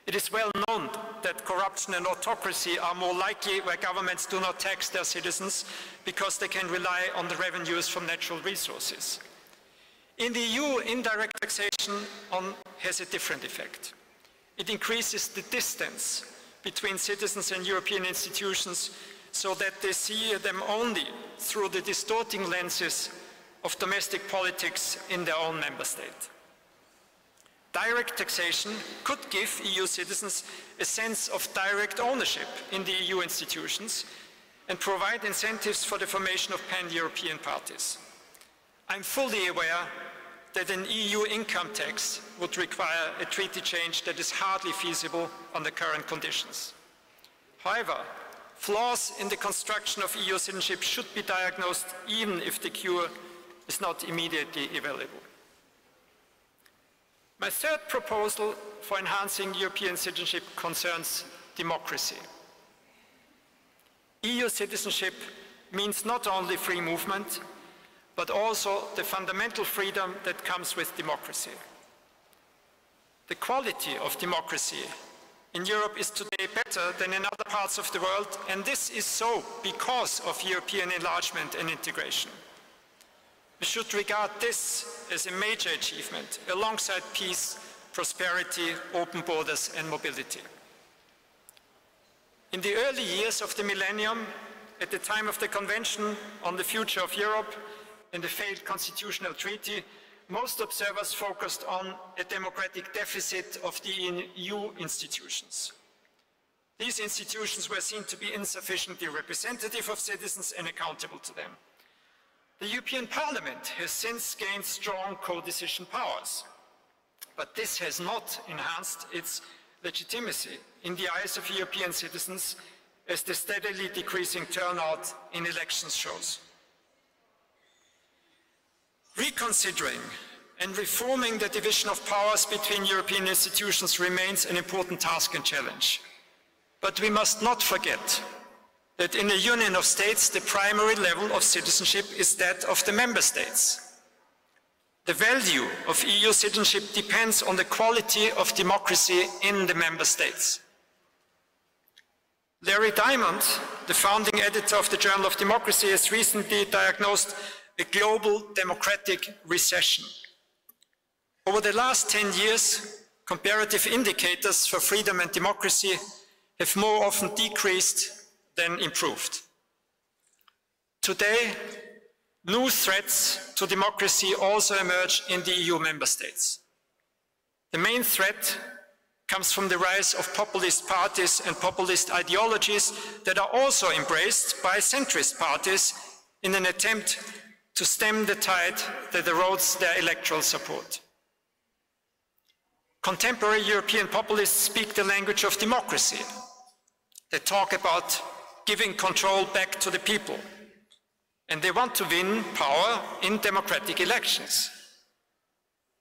It is well known that corruption and autocracy are more likely where governments do not tax their citizens because they can rely on the revenues from natural resources. In the EU, indirect taxation has a different effect. It increases the distance between citizens and European institutions so that they see them only through the distorting lenses of domestic politics in their own member state. Direct taxation could give EU citizens a sense of direct ownership in the EU institutions and provide incentives for the formation of pan-European parties. I'm fully aware that an EU income tax would require a treaty change that is hardly feasible under current conditions. However, flaws in the construction of EU citizenship should be diagnosed even if the cure is not immediately available. My third proposal for enhancing European citizenship concerns democracy. EU citizenship means not only free movement, but also the fundamental freedom that comes with democracy. The quality of democracy in Europe is today better than in other parts of the world, and this is so because of European enlargement and integration. We should regard this as a major achievement alongside peace, prosperity, open borders and mobility. In the early years of the millennium, at the time of the Convention on the Future of Europe and the failed constitutional treaty, most observers focused on a democratic deficit of the EU institutions. These institutions were seen to be insufficiently representative of citizens and accountable to them. The European Parliament has since gained strong co-decision powers, but this has not enhanced its legitimacy in the eyes of European citizens, as the steadily decreasing turnout in elections shows. Reconsidering and reforming the division of powers between European institutions remains an important task and challenge. But we must not forget that in a union of states, the primary level of citizenship is that of the member states. The value of EU citizenship depends on the quality of democracy in the member states. Larry Diamond, the founding editor of the Journal of Democracy, has recently diagnosed a global democratic recession. Over the last 10 years, comparative indicators for freedom and democracy have more often decreased than improved. Today, new threats to democracy also emerge in the EU member states. The main threat comes from the rise of populist parties and populist ideologies that are also embraced by centrist parties in an attempt to stem the tide that erodes their electoral support. Contemporary European populists speak the language of democracy. They talk about giving control back to the people, and they want to win power in democratic elections.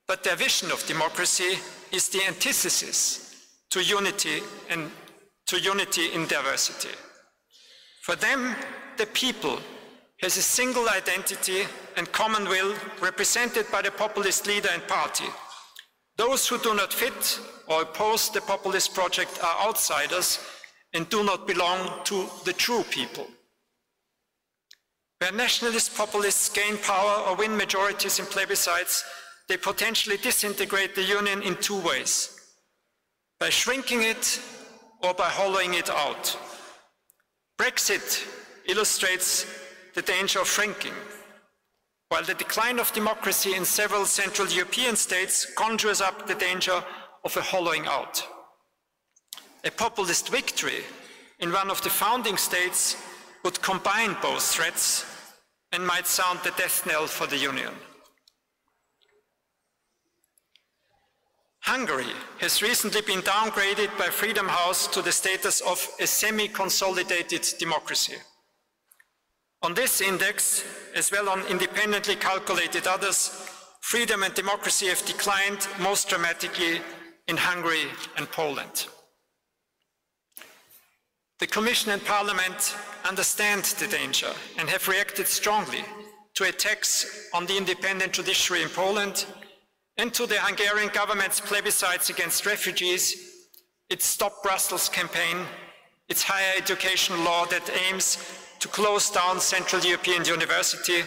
But their vision of democracy is the antithesis to unity in diversity. For them, the people has a single identity and common will represented by the populist leader and party. Those who do not fit or oppose the populist project are outsiders and do not belong to the true people. Where nationalist populists gain power or win majorities in plebiscites, they potentially disintegrate the Union in two ways: by shrinking it or by hollowing it out. Brexit illustrates the danger of shrinking, while the decline of democracy in several Central European states conjures up the danger of a hollowing out. A populist victory in one of the founding states would combine both threats and might sound the death knell for the Union. Hungary has recently been downgraded by Freedom House to the status of a semi-consolidated democracy. On this index, as well on independently calculated others, freedom and democracy have declined most dramatically in Hungary and Poland. The Commission and Parliament understand the danger and have reacted strongly to attacks on the independent judiciary in Poland and to the Hungarian government's plebiscites against refugees, its Stop Brussels campaign, its higher education law that aims to close down Central European University,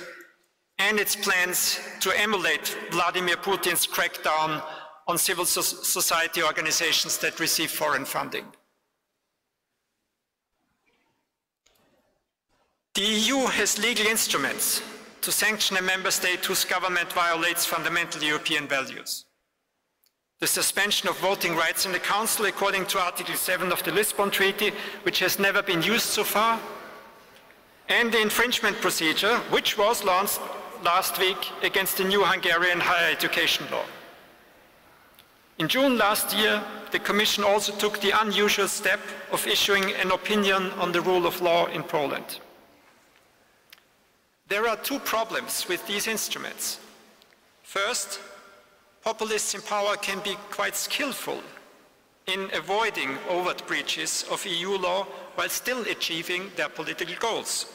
and its plans to emulate Vladimir Putin's crackdown on civil society organizations that receive foreign funding. The EU has legal instruments to sanction a member state whose government violates fundamental European values. The suspension of voting rights in the Council, according to Article 7 of the Lisbon Treaty, which has never been used so far, and the infringement procedure, which was launched last week against the new Hungarian higher education law. In June last year, the Commission also took the unusual step of issuing an opinion on the rule of law in Poland. There are two problems with these instruments. First, populists in power can be quite skillful in avoiding overt breaches of EU law while still achieving their political goals.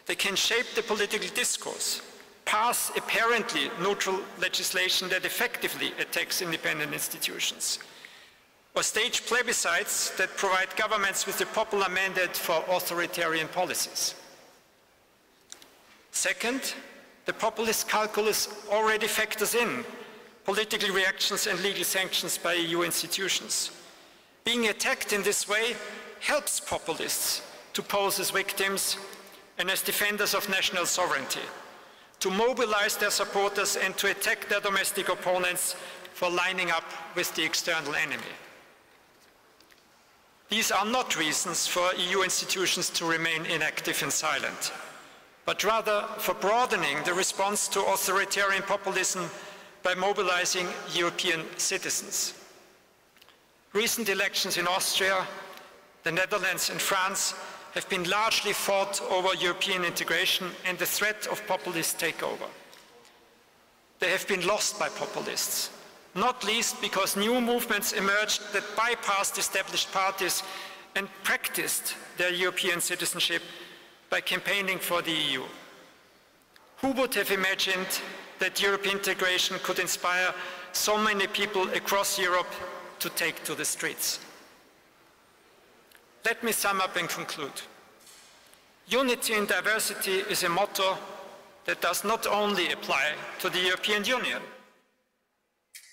They can shape the political discourse, pass apparently neutral legislation that effectively attacks independent institutions, or stage plebiscites that provide governments with a popular mandate for authoritarian policies. Second, the populist calculus already factors in political reactions and legal sanctions by EU institutions. Being attacked in this way helps populists to pose as victims and as defenders of national sovereignty, to mobilize their supporters and to attack their domestic opponents for lining up with the external enemy. These are not reasons for EU institutions to remain inactive and silent, but rather for broadening the response to authoritarian populism by mobilizing European citizens. Recent elections in Austria, the Netherlands and France have been largely fought over European integration and the threat of populist takeover. They have been lost by populists, not least because new movements emerged that bypassed established parties and practiced their European citizenship by campaigning for the EU. Who would have imagined that European integration could inspire so many people across Europe to take to the streets? Let me sum up and conclude. Unity in diversity is a motto that does not only apply to the European Union.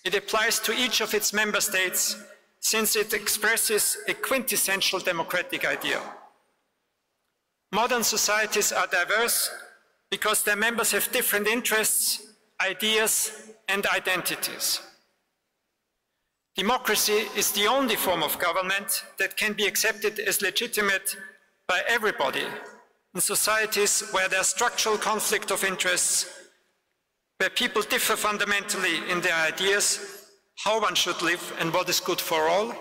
It applies to each of its member states since it expresses a quintessential democratic idea. Modern societies are diverse because their members have different interests, ideas, and identities. Democracy is the only form of government that can be accepted as legitimate by everybody, In societies where there is structural conflict of interests, where people differ fundamentally in their ideas, how one should live and what is good for all,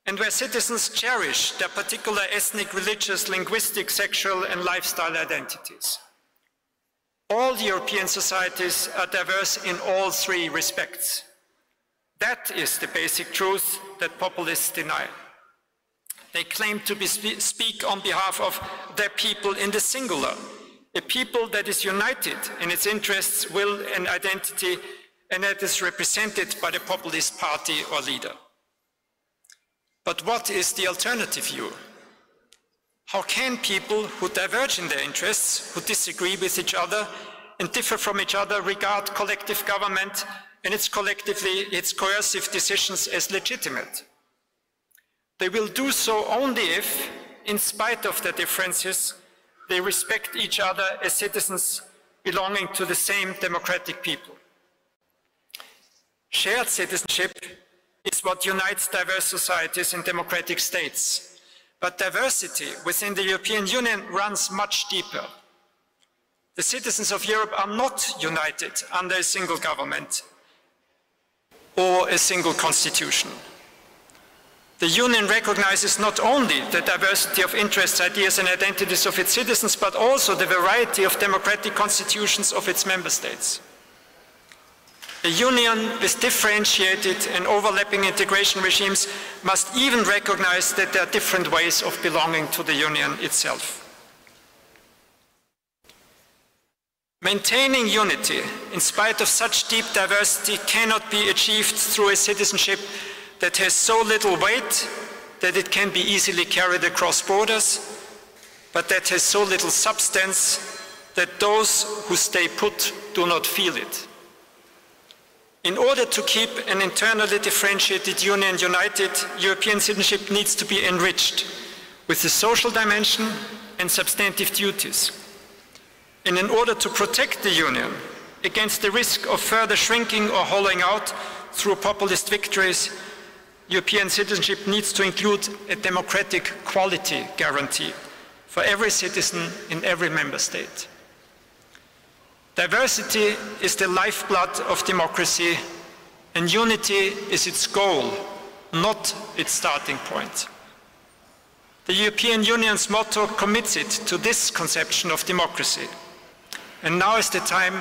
and where citizens cherish their particular ethnic, religious, linguistic, sexual and lifestyle identities. All European societies are diverse in all three respects. That is the basic truth that populists deny. They claim to speak on behalf of their people in the singular, a people that is united in its interests, will and identity, and that is represented by the populist party or leader. But what is the alternative view? How can people who diverge in their interests, who disagree with each other and differ from each other, regard collective government and its coercive decisions as legitimate? They will do so only if, in spite of their differences, they respect each other as citizens belonging to the same democratic people. Shared citizenship is what unites diverse societies in democratic states. But diversity within the European Union runs much deeper. The citizens of Europe are not united under a single government or a single constitution. The Union recognizes not only the diversity of interests, ideas and identities of its citizens, but also the variety of democratic constitutions of its member states. A union with differentiated and overlapping integration regimes must even recognize that there are different ways of belonging to the Union itself. Maintaining unity in spite of such deep diversity cannot be achieved through a citizenship that has so little weight that it can be easily carried across borders, but that has so little substance that those who stay put do not feel it. In order to keep an internally differentiated Union united, European citizenship needs to be enriched with a social dimension and substantive duties. And in order to protect the Union against the risk of further shrinking or hollowing out through populist victories, European citizenship needs to include a democratic quality guarantee for every citizen in every member state. Diversity is the lifeblood of democracy, and unity is its goal, not its starting point. The European Union's motto commits it to this conception of democracy, and now is the time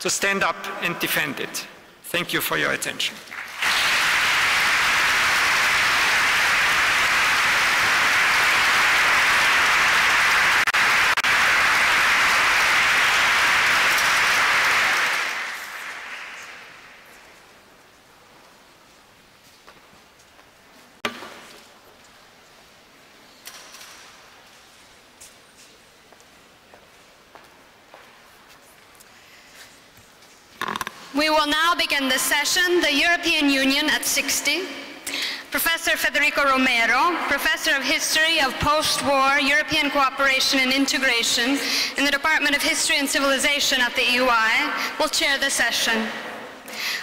to stand up and defend it. Thank you for your attention. We will now begin the session, the European Union at 60. Professor Federico Romero, Professor of History of Post-War European Cooperation and Integration in the Department of History and Civilization at the EUI, will chair the session.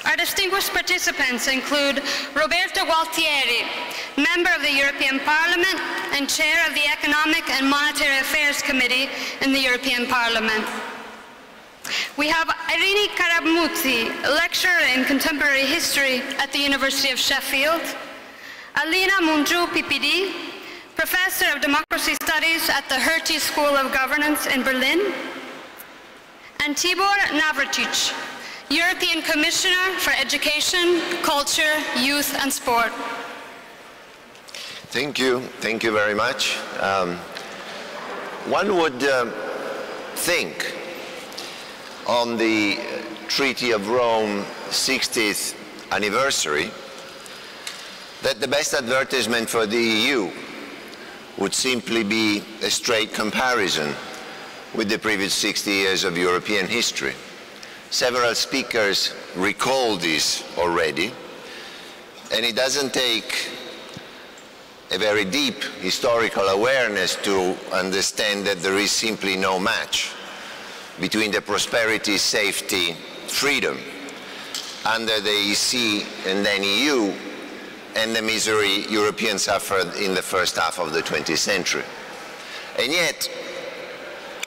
Our distinguished participants include Roberto Gualtieri, Member of the European Parliament and Chair of the Economic and Monetary Affairs Committee in the European Parliament. We have Irini Karamuzzi, Lecturer in Contemporary History at the University of Sheffield, Alina Munju PPD, Professor of Democracy Studies at the Hertie School of Governance in Berlin, and Tibor Navracic, European Commissioner for Education, Culture, Youth and Sport. Thank you very much. One would think on the Treaty of Rome 60th anniversary that the best advertisement for the EU would simply be a straight comparison with the previous 60 years of European history. Several speakers recalled this already, and it doesn't take a very deep historical awareness to understand that there is simply no match between the prosperity, safety, freedom under the EC and then EU and the misery Europeans suffered in the first half of the 20th century. And yet,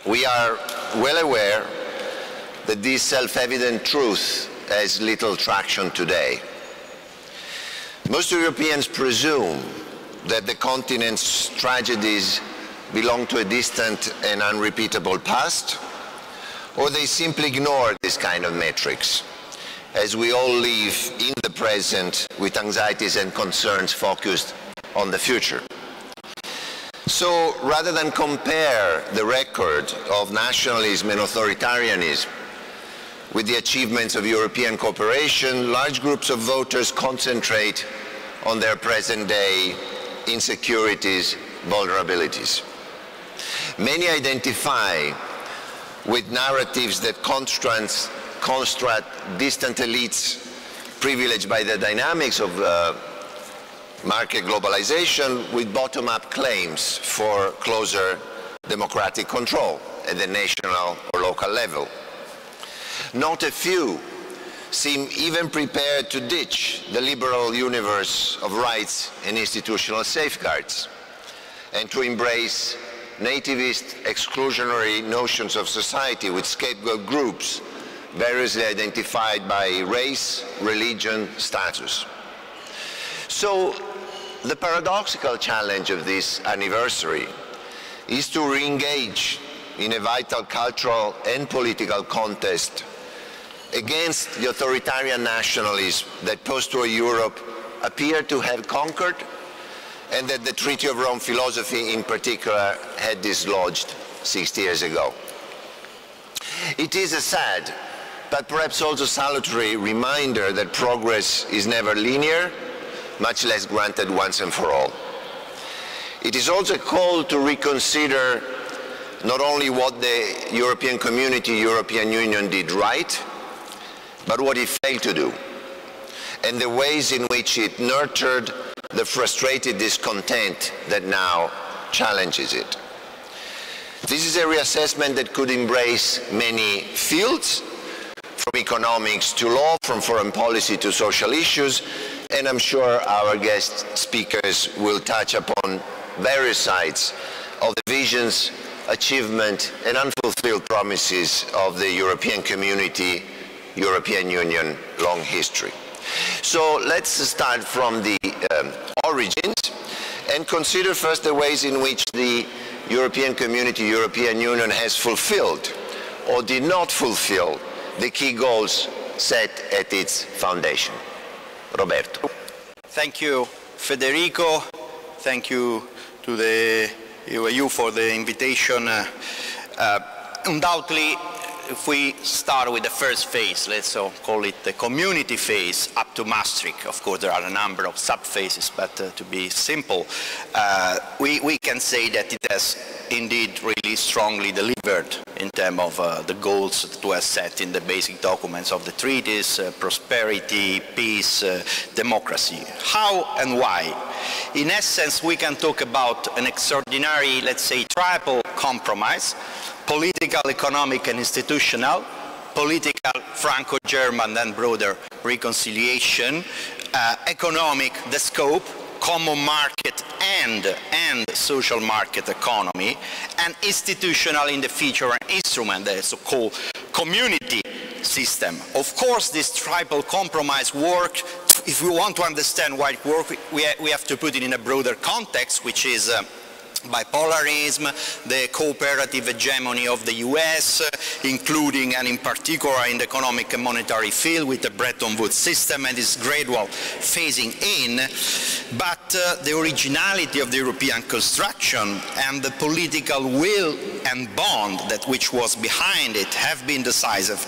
We are well aware that this self-evident truth has little traction today. Most Europeans presume that the continent's tragedies belong to a distant and unrepeatable past, or they simply ignore this kind of metrics, as we all live in the present with anxieties and concerns focused on the future. So rather than compare the record of nationalism and authoritarianism with the achievements of European cooperation, large groups of voters concentrate on their present-day insecurities, vulnerabilities. Many identify with narratives that construct distant elites privileged by the dynamics of market globalization with bottom-up claims for closer democratic control at the national or local level. Not a few seem even prepared to ditch the liberal universe of rights and institutional safeguards and to embrace nativist exclusionary notions of society with scapegoat groups variously identified by race, religion, status. So the paradoxical challenge of this anniversary is to re-engage in a vital cultural and political contest against the authoritarian nationalism that post-war Europe appeared to have conquered and that the Treaty of Rome philosophy in particular had dislodged 60 years ago. It is a sad, but perhaps also salutary reminder that progress is never linear, much less granted once and for all. It is also a call to reconsider not only what the European Community, European Union did right, but what it failed to do, and the ways in which it nurtured the frustrated discontent that now challenges it. This is a reassessment that could embrace many fields, from economics to law, from foreign policy to social issues, and I'm sure our guest speakers will touch upon various sides of the visions, achievement, and unfulfilled promises of the European Community, European Union long history. So let's start from the origins and consider first the ways in which the European Community, European Union has fulfilled or did not fulfill the key goals set at its foundation. Roberto. Thank you, Federico. Thank you to you for the invitation. Undoubtedly, if we start with the first phase, let's call it the community phase up to Maastricht, of course there are a number of sub-phases, but to be simple, we can say that it has indeed really strongly delivered in terms of the goals that were set in the basic documents of the treaties, prosperity, peace, democracy. How and why? In essence, we can talk about an extraordinary, let's say, triple compromise: political, economic, and institutional, political, Franco-German, and broader reconciliation, economic, the scope, common market and social market economy, and institutional in the feature and instrument, the so-called community system. Of course, this triple compromise worked. If we want to understand why it worked, we have to put it in a broader context, which is bipolarism, the cooperative hegemony of the US, including and in particular in the economic and monetary field with the Bretton Woods system and its gradual phasing in, but the originality of the European construction and the political will and bond that which was behind it have been decisive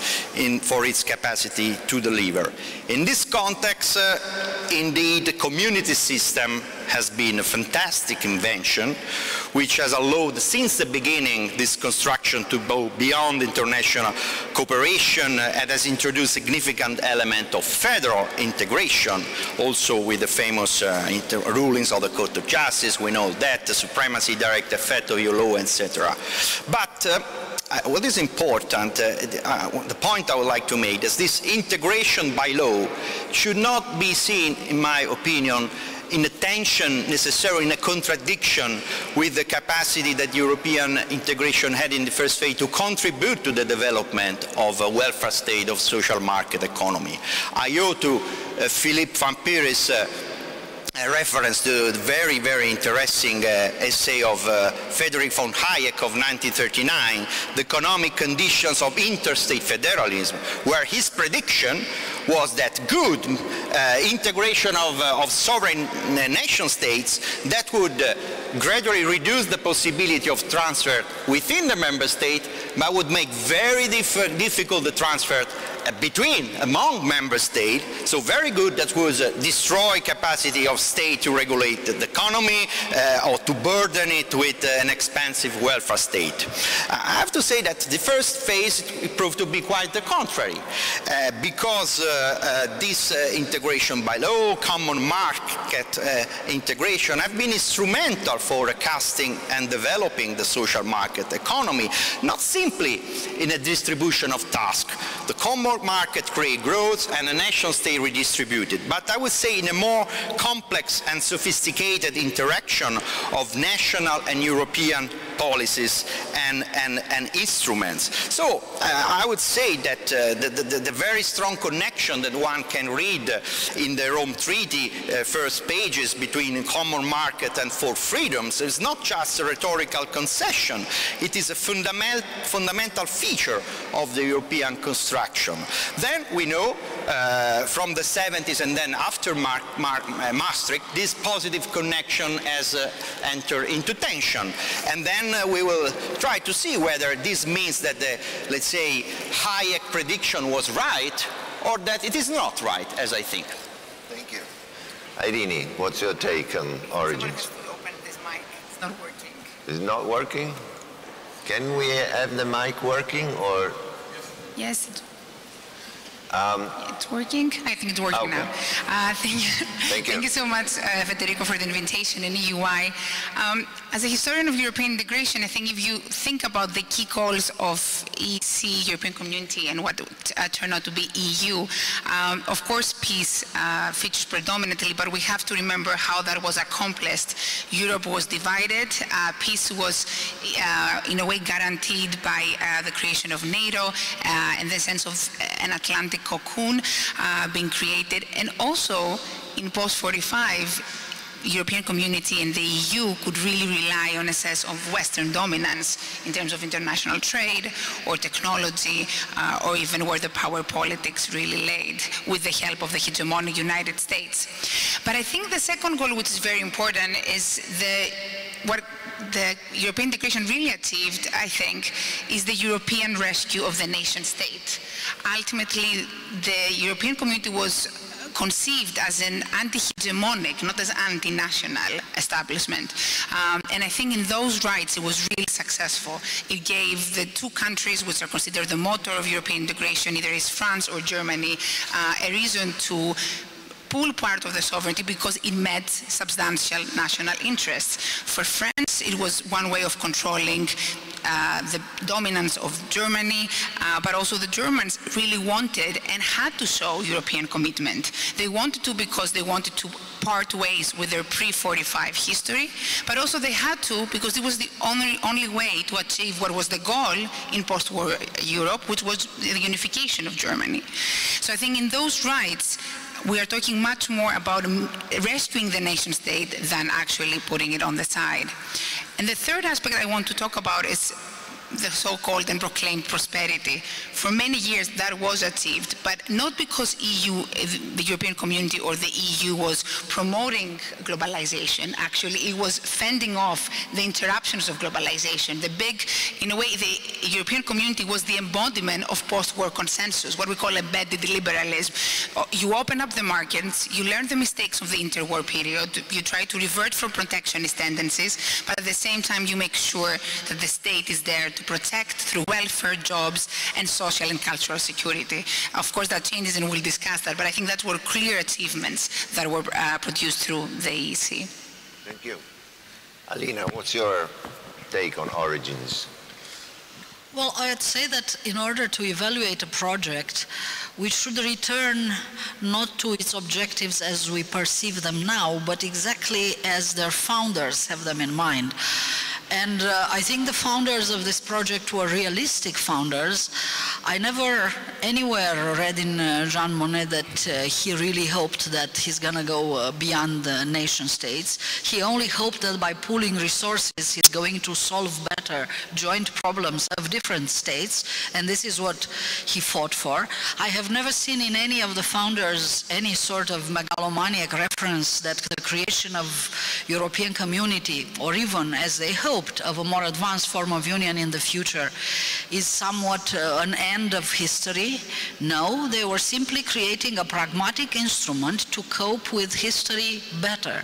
for its capacity to deliver. In this context, indeed, the community system has been a fantastic invention which has allowed since the beginning this construction to go beyond international cooperation and has introduced significant element of federal integration, also with the famous rulings of the Court of Justice. We know that, the supremacy, direct effect of your law, etc. But what is important, the point I would like to make is this integration by law should not be seen, in my opinion, in a tension, necessarily in a contradiction with the capacity that European integration had in the first phase to contribute to the development of a welfare state of social market economy. I owe to Philippe Van Pieris a reference to the very, very interesting essay of Frederick von Hayek of 1939, The Economic Conditions of Interstate Federalism, where his prediction was that good integration of sovereign nation states that would gradually reduce the possibility of transfer within the member state, but would make very difficult the transfer among member states. So very good, that would destroy capacity of state to regulate the economy or to burden it with an expensive welfare state. I have to say that the first phase proved to be quite the contrary, because this integration by law, common market integration have been instrumental for recasting and developing the social market economy, not simply in a distribution of tasks. The common market create growth and a nation state redistributed, but I would say in a more complex and sophisticated interaction of national and European policies and instruments. So I would say that the very strong connection that one can read in the Rome Treaty first pages between common market and four freedoms is not just a rhetorical concession, it is a fundamental feature of the European construction. Then we know from the 70s and then after Maastricht, this positive connection has entered into tension. And then we will try to see whether this means that the, let's say, Hayek prediction was right or that it is not right, as I think. Thank you. Irene, what's your take on origins? Open this mic. It's not working. Is it not working? Can we have the mic working or? Yes. It's working? I think it's working now. Thank you so much, Federico, for the invitation and EUI. As a historian of European integration, I think if you think about the key goals of EC, European Community, and what turned out to be EU, of course peace features predominantly, but we have to remember how that was accomplished. Europe was divided. Peace was in a way guaranteed by the creation of NATO in the sense of an Atlantic cocoon being created, and also in post-45 European Community and the EU could really rely on a sense of Western dominance in terms of international trade or technology or even where the power politics really laid with the help of the hegemonic United States. But I think the second goal, which is very important, is what the European integration really achieved, I think, is the European rescue of the nation state. Ultimately, the European Community was conceived as an anti-hegemonic, not as anti-national establishment. And I think in those rights it was really successful. It gave the two countries which are considered the motor of European integration, either is France or Germany, a reason to pull part of the sovereignty because it met substantial national interests. For France, it was one way of controlling the dominance of Germany, but also the Germans really wanted and had to show European commitment. They wanted to because they wanted to part ways with their pre-45 history, but also they had to because it was the only way to achieve what was the goal in post-war Europe, which was the unification of Germany. So I think in those rights, we are talking much more about rescuing the nation state than actually putting it on the side. And the third aspect I want to talk about is the so-called and proclaimed prosperity. For many years that was achieved, but not because the European Community or the EU was promoting globalization. Actually, it was fending off the interruptions of globalization. In a way, the European Community was the embodiment of post-war consensus, what we call embedded liberalism. You open up the markets, you learn the mistakes of the interwar period, you try to revert from protectionist tendencies, but at the same time you make sure that the state is there to protect through welfare, jobs, and social and cultural security. Of course, that changes, and we'll discuss that, but I think that were clear achievements that were produced through the EC. Thank you. Alina, what's your take on origins? Well, I'd say that in order to evaluate a project, we should return not to its objectives as we perceive them now, but exactly as their founders have them in mind. And I think the founders of this project were realistic founders. I never anywhere read in Jean Monnet that he really hoped that he's going to go beyond the nation states. He only hoped that by pooling resources he's going to solve better joint problems of different states, and this is what he fought for. I have never seen in any of the founders any sort of megalomaniac reference that the creation of European community, or even as they hoped, of a more advanced form of union in the future, is somewhat an end of history. No, they were simply creating a pragmatic instrument to cope with history better.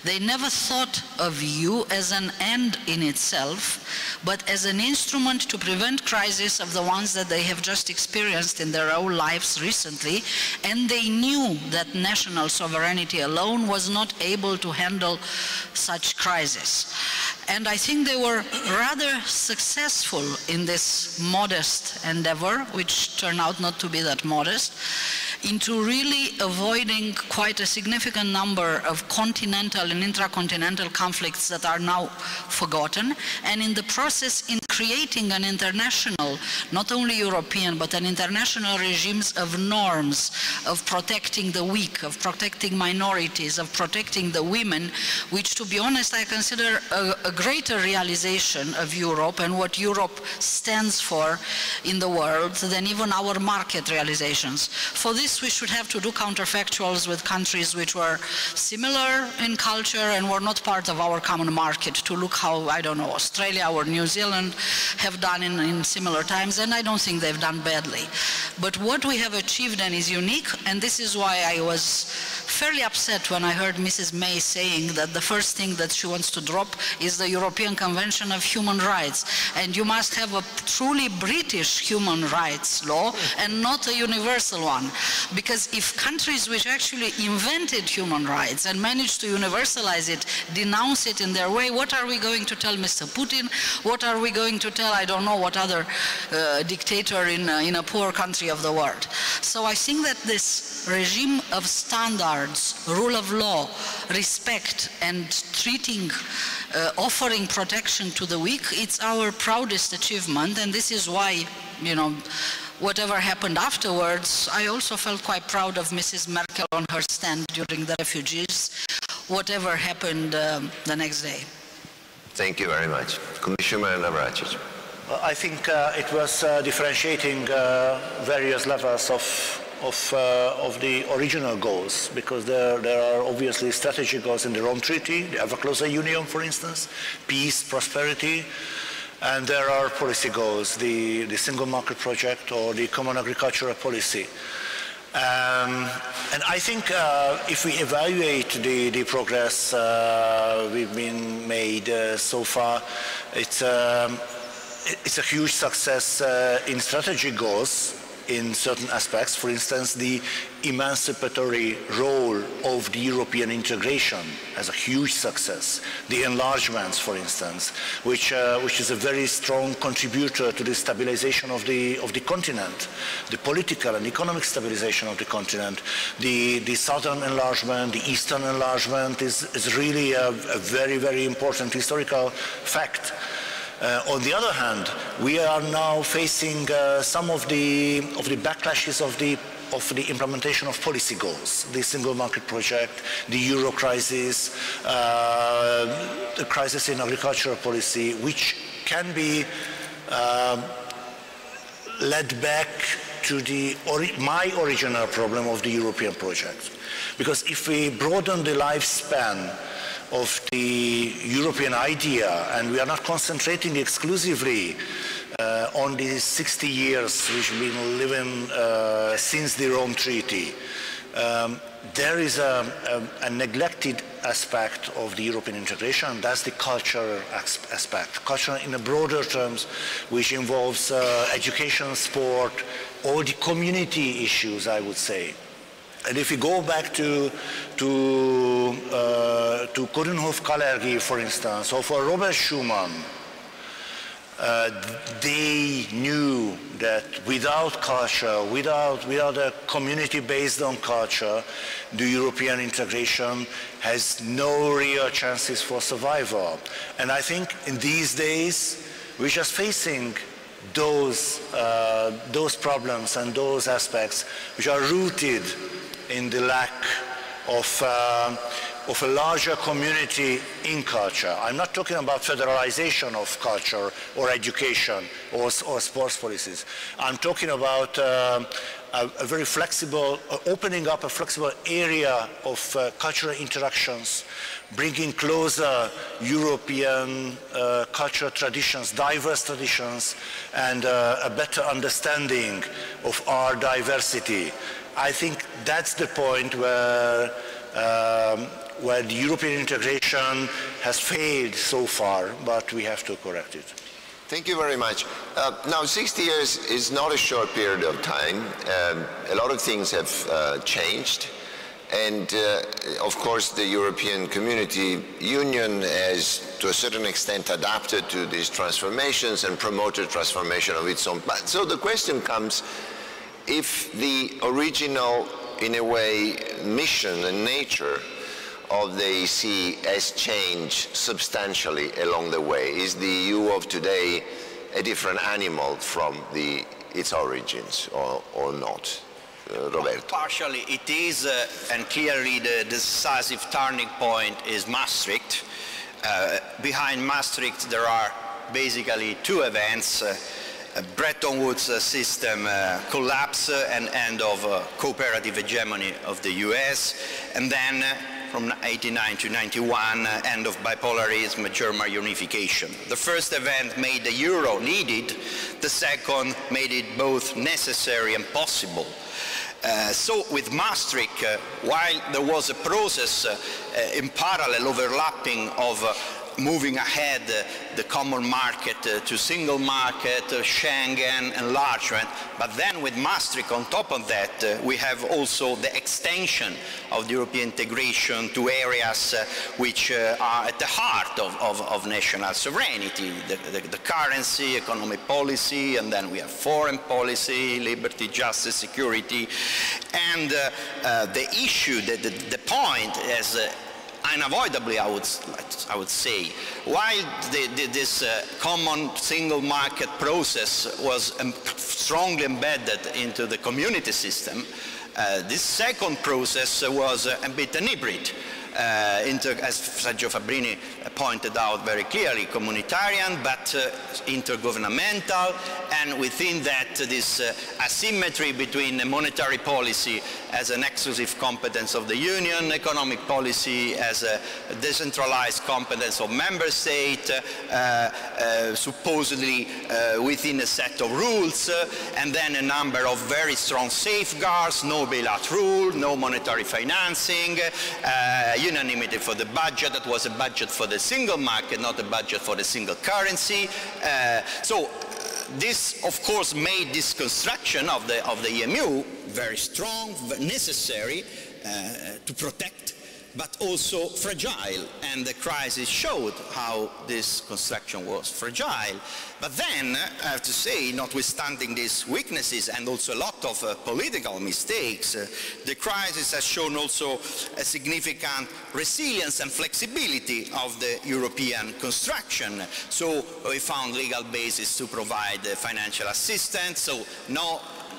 They never thought of you as an end in itself, but as an instrument to prevent crises of the ones that they have just experienced in their own lives recently, and they knew that national sovereignty alone was not able to handle such crises. And I think they were rather successful in this modest endeavor, which turned out not to be that modest, into really avoiding quite a significant number of continental and intracontinental conflicts that are now forgotten, and in the process in creating an international, not only European, but an international regimes of norms, of protecting the weak, of protecting minorities, of protecting the women, which, to be honest, I consider a greater realization of Europe and what Europe stands for in the world than even our market realizations. For this, we should have to do counterfactuals with countries which were similar in culture and were not part of our common market, to look how, I don't know, Australia or New Zealand have done in similar times, and I don't think they've done badly. But what we have achieved and is unique, and this is why I was fairly upset when I heard Mrs. May saying that the first thing that she wants to drop is the European Convention of Human Rights. And you must have a truly British human rights law and not a universal one. Because if countries which actually invented human rights and managed to universalize it denounce it in their way, what are we going to tell Mr. Putin? What are we going to tell, I don't know, what other dictator in a poor country of the world? So I think that this regime of standards, rule of law, respect, and treating, offering protection to the weak, it's our proudest achievement, and this is why, you know, whatever happened afterwards, I also felt quite proud of Mrs. Merkel on her stand during the refugees, whatever happened the next day. Thank you very much. Commissioner Navracic. I think it was differentiating various levels of the original goals, because there are obviously strategic goals in the Rome Treaty, the ever closer union, for instance, peace, prosperity, and there are policy goals, the single market project or the common agricultural policy. And I think if we evaluate the progress we've been made so far, it's a huge success in strategic goals in certain aspects. For instance, the emancipatory role of the European integration as a huge success. The enlargements, for instance, which is a very strong contributor to the stabilization of the continent, the political and economic stabilization of the continent. The southern enlargement, the eastern enlargement is really a very, very important historical fact. On the other hand, we are now facing some of the backlashes of the implementation of policy goals, the single market project, the euro crisis, the crisis in agricultural policy, which can be led back to my original problem of the European project. Because if we broaden the lifespan of the European idea, and we are not concentrating exclusively on the 60 years which we've been living since the Rome Treaty, there is a neglected aspect of the European integration, that's the cultural aspect. Culture in a broader terms, which involves education, sport, all the community issues, I would say. And if we go back to Coudenhove-Kalergi, for instance, or for Robert Schuman, they knew that without culture, without a community based on culture, the European integration has no real chances for survival. And I think in these days, we're just facing those problems and those aspects which are rooted in the lack of a larger community in culture. I'm not talking about federalization of culture or education or sports policies. I'm talking about a very flexible, opening up a flexible area of cultural interactions, bringing closer European cultural traditions, diverse traditions, and a better understanding of our diversity. I think that's the point where the European integration has failed so far, but we have to correct it. Thank you very much. Now, 60 years is not a short period of time. A lot of things have changed. And of course, the European Community Union has, to a certain extent, adapted to these transformations and promoted transformation of its own. So the question comes, if the original, in a way, mission and nature of the EC has changed substantially along the way, is the EU of today a different animal from its origins or not? Roberto. Partially it is, and clearly the decisive turning point is Maastricht. Behind Maastricht there are basically two events. Bretton Woods system collapse and end of cooperative hegemony of the US, and then from 89 to 91, end of bipolarism, German unification. The first event made the euro needed, the second made it both necessary and possible. So with Maastricht, while there was a process in parallel overlapping of moving ahead the common market to single market, Schengen, enlargement. But then with Maastricht on top of that, we have also the extension of the European integration to areas which are at the heart of national sovereignty, the currency, economic policy, and then we have foreign policy, liberty, justice, security. And the issue, the point is unavoidably, I would say, while this common single market process was strongly embedded into the community system, this second process was a bit an hybrid. As Sergio Fabbrini pointed out very clearly, communitarian but intergovernmental, and within that this asymmetry between monetary policy as an exclusive competence of the Union, economic policy as a decentralized competence of member state, supposedly within a set of rules, and then a number of very strong safeguards, no bailout rule, no monetary financing, unanimity for the budget. That was a budget for the single market, not a budget for the single currency. So this, of course, made this construction of the EMU very strong, necessary to protect, but also fragile. And the crisis showed how this construction was fragile. But then, I have to say, notwithstanding these weaknesses and also a lot of political mistakes, the crisis has shown also a significant resilience and flexibility of the European construction. So we found legal basis to provide financial assistance, so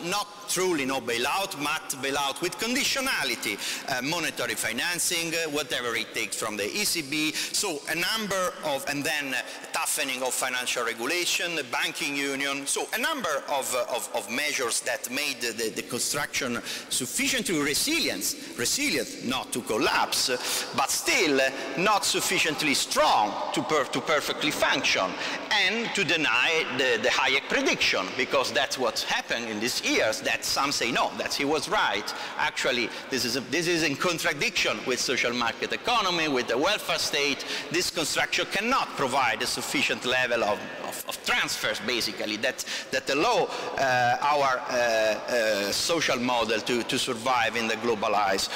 not truly no bailout, but bailout with conditionality, monetary financing, whatever it takes from the ECB. So a number of, and then toughening of financial regulation, the banking union. So a number of measures that made the construction sufficiently resilient, not to collapse, but still not sufficiently strong to perfectly function, and to deny the Hayek prediction, because that's what's happened in these years, that some say no, that he was right. Actually, this is in contradiction with social market economy, with the welfare state. This construction cannot provide a sufficient level of of transfers, basically, that allow our social model to survive in the globalized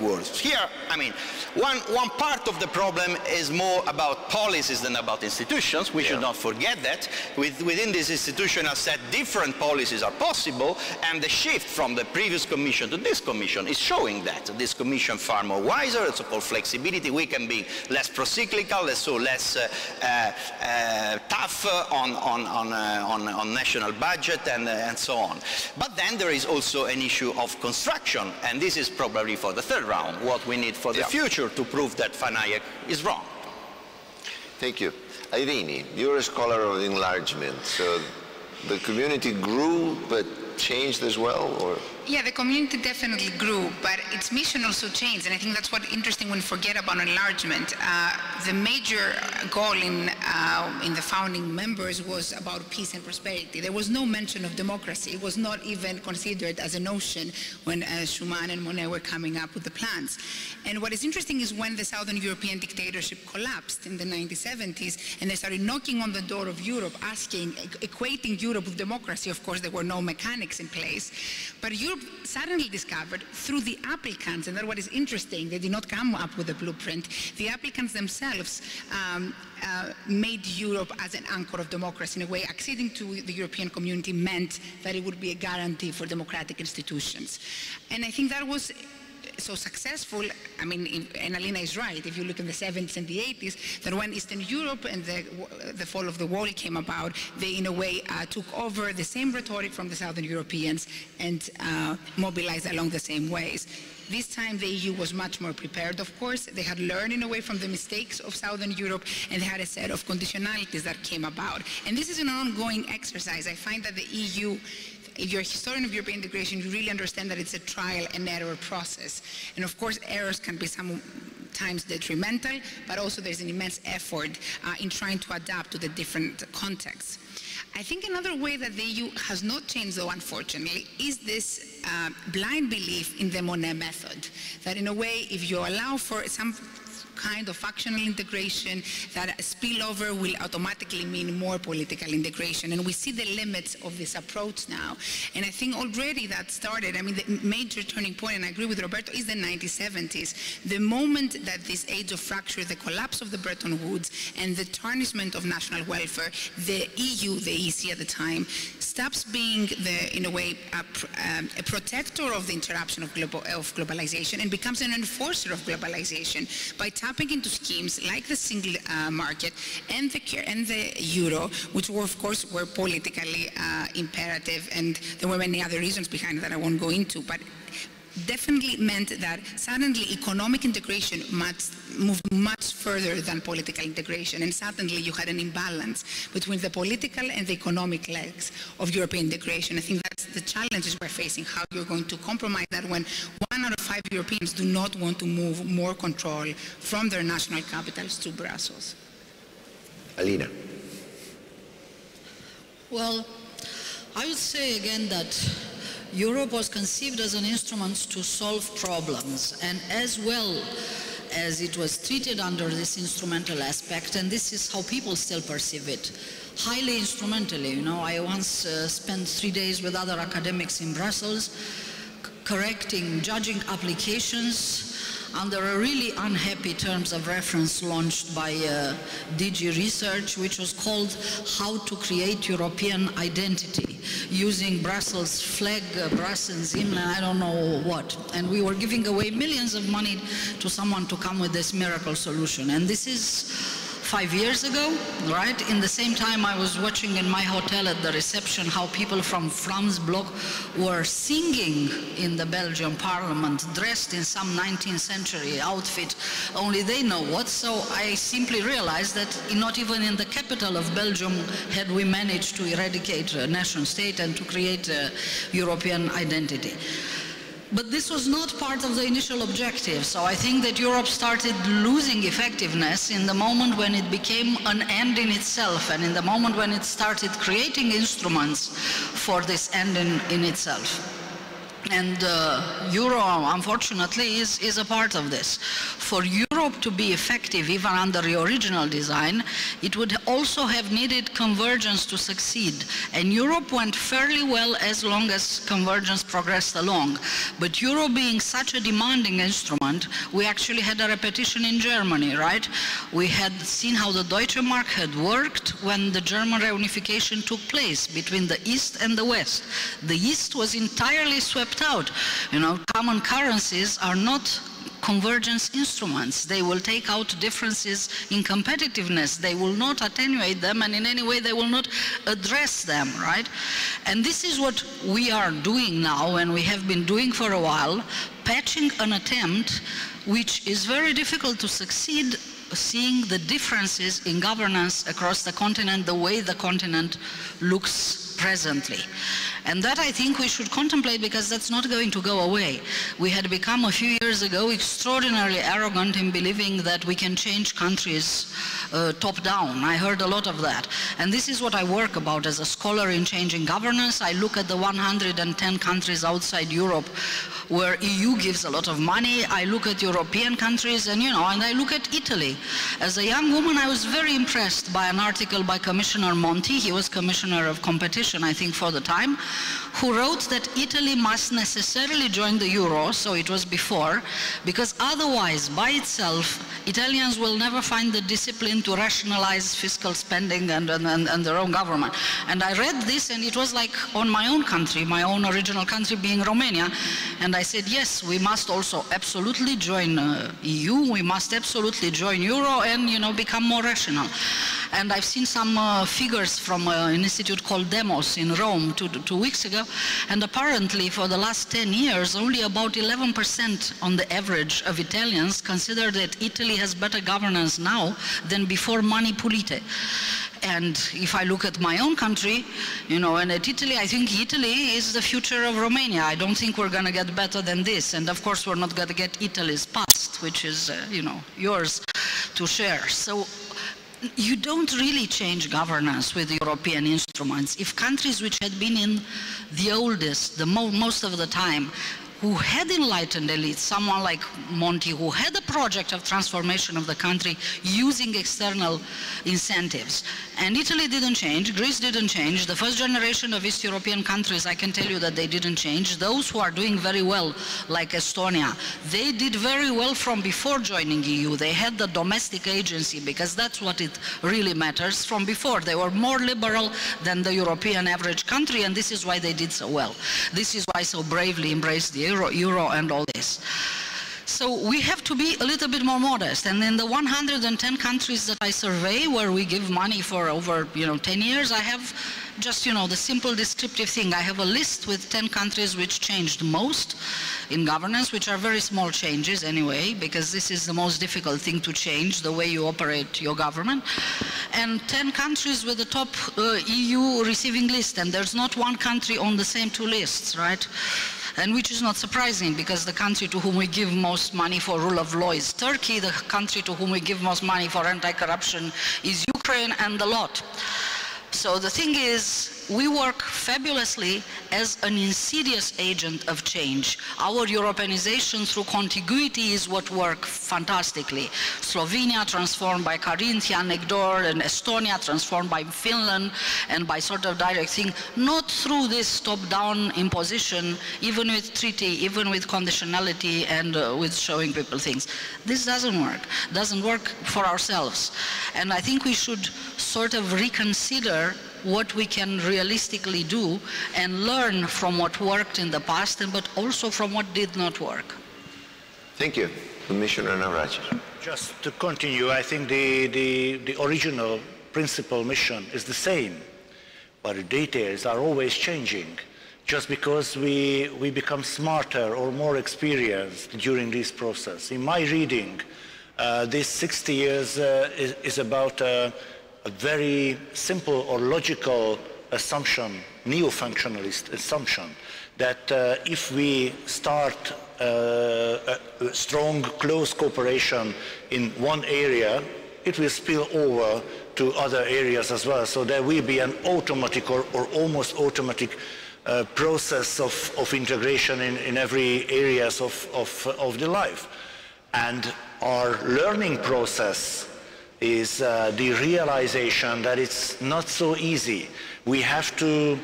world. Here, I mean, one part of the problem is more about policies than about institutions. We should not forget that. Within this institutional set, different policies are possible, and the shift from the previous Commission to this Commission is showing that. This Commission far more wiser, it's called flexibility. We can be less pro-cyclical, so less tough on national budget and so on. But then there is also an issue of construction, and this is probably for the third round, what we need for the future to prove that Van Eyck is wrong. Thank you. Irene, you're a scholar of enlargement, so the community grew but changed as well, or? Yeah, the community definitely grew, but its mission also changed, and I think that's what's interesting when we forget about enlargement. The major goal in the founding members was about peace and prosperity. There was no mention of democracy. It was not even considered as a notion when Schuman and Monnet were coming up with the plans. And what is interesting is when the Southern European dictatorship collapsed in the 1970s, and they started knocking on the door of Europe, asking, equating Europe with democracy. Of course, there were no mechanics in place, but Europe suddenly discovered through the applicants, and that's what is interesting, they did not come up with a blueprint, the applicants themselves made Europe as an anchor of democracy. In a way, acceding to the European community meant that it would be a guarantee for democratic institutions. And I think that was so successful. I mean, and Alina is right, if you look in the 70s and the 80s, that when Eastern Europe and the fall of the wall came about, they in a way took over the same rhetoric from the Southern Europeans and mobilized along the same ways. This time the EU was much more prepared, of course. They had learned in a way from the mistakes of Southern Europe, and they had a set of conditionalities that came about. And this is an ongoing exercise. I find that the EU, if you're a historian of European integration, you really understand that it's a trial and error process. And of course, errors can be sometimes detrimental, but also there's an immense effort in trying to adapt to the different contexts. I think another way that the EU has not changed, though, unfortunately, is this blind belief in the Monnet method. That in a way, if you allow for some kind of functional integration, that a spillover will automatically mean more political integration. And we see the limits of this approach now. And I think already that started, I mean, the major turning point, and I agree with Roberto, is the 1970s. The moment that this age of fracture, the collapse of the Bretton Woods, and the tarnishment of national welfare, the EU, the EC at the time, stops being, in a way, a protector of the interruption of globalization and becomes an enforcer of globalization by tapping into schemes like the single market and the euro, which were, of course, were politically imperative, and there were many other reasons behind that I won't go into, but definitely meant that suddenly economic integration moved much further than political integration, and suddenly you had an imbalance between the political and the economic legs of European integration. I think that's the challenges we're facing, how you're going to compromise that when 1 out of 5 Europeans do not want to move more control from their national capitals to Brussels. Alina. Well, I would say again that Europe was conceived as an instrument to solve problems, and as well as it was treated under this instrumental aspect, and this is how people still perceive it, highly instrumentally. You know, I once spent 3 days with other academics in Brussels, judging applications under a really unhappy terms of reference launched by DG Research, which was called How to Create European Identity, using Brussels flag, Brussels hymn, I don't know what. And we were giving away millions of money to someone to come with this miracle solution. And this is 5 years ago, right? In the same time, I was watching in my hotel at the reception how people from Flams Bloc were singing in the Belgian parliament, dressed in some 19th century outfit, only they know what. So I simply realized that not even in the capital of Belgium had we managed to eradicate a nation state and to create a European identity. But this was not part of the initial objective, so I think that Europe started losing effectiveness in the moment when it became an end in itself, and in the moment when it started creating instruments for this end in itself. And Euro, unfortunately, is a part of this. For Europe Europe to be effective, even under the original design, it would also have needed convergence to succeed. And Europe went fairly well as long as convergence progressed along. But Euro being such a demanding instrument, we actually had a repetition in Germany, right? We had seen how the Deutsche Mark had worked when the German reunification took place between the East and the West. The East was entirely swept out. You know, common currencies are not convergence instruments. They will take out differences in competitiveness. They will not attenuate them, and in any way they will not address them, right? And this is what we are doing now, and we have been doing for a while, patching an attempt which is very difficult to succeed, seeing the differences in governance across the continent, the way the continent looks presently. And that I think we should contemplate, because that's not going to go away. We had become a few years ago extraordinarily arrogant in believing that we can change countries top down. I heard a lot of that. And this is what I work about as a scholar in changing governance. I look at the 110 countries outside Europe where EU gives a lot of money. I look at European countries, and and I look at Italy. As a young woman, I was very impressed by an article by Commissioner Monti. He was Commissioner of Competition, I think, for the time, who wrote that Italy must necessarily join the euro, so it was before, because otherwise, by itself, Italians will never find the discipline to rationalize fiscal spending and their own government. And I read this, and it was like on my own country, my own original country being Romania, and I said, yes, we must also absolutely join EU, we must absolutely join euro and, become more rational. And I've seen some figures from an institute called Demos in Rome 2 weeks ago, and apparently for the last 10 years, only about 11% on the average of Italians consider that Italy has better governance now than before Mani Pulite. And if I look at my own country, and at Italy, I think Italy is the future of Romania. I don't think we're going to get better than this. And of course, we're not going to get Italy's past, which is, yours to share. So you don't really change governance with European instruments. If countries which had been in the oldest, most of the time, who had enlightened elites, someone like Monti, who had a project of transformation of the country using external incentives. And Italy didn't change, Greece didn't change, the first generation of East European countries, I can tell you that they didn't change. Those who are doing very well, like Estonia, they did very well from before joining EU. They had the domestic agency, because that's what it really matters, from before. They were more liberal than the European average country, and this is why they did so well. This is why so bravely embraced the euro and all this. So we have to be a little bit more modest. And in the 110 countries that I survey, where we give money for over 10 years, I have just the simple descriptive thing. I have a list with 10 countries which changed most in governance, which are very small changes anyway, because this is the most difficult thing to change, the way you operate your government. And 10 countries with the top EU receiving list, and there's not one country on the same two lists, right? And which is not surprising, because the country to whom we give most money for rule of law is Turkey, the country to whom we give most money for anti-corruption is Ukraine, and the lot. So the thing is, we work fabulously as an insidious agent of change. Our Europeanization through contiguity is what works fantastically. Slovenia transformed by Carinthia next door, and Estonia transformed by Finland, and by sort of direct thing, not through this top-down imposition, even with treaty, even with conditionality, and with showing people things. This doesn't work for ourselves. And I think we should sort of reconsider what we can realistically do and learn from what worked in the past, but also from what did not work. Thank you. Commissioner Navracic. Just to continue, I think the original principal mission is the same, but the details are always changing. Just because we become smarter or more experienced during this process. In my reading, this 60 years is about a very simple or logical assumption, neo-functionalist assumption, that if we start a strong, close cooperation in one area, it will spill over to other areas as well. So there will be an automatic or almost automatic process of integration in every areas of the life. And our learning process is the realization that it's not so easy. We have to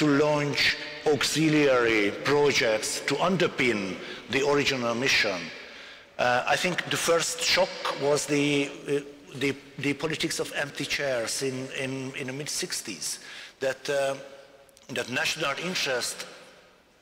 launch auxiliary projects to underpin the original mission. I think the first shock was the politics of empty chairs in the mid-60s, that national interest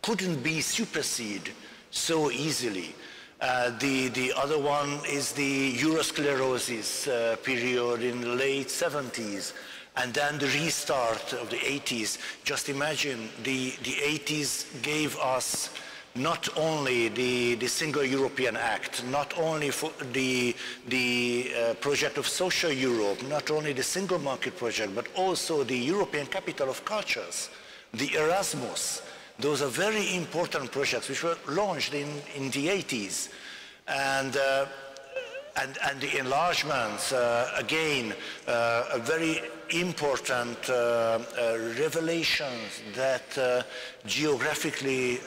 couldn't be superseded so easily. The other one is the Eurosclerosis period in the late 70s, and then the restart of the 80s. Just imagine, the 80s gave us not only the Single European Act, not only for the project of social Europe, not only the single market project, but also the European Capital of Cultures, the Erasmus. Those are very important projects which were launched in the 80s. And the enlargements, again, a very important revelation that geographically,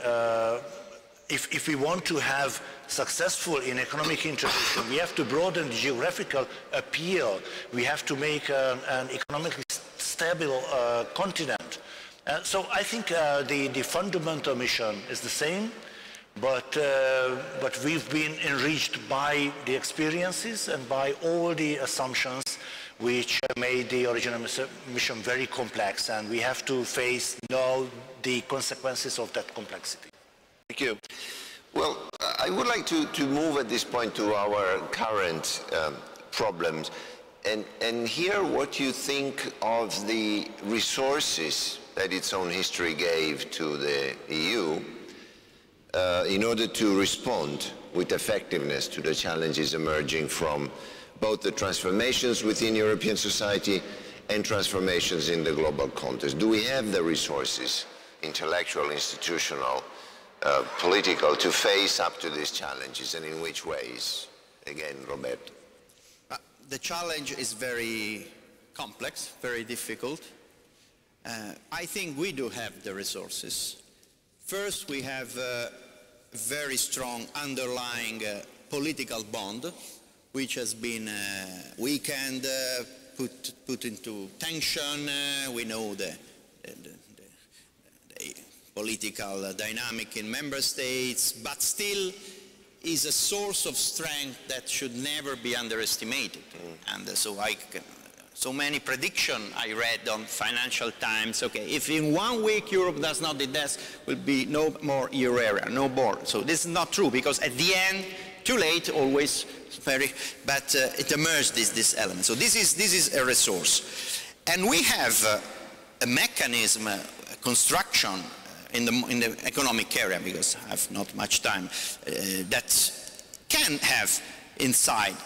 if we want to have successful in economic integration, we have to broaden the geographical appeal. We have to make an economically stable continent. So I think the fundamental mission is the same, but we've been enriched by the experiences and by all the assumptions which made the original mission very complex, and we have to face now the consequences of that complexity. Thank you. Well, I would like to move at this point to our current problems and hear what you think of the resources that its own history gave to the EU in order to respond with effectiveness to the challenges emerging from both the transformations within European society and transformations in the global context. Do we have the resources, intellectual, institutional, political, to face up to these challenges, and in which ways? Again, Roberto. The challenge is very complex, very difficult. I think we do have the resources. First, we have a very strong underlying political bond, which has been weakened, put into tension. We know the political dynamic in member states, but still is a source of strength that should never be underestimated. And so many predictions I read on Financial Times, okay, if in 1 week Europe does not do this, will be no more euro area, no more. So this is not true, because at the end, too late, always, but it emerged, this element. So this is a resource. And we have a mechanism, a construction in the economic area, because I have not much time, that can have inside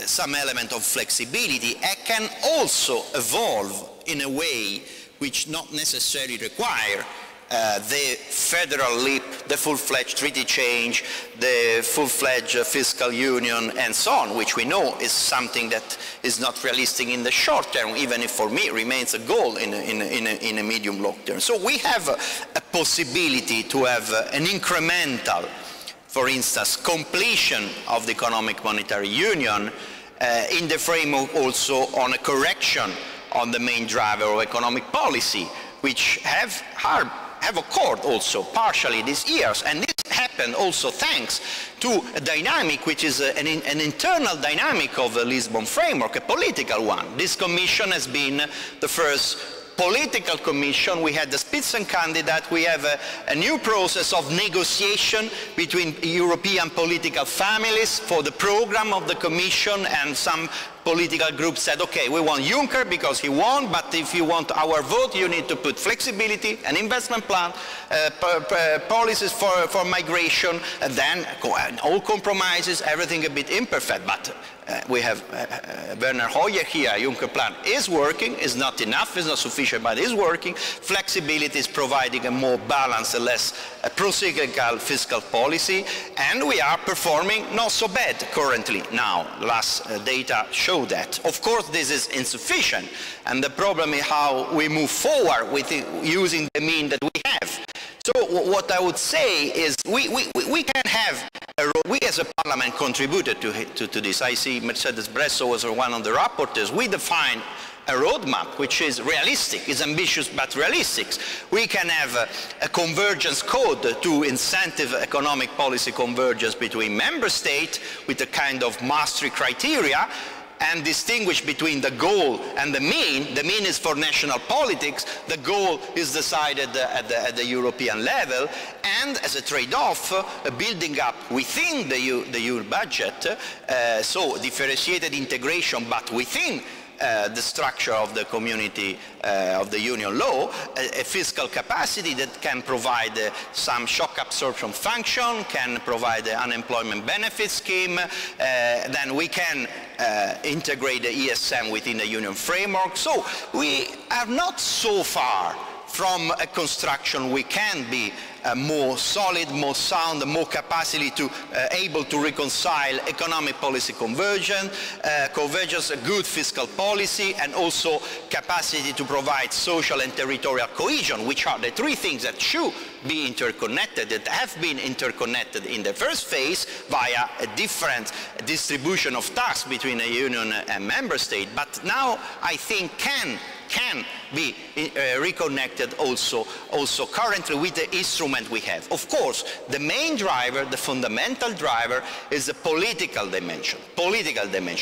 some element of flexibility and can also evolve in a way which not necessarily require the federal leap, the full-fledged treaty change, the full-fledged fiscal union, and so on, which we know is something that is not realistic in the short term, even if for me remains a goal in a medium-long term. So we have a possibility to have an incremental, for instance, completion of the economic monetary union in the framework also on a correction on the main driver of economic policy, which have occurred also partially these years. And this happened also thanks to a dynamic which is an internal dynamic of the Lisbon framework, a political one. This commission has been the first political commission. We had the Spitzencandidate. We have a new process of negotiation between European political families for the program of the commission, and some political groups said, okay, we want Juncker because he won, but if you want our vote, you need to put flexibility, an investment plan, policies for migration, and then all compromises, everything a bit imperfect, but we have Werner Hoyer here. Juncker plan is working, is not enough, is not sufficient, but is working. Flexibility is providing a more balanced, a less pro-cyclical fiscal policy, and we are performing not so bad currently now. Last data show that. Of course, this is insufficient, and the problem is how we move forward with using the means that we have. So what I would say is we can have we as a parliament contributed to this. I see Mercedes Bresso was one of the rapporteurs. We defined a roadmap which is realistic, is ambitious but realistic. We can have a convergence code to incentive economic policy convergence between member states with a kind of Maastricht criteria, and distinguish between the goal and the mean. The mean is for national politics, the goal is decided at the European level, and as a trade-off, building up within the EU budget, so differentiated integration but within the structure of the community of the union law, a fiscal capacity that can provide some shock absorption function, can provide an unemployment benefit scheme, then we can integrate the ESM within the union framework. So we are not so far from a construction we can be more solid, more sound, more capacity to able to reconcile economic policy convergence, good fiscal policy, and also capacity to provide social and territorial cohesion, which are the three things that should be interconnected, that have been interconnected in the first phase via a different distribution of tasks between a union and member state, but now I think can be reconnected also currently with the instrument we have. Of course, the main driver, the fundamental driver, is the political dimension.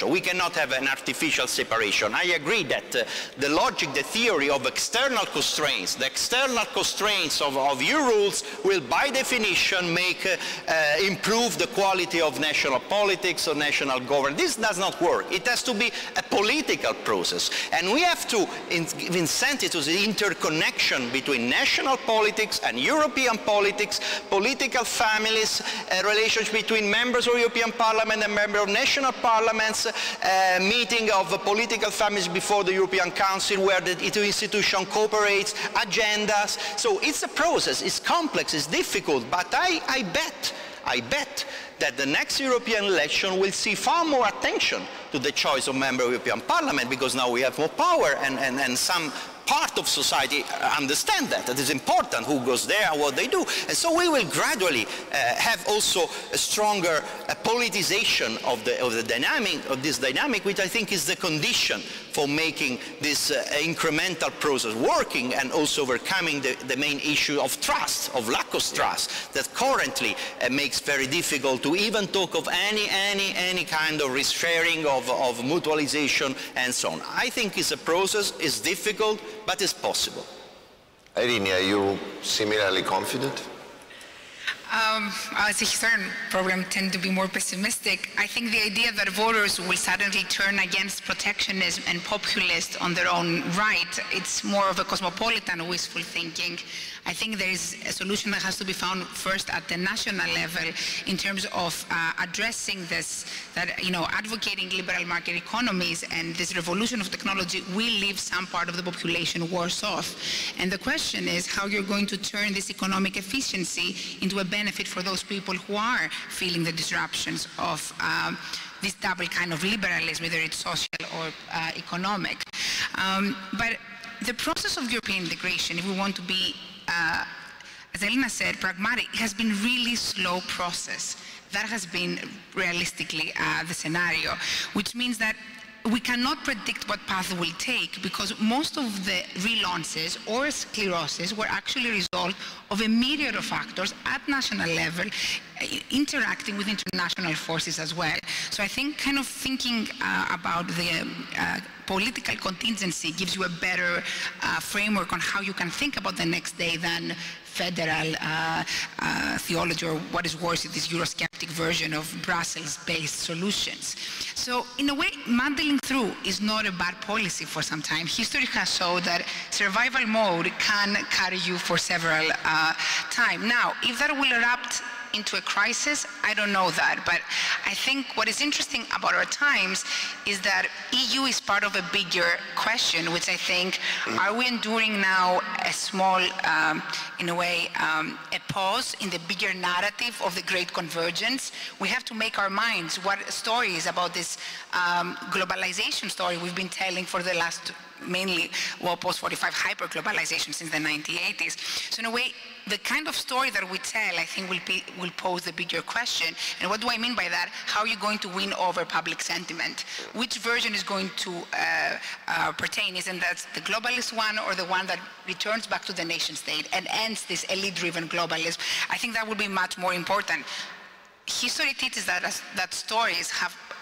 We cannot have an artificial separation. I agree that the logic, the theory of external constraints, the external constraints of EU rules will by definition improve the quality of national politics or national government. This does not work. It has to be a political process, and we have to incentive to the interconnection between national politics and European politics, political families, relations between members of European Parliament and members of national parliaments, meeting of political families before the European Council where the institution cooperates, agendas. So it's a process, it's complex, it's difficult, but I bet that the next European election will see far more attention to the choice of member of the European Parliament, because now we have more power and some part of society understand that it is important who goes there and what they do. And so we will gradually have also a stronger politicization of this dynamic, which I think is the condition for making this incremental process working, and also overcoming the main issue of trust, of lack of trust, that currently makes very difficult to even talk of any kind of risk sharing, of mutualization and so on. I think it's a process, it's difficult, but it's possible. Irene, are you similarly confident? As a historian, probably tend to be more pessimistic. I think the idea that voters will suddenly turn against protectionism and populist on their own right, it's more of a cosmopolitan wishful thinking. I think there is a solution that has to be found first at the national level in terms of addressing this, that, advocating liberal market economies and this revolution of technology will leave some part of the population worse off. And the question is how you're going to turn this economic efficiency into a benefit for those people who are feeling the disruptions of this double kind of liberalism, whether it's social or economic. But the process of European integration, if we want to be as Elena said, pragmatic, it has been really slow process. That has been realistically the scenario, which means that we cannot predict what path it will take, because most of the relaunches or sclerosis were actually a result of a myriad of factors at national level, interacting with international forces as well. So I think kind of thinking about the political contingency gives you a better framework on how you can think about the next day than federal theology, or what is worse, this Eurosceptic version of Brussels-based solutions. So in a way, muddling through is not a bad policy for some time. History has shown that survival mode can carry you for several times. Now, if that will erupt into a crisis, I don't know that, but I think what is interesting about our times is that EU is part of a bigger question, which I think, are we enduring now a small, in a way, a pause in the bigger narrative of the great convergence? We have to make our minds what stories about this globalization story we've been telling for the last mainly post-45 hyper-globalization since the 1980s. So in a way, the kind of story that we tell, I think, will pose the bigger question. And what do I mean by that? How are you going to win over public sentiment? Which version is going to pertain? Isn't that the globalist one or the one that returns back to the nation state and ends this elite-driven globalism? I think that would be much more important. History teaches that stories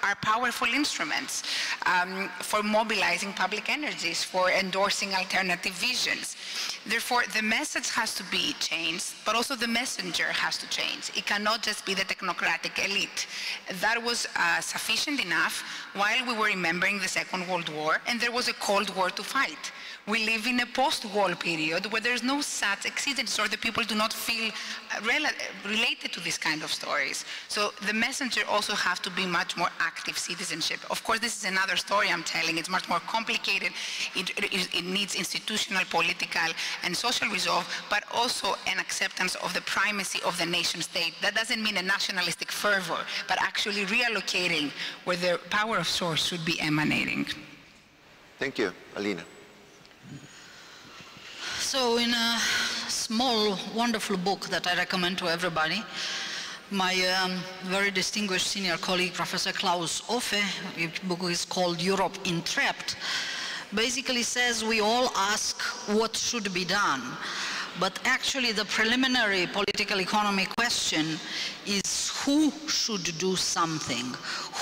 are powerful instruments for mobilizing public energies, for endorsing alternative visions. Therefore, the message has to be changed, but also the messenger has to change. It cannot just be the technocratic elite. That was sufficient enough while we were remembering the Second World War, and there was a Cold War to fight. We live in a post-war period where there's no such exigence, or the people do not feel related to this kind of stories. So the messenger also has to be much more active citizenship. Of course, this is another story I'm telling. It's much more complicated. It needs institutional, political, and social resolve, but also an acceptance of the primacy of the nation state. That doesn't mean a nationalistic fervor, but actually reallocating where the power of source should be emanating. Thank you. Alina. So in a small, wonderful book that I recommend to everybody, my very distinguished senior colleague, Professor Klaus Offe, the book is called Europe Entrapped, basically says we all ask what should be done. But actually the preliminary political economy question is who should do something?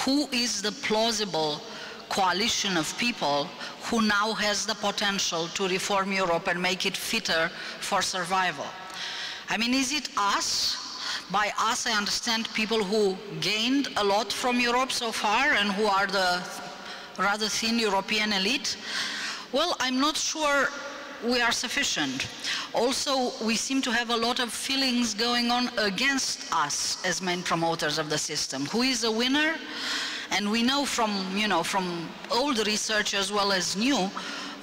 Who is the plausible coalition of people who now has the potential to reform Europe and make it fitter for survival? I mean, is it us? By us, I understand people who gained a lot from Europe so far and who are the rather thin European elite. Well, I'm not sure we are sufficient. Also, we seem to have a lot of feelings going on against us as main promoters of the system. Who is a winner? And we know from old research as well as new,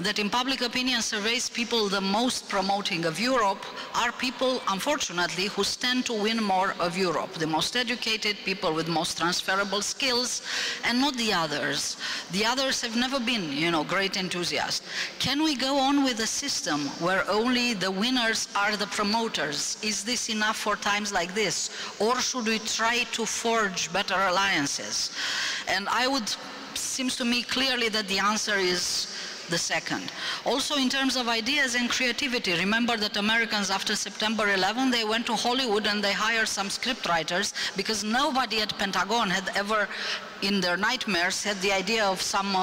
that in public opinion surveys, people the most promoting of Europe are people, unfortunately, who stand to win more of Europe. The most educated, people with most transferable skills, and not the others. The others have never been, great enthusiasts. Can we go on with a system where only the winners are the promoters? Is this enough for times like this? Or should we try to forge better alliances? And seems to me clearly that the answer is the second. Also in terms of ideas and creativity, remember that Americans after September 11, they went to Hollywood and they hired some script writers because nobody at Pentagon had ever in their nightmares had the idea of some,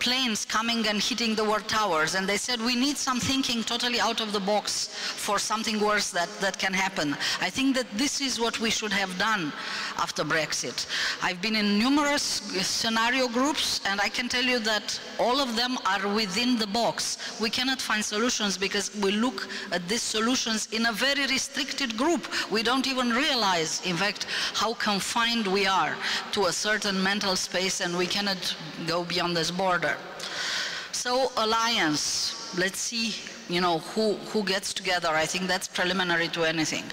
planes coming and hitting the world towers. And they said, we need some thinking totally out of the box for something worse that can happen. I think that this is what we should have done after Brexit. I've been in numerous scenario groups, and I can tell you that all of them are within the box. We cannot find solutions because we look at these solutions in a very restricted group. We don't even realize, in fact, how confined we are to a certain mental space, and we cannot go beyond this border. So alliance, let's see, who gets together. I think that's preliminary to anything.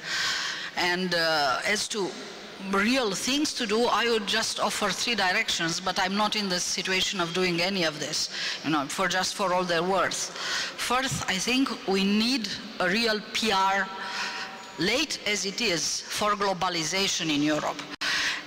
And as to real things to do, I would just offer 3 directions, but I'm not in the situation of doing any of this, for all their worth. First, I think we need a real PR, late as it is, for globalization in Europe.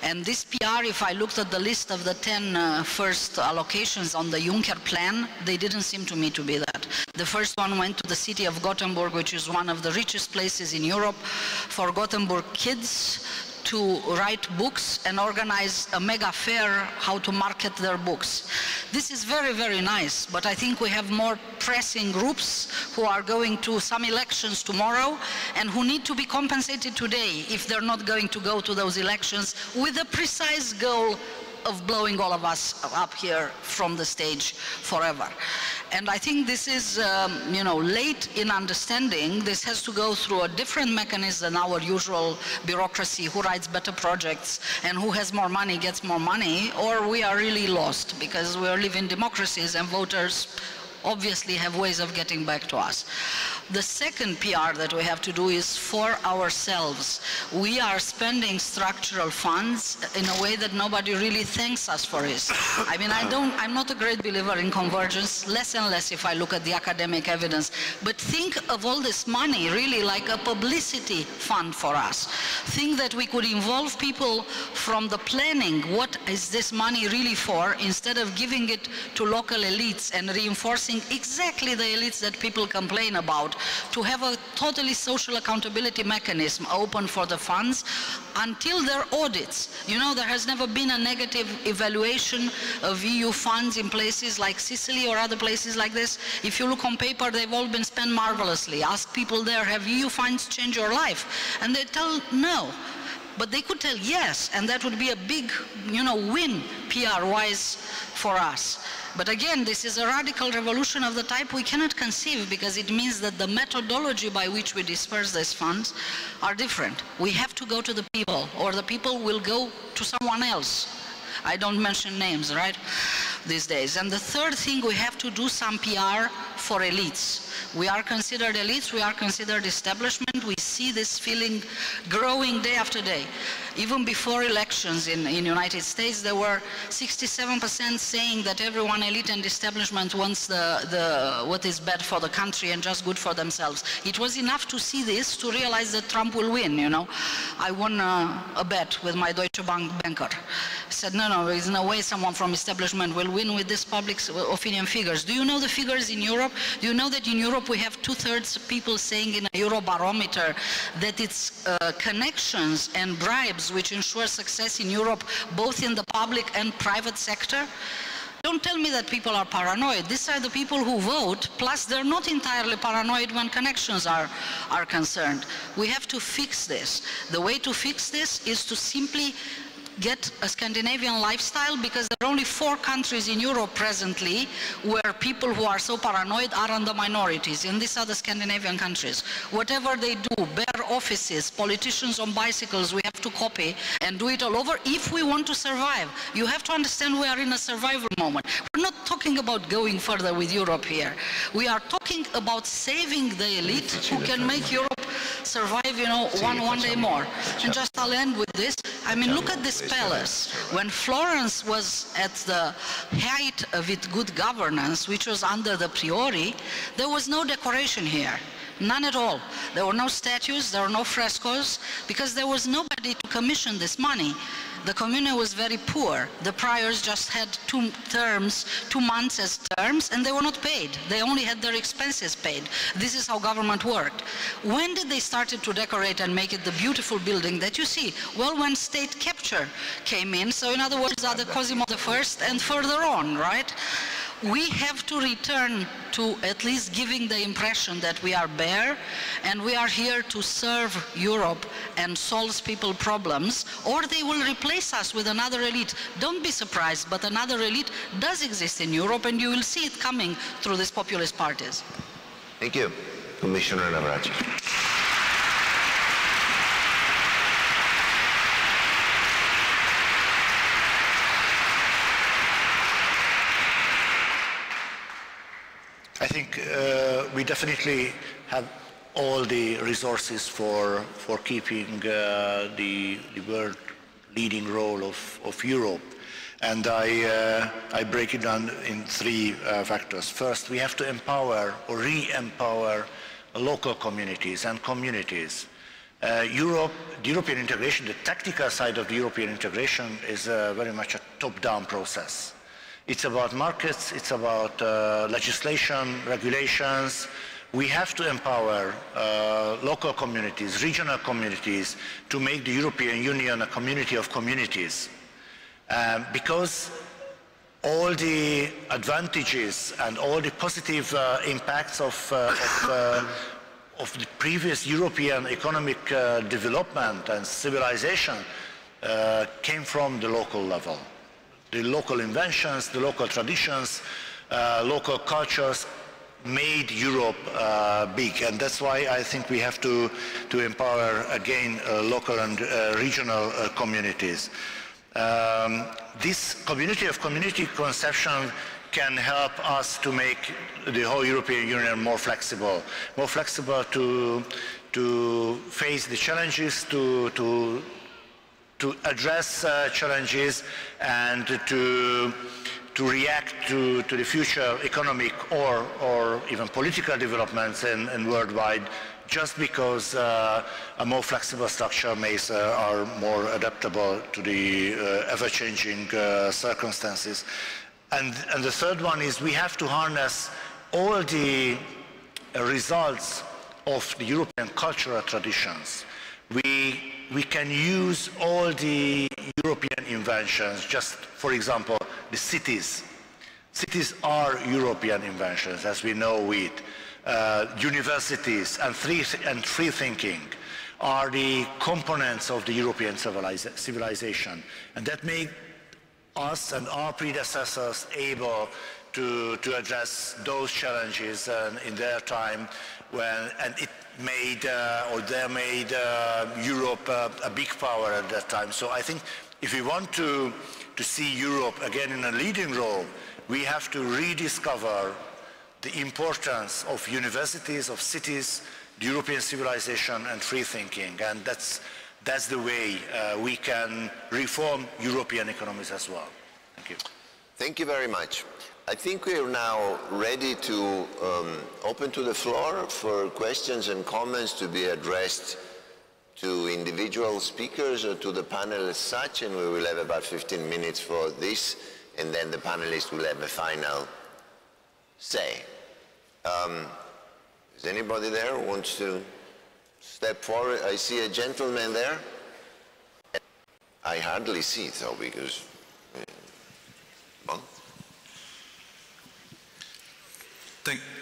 And this PR, if I looked at the list of the 10 first allocations on the Juncker plan, they didn't seem to me to be that. The first one went to the city of Gothenburg, which is one of the richest places in Europe, for Gothenburg kids to write books and organize a mega fair how to market their books. This is very, very nice, but I think we have more pressing groups who are going to some elections tomorrow and who need to be compensated today if they're not going to go to those elections with a precise goal of blowing all of us up here from the stage forever. And I think this is, late in understanding. This has to go through a different mechanism than our usual bureaucracy, who writes better projects and who has more money gets more money, or we are really lost because we are living democracies and voters obviously have ways of getting back to us. The second PR that we have to do is for ourselves. We are spending structural funds in a way that nobody really thanks us for it. I mean, I'm not a great believer in convergence, less and less if I look at the academic evidence. But think of all this money really like a publicity fund for us. Think that we could involve people from the planning, what is this money really for, instead of giving it to local elites and reinforcing exactly the elites that people complain about, to have a totally social accountability mechanism open for the funds until their audits. You know, there has never been a negative evaluation of EU funds in places like Sicily or other places like this. If you look on paper, they've all been spent marvelously. Ask people there, have EU funds changed your life? And they tell no. But they could tell yes, and that would be a big, win PR-wise for us. But again, this is a radical revolution of the type we cannot conceive, because it means that the methodology by which we disperse these funds are different. We have to go to the people, or the people will go to someone else. I don't mention names, right, these days. And the third thing, we have to do some PR for elites. We are considered elites, we are considered establishment. We see this feeling growing day after day. Even before elections in the United States, there were 67% saying that everyone, elite and establishment, wants what is bad for the country and just good for themselves. It was enough to see this to realize that Trump will win, I won a bet with my Deutsche Bank banker. I said, no, there is no way someone from establishment will win with these public opinion figures. Do you know the figures in Europe? Do you know that in Europe we have 2/3 people saying in a Eurobarometer that it's connections and bribes which ensure success in Europe, both in the public and private sector? Don't tell me that people are paranoid. These are the people who vote, plus they're not entirely paranoid when connections are concerned. We have to fix this. The way to fix this is to simply get a Scandinavian lifestyle, because there are only 4 countries in Europe presently where people who are so paranoid are on the minorities, and these are the Scandinavian countries. Whatever they do, bare offices, politicians on bicycles, we have to copy and do it all over if we want to survive. You have to understand we are in a survival moment. We're not talking about going further with Europe here. We are talking about saving the elite who can make Europe survive, one day more. And just I'll end with this. I mean, look at this palace. When Florence was at the height of its good governance, which was under the Priori, there was no decoration here. None at all. There were no statues, there were no frescoes, because there was nobody to commission this money. The commune was very poor. The priors just had 2 months as terms, and they were not paid. They only had their expenses paid. This is how government worked. When did they start to decorate and make it the beautiful building that you see? Well, when state capture came in, so in other words, the Cosimo I and further on, right? We have to return to at least giving the impression that we are bare and we are here to serve Europe and solve people's problems, or they will replace us with another elite. Don't be surprised, but another elite does exist in Europe, and you will see it coming through these populist parties. Thank you. Commissioner Navraci. I think we definitely have all the resources for keeping the world leading role of Europe. And I break it down in 3 factors. First, we have to empower or re-empower local communities and communities. The European integration, the tactical side of the European integration is very much a top-down process. It's about markets, it's about legislation, regulations. We have to empower local communities, regional communities, to make the European Union a community of communities. Because all the advantages and all the positive impacts of the previous European economic development and civilization came from the local level. The local inventions, the local traditions, local cultures made Europe big, and that's why I think we have to empower again local and regional communities. This community of community conception can help us to make the whole European Union more flexible to face the challenges, to address challenges, and to react to the future economic or even political developments in worldwide, just because a more flexible structure makes are more adaptable to the ever-changing circumstances. And the third one is we have to harness all the results of the European cultural traditions. We can use all the European inventions, just for example, the cities. Cities are European inventions, as we know it. Universities and free thinking are the components of the European civilization, and that make us and our predecessors able to address those challenges in their time, and it made they made Europe a big power at that time. So I think if we want to see Europe again in a leading role, we have to rediscover the importance of universities, of cities, the European civilization, and free thinking, and that's the way we can reform European economies as well. Thank you. Thank you very much. I think we are now ready to open to the floor for questions and comments to be addressed to individual speakers or to the panel as such, and we will have about 15 minutes for this, and then the panelists will have a final say. Is anybody there who wants to step forward? I see a gentleman there. I hardly see it though, because...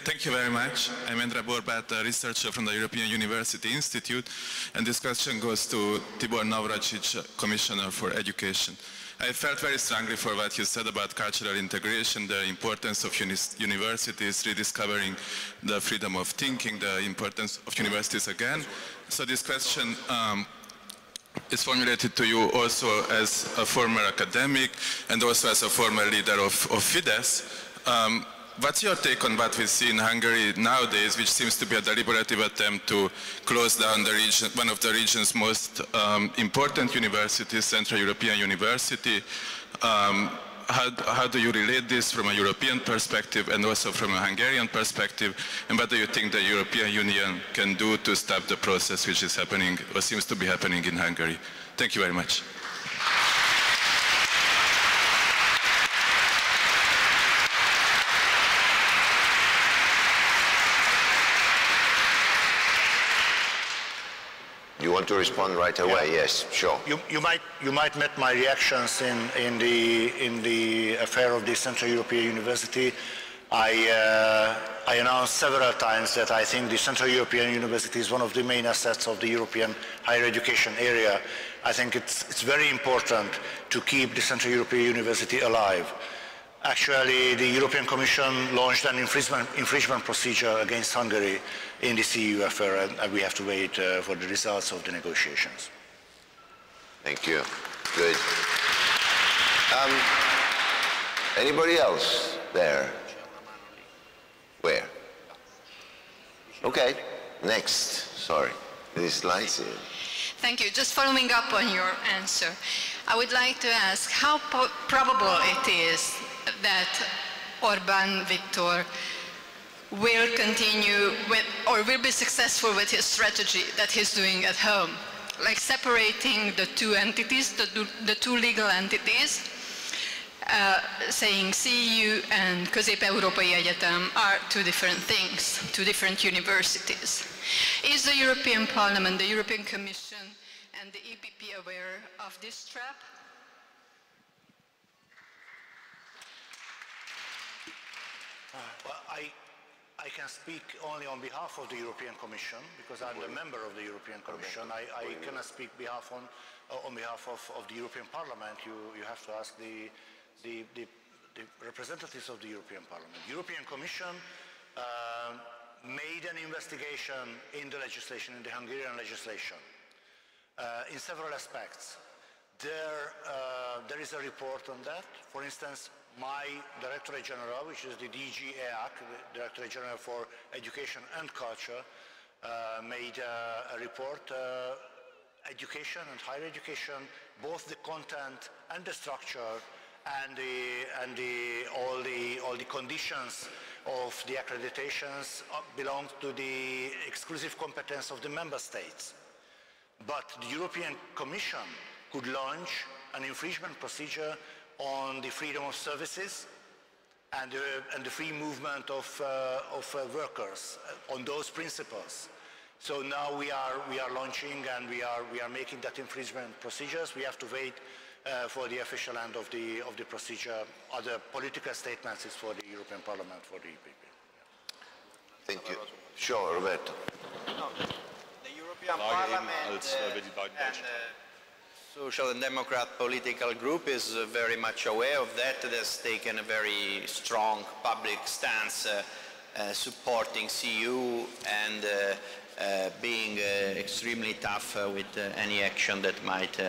Thank you very much. I'm Endre Borbat, a researcher from the European University Institute, and this question goes to Tibor Navracsics, Commissioner for Education. I felt very strongly for what you said about cultural integration, the importance of universities, rediscovering the freedom of thinking, the importance of universities again. So this question is formulated to you also as a former academic and also as a former leader of Fidesz. What's your take on what we see in Hungary nowadays, which seems to be a deliberative attempt to close down the region, one of the region's most important universities, Central European University? How do you relate this from a European perspective and also from a Hungarian perspective? And what do you think the European Union can do to stop the process which is happening or seems to be happening in Hungary? Thank you very much. You want to respond right away? Yeah. Yes, sure. You might met my reactions in the affair of the Central European University. I announced several times that I think the Central European University is one of the main assets of the European higher education area. I think it's very important to keep the Central European University alive. Actually, the European Commission launched an infringement procedure against Hungary in the CEU affair, and we have to wait for the results of the negotiations. Thank you. Good. Anybody else there? Where? Okay, next. Sorry, this slide's here. Thank you. Just following up on your answer, I would like to ask how probable it is that Orbán Viktor will continue with, or will be successful with his strategy that he's doing at home, like separating the two entities, the two legal entities, saying CEU and Közép-Európai Egyetem are two different things, two different universities. Is the European Parliament, the European Commission, and the EPP aware of this trap? Well, I can speak only on behalf of the European Commission because I'm the member of the European Commission. I cannot speak on behalf of the European Parliament. You have to ask the representatives of the European Parliament. The European Commission made an investigation in the legislation, in the Hungarian legislation, in several aspects. There is a report on that. For instance, my Directorate General, which is the DG EAC, the Directorate General for Education and Culture, made a report. Education and higher education, both the content and the structure, and all the conditions of the accreditations belong to the exclusive competence of the member states. But the European Commission could launch an infringement procedure on the freedom of services and the free movement of workers on those principles. So now we are launching and we are making that infringement procedures. We have to wait for the official end of the procedure. Other political statements is for the European Parliament, for the EPP. Thank you. Sure, Roberto. No, the European Parliament and Social and Democrat political group is very much aware of that. It has taken a very strong public stance supporting CU and being extremely tough with any action that might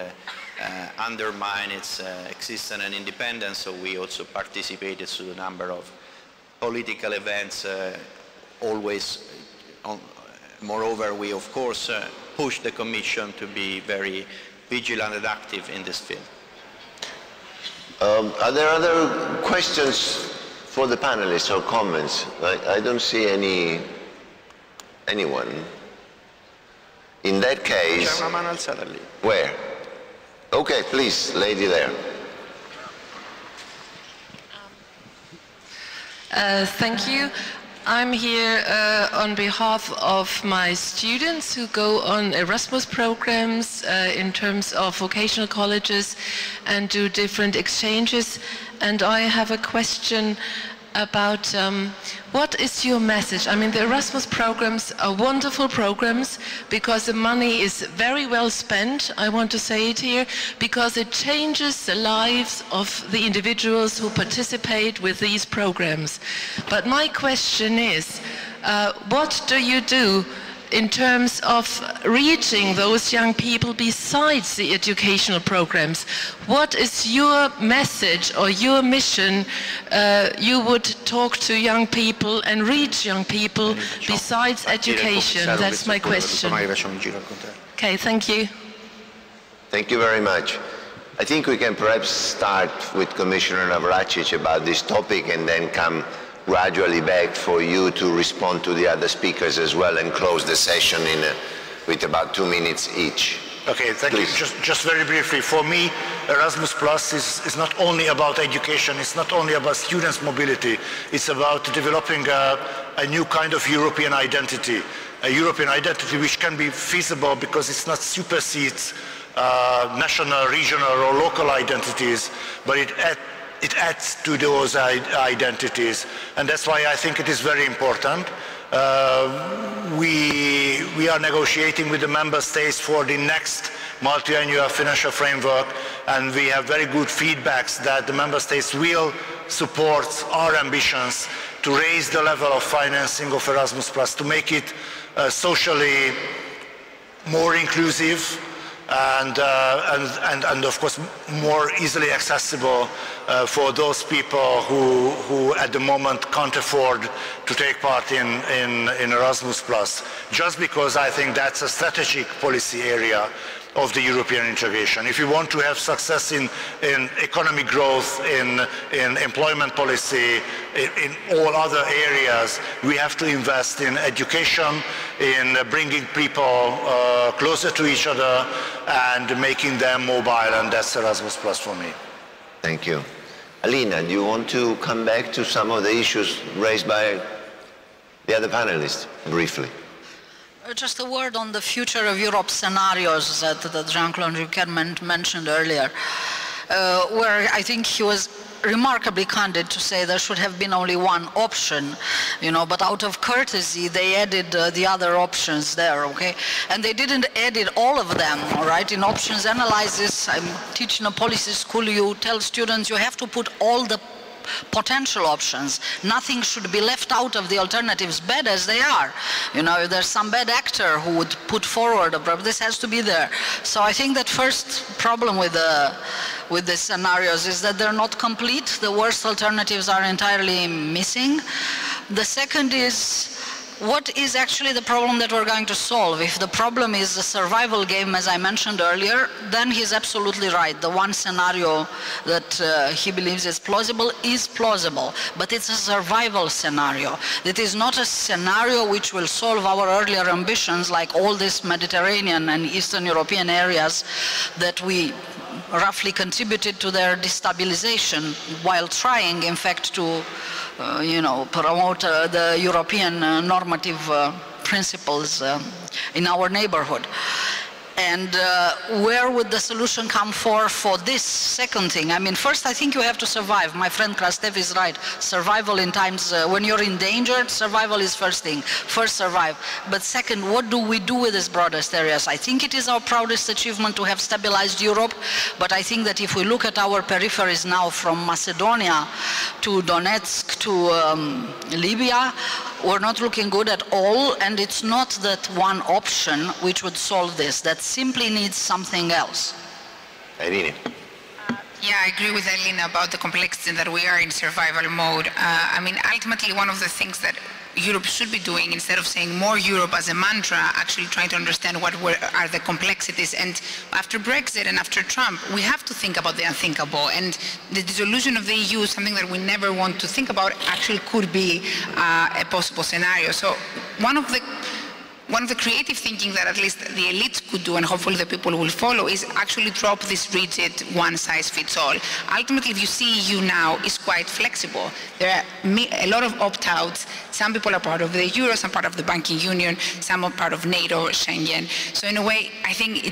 undermine its existence and independence. So we also participated to a number of political events, always. Moreover, we of course push the Commission to be very vigilant and active in this field. Are there other questions for the panelists or comments? I don't see anyone. In that case, where? Okay, please, lady there. Thank you. I'm here on behalf of my students who go on Erasmus programs in terms of vocational colleges and do different exchanges. And I have a question about what is your message? I mean, the Erasmus programs are wonderful programs because the money is very well spent, I want to say it here, because it changes the lives of the individuals who participate with these programs. But my question is, what do you do in terms of reaching those young people besides the educational programs? What is your message or your mission you would talk to young people and reach young people besides education? That's my question. Okay, thank you. Thank you very much. I think we can perhaps start with Commissioner Navracsics about this topic and then come gradually back for you to respond to the other speakers as well and close the session with about 2 minutes each. Okay, thank you. Just very briefly, for me, Erasmus Plus is not only about education, it's not only about students' mobility, it's about developing a new kind of European identity, a European identity which can be feasible because it's not supersedes national, regional or local identities, but it adds to those identities, and that's why I think it is very important. We are negotiating with the member states for the next multi-annual financial framework, and we have very good feedbacks that the member states will support our ambitions to raise the level of financing of Erasmus Plus, to make it socially more inclusive and of course more easily accessible for those people who at the moment can't afford to take part in Erasmus Plus, just because I think that's a strategic policy area of the European integration. If you want to have success in economic growth, in employment policy, in all other areas, we have to invest in education, in bringing people closer to each other and making them mobile, and that's Erasmus Plus for me. Thank you. Alina, do you want to come back to some of the issues raised by the other panelists, briefly? Just a word on the future of Europe scenarios that Jean-Claude Juncker mentioned earlier, where I think he was remarkably candid to say there should have been only one option, but out of courtesy they added the other options there, okay? And they didn't edit all of them, all right? In options analysis, I'm teaching a policy school, you tell students you have to put all the potential options. Nothing should be left out of the alternatives, bad as they are. You know, if there's some bad actor who would put forward a problem, this has to be there. So I think that first problem with the scenarios is that they're not complete. The worst alternatives are entirely missing. The second is, what is actually the problem that we're going to solve? If the problem is a survival game, as I mentioned earlier, then he's absolutely right. The one scenario that he believes is plausible, but it's a survival scenario. It is not a scenario which will solve our earlier ambitions, like all these Mediterranean and Eastern European areas that we roughly contributed to their destabilization, while trying, in fact, to promote the European normative principles in our neighborhood. And where would the solution come for this second thing? I mean, first, I think you have to survive. My friend Krastev is right. Survival in times, when you're endangered, survival is first thing. First, survive. But second, what do we do with these broadest areas? I think it is our proudest achievement to have stabilized Europe, but I think that if we look at our peripheries now, from Macedonia to Donetsk to Libya, we're not looking good at all, and it's not that one option which would solve this. That simply needs something else. Irene. Yeah, I agree with Elena about the complexity that we are in survival mode. I mean, ultimately, one of the things that Europe should be doing, instead of saying more Europe as a mantra, actually trying to understand what are the complexities. And after Brexit and after Trump, we have to think about the unthinkable. And the dissolution of the EU, something that we never want to think about, actually could be a possible scenario. So one of the creative thinking that at least the elites could do, and hopefully the people will follow, is actually drop this rigid one-size-fits-all. Ultimately, if you see EU now, is quite flexible. There are a lot of opt-outs. Some people are part of the euro, some part of the banking union, some are part of NATO, Schengen. So in a way, I think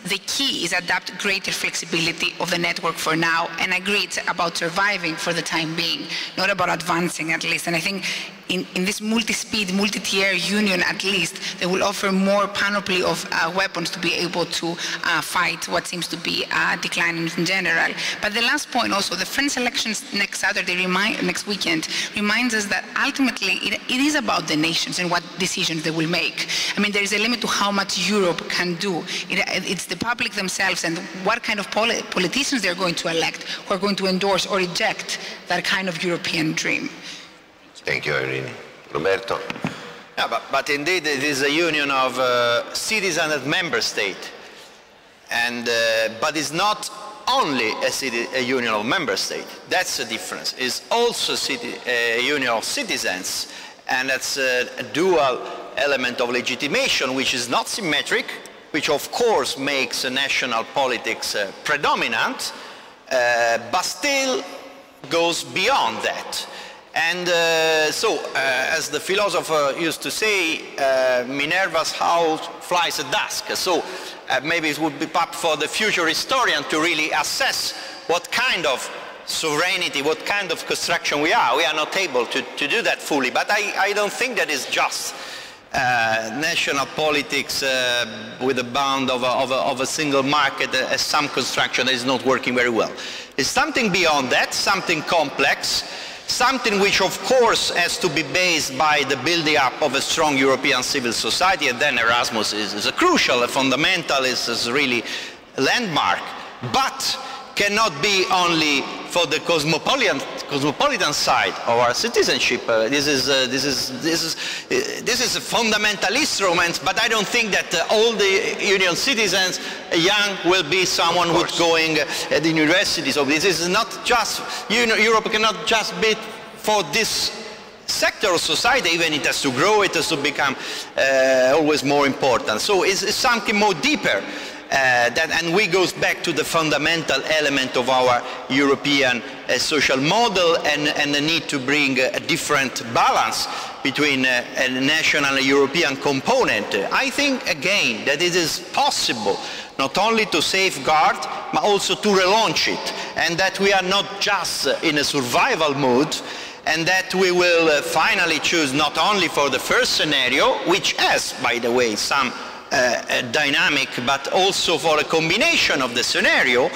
the key is adapt greater flexibility of the network for now, and I agree it's about surviving for the time being, not about advancing at least. And I think in this multi-speed, multi-tier union at least, they will offer more panoply of weapons to be able to fight what seems to be a decline in general. But the last point also, the French elections next weekend reminds us that ultimately it is about the nations and what decisions they will make. I mean, there is a limit to how much Europe can do. It's the public themselves and what kind of politicians they're going to elect who are going to endorse or reject that kind of European dream. Thank you, Irene. Roberto? Yeah, but indeed it is a union of citizens and member states. But it's not only a union of member states. That's the difference. It's also a union of citizens, and that's a dual element of legitimation, which is not symmetric, which of course makes national politics predominant, but still goes beyond that. And as the philosopher used to say, Minerva's house flies at dusk. So maybe it would be up for the future historian to really assess what kind of sovereignty, what kind of construction we are. We are not able to do that fully, but I don't think that is just national politics with a bound of a single market as some construction that is not working very well. It's something beyond that, something complex, something which of course has to be based by the building up of a strong European civil society, and then Erasmus is a crucial, a fundamental, is really a landmark, but cannot be only for the cosmopolitan side of our citizenship. This is a fundamental instrument, but I don't think that all the union citizens, young, will be someone who's going at the university. So this is not just, Europe cannot just be for this sector of society, even it has to grow, it has to become always more important. So it's something more deeper. And we goes back to the fundamental element of our European social model and the need to bring a different balance between a national and European component. I think, again, that it is possible not only to safeguard, but also to relaunch it, and that we are not just in a survival mode, and that we will finally choose not only for the first scenario, which has, by the way, some dynamic, but also for a combination of the scenario,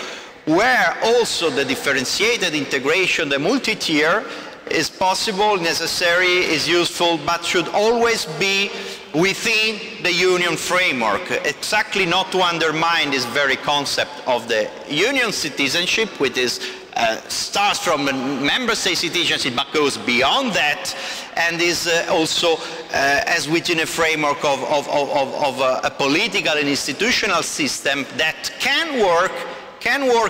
where also the differentiated integration, the multi-tier, is possible, necessary, is useful, but should always be within the union framework, exactly not to undermine this very concept of the union citizenship, which is starts from member state citizenship but goes beyond that, and is also as within a framework of a political and institutional system that can work,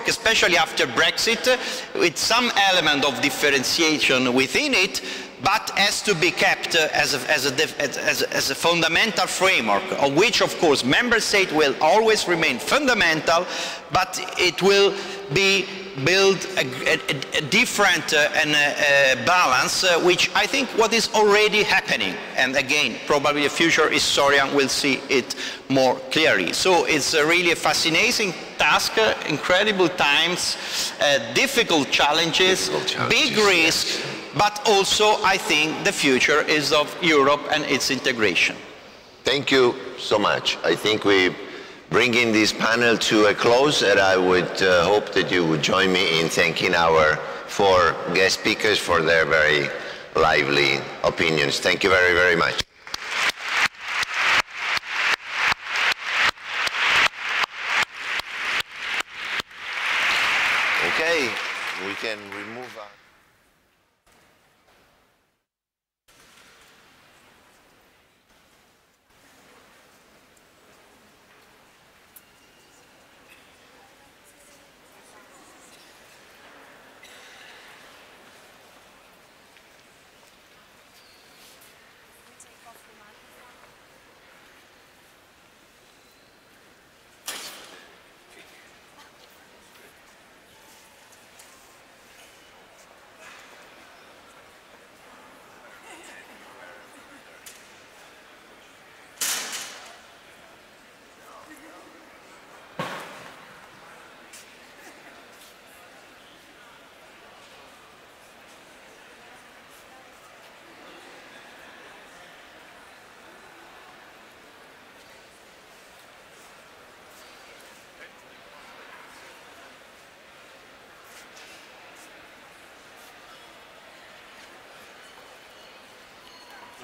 especially after Brexit, with some element of differentiation within it, but has to be kept as a fundamental framework, of which, of course, member state will always remain fundamental, but it will be build a different balance, which I think what is already happening. And again, probably a future historian will see it more clearly. So it's really a fascinating task, incredible times, difficult challenges, big risks, but also I think the future is of Europe and its integration. Thank you so much. I think we bringing this panel to a close, and I would hope that you would join me in thanking our 4 guest speakers for their very lively opinions. Thank you very, very much. Okay, we can remove our...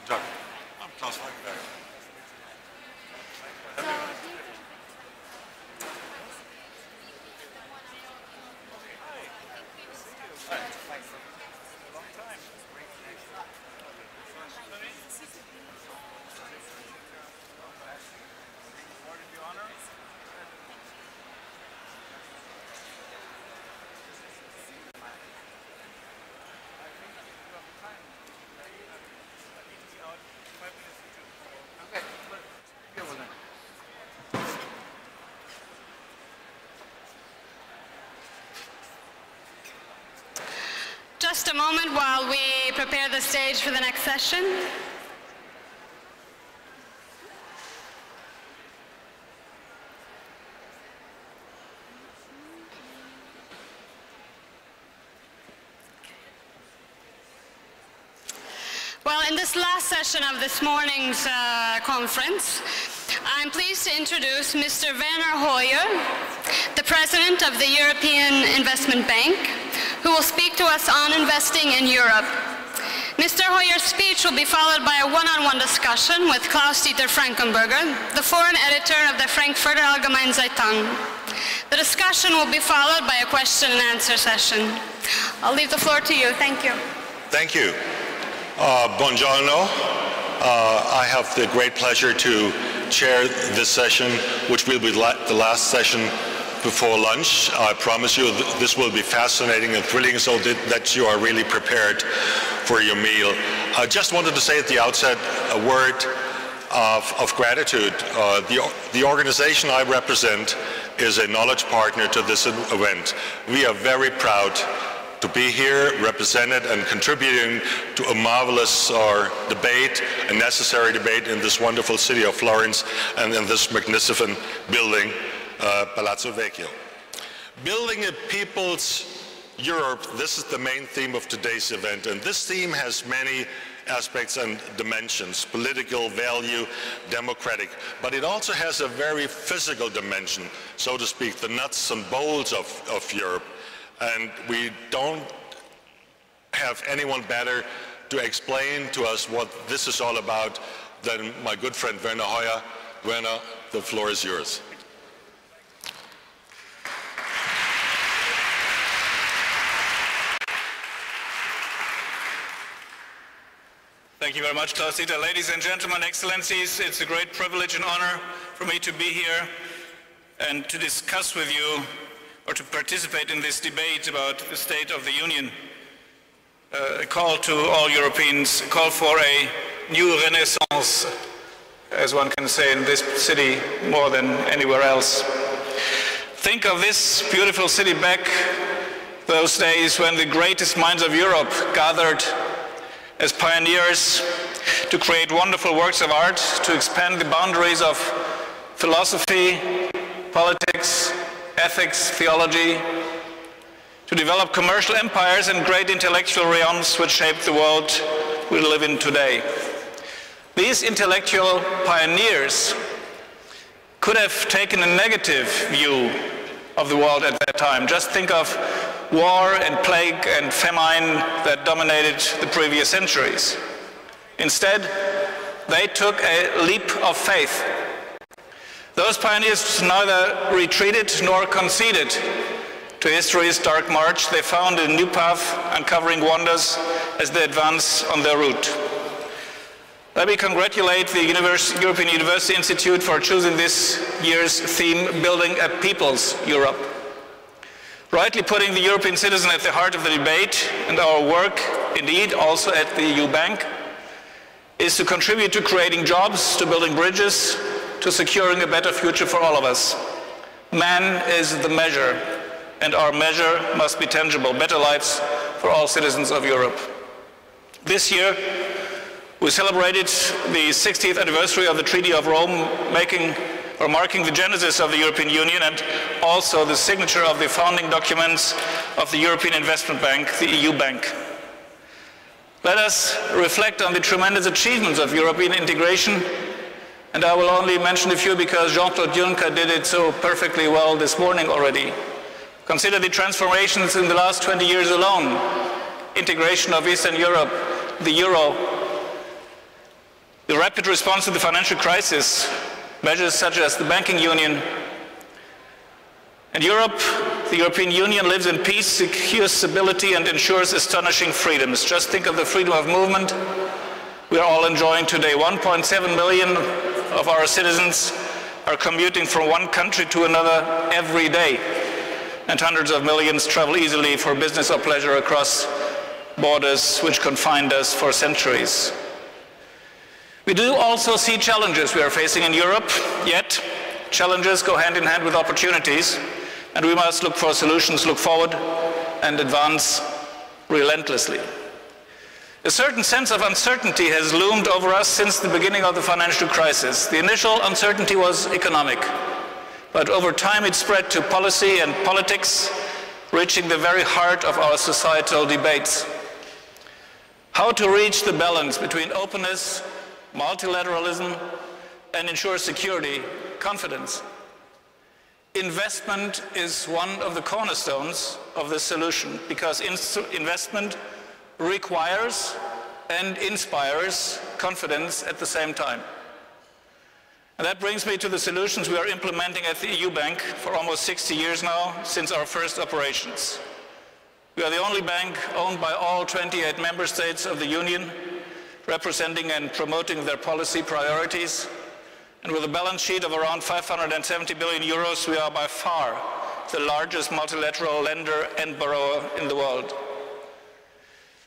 I'm Klaus Weinberg. Just a moment while we prepare the stage for the next session. Well, in this last session of this morning's conference, I'm pleased to introduce Mr. Werner Hoyer, the President of the European Investment Bank, who will speak to us on investing in Europe. Mr. Hoyer's speech will be followed by a one-on-one discussion with Klaus-Dieter Frankenberger, the foreign editor of the Frankfurter Allgemeine Zeitung. The discussion will be followed by a question and answer session. I'll leave the floor to you. Thank you. Thank you. Buongiorno. I have the great pleasure to chair this session, which will be the last session before lunch. I promise you this will be fascinating and thrilling, so that you are really prepared for your meal. I just wanted to say at the outset a word of gratitude. The organization I represent is a knowledge partner to this event. We are very proud to be here, represented and contributing to a marvelous debate, a necessary debate in this wonderful city of Florence and in this magnificent building, Palazzo Vecchio. Building a people's Europe, this is the main theme of today's event, and this theme has many aspects and dimensions: political, value, democratic. But it also has a very physical dimension, so to speak, the nuts and bolts of Europe. And we don't have anyone better to explain to us what this is all about than my good friend Werner Hoyer. Werner, the floor is yours. Thank you very much, Klaus-Dieter. Ladies and gentlemen, Excellencies, it's a great privilege and honor for me to be here and to discuss with you, or to participate in this debate about the State of the Union. A call to all Europeans, a call for a new renaissance, as one can say in this city more than anywhere else. Think of this beautiful city back those days when the greatest minds of Europe gathered as pioneers to create wonderful works of art, to expand the boundaries of philosophy, politics, ethics, theology, to develop commercial empires and great intellectual realms which shape the world we live in today. These intellectual pioneers could have taken a negative view of the world at that time. Just think of war and plague and famine that dominated the previous centuries. Instead, they took a leap of faith. Those pioneers neither retreated nor conceded to history's dark march. They found a new path, uncovering wonders as they advance on their route. Let me congratulate the European University Institute for choosing this year's theme, Building a People's Europe. Rightly putting the European citizen at the heart of the debate, and our work, indeed, also at the EU Bank, is to contribute to creating jobs, to building bridges, to securing a better future for all of us. Man is the measure, and our measure must be tangible, better lives for all citizens of Europe. This year, we celebrated the 60th anniversary of the Treaty of Rome, marking the genesis of the European Union and also the signature of the founding documents of the European Investment Bank, the EU Bank. Let us reflect on the tremendous achievements of European integration, and I will only mention a few because Jean-Claude Juncker did it so perfectly well this morning already. Consider the transformations in the last 20 years alone: integration of Eastern Europe, the euro, the rapid response to the financial crisis, measures such as the banking union. And Europe, the European Union, lives in peace, secures stability, and ensures astonishing freedoms. Just think of the freedom of movement we are all enjoying today. 1.7 million of our citizens are commuting from one country to another every day, and hundreds of millions travel easily for business or pleasure across borders which confined us for centuries. We do also see challenges we are facing in Europe, yet challenges go hand in hand with opportunities, and we must look for solutions, look forward, and advance relentlessly. A certain sense of uncertainty has loomed over us since the beginning of the financial crisis. The initial uncertainty was economic, but over time it spread to policy and politics, reaching the very heart of our societal debates. How to reach the balance between openness, multilateralism, and ensure security, confidence. Investment is one of the cornerstones of this solution because investment requires and inspires confidence at the same time. And that brings me to the solutions we are implementing at the EU Bank for almost 60 years now, since our first operations. We are the only bank owned by all 28 member states of the Union, representing and promoting their policy priorities. And with a balance sheet of around 570 billion euros, we are by far the largest multilateral lender and borrower in the world.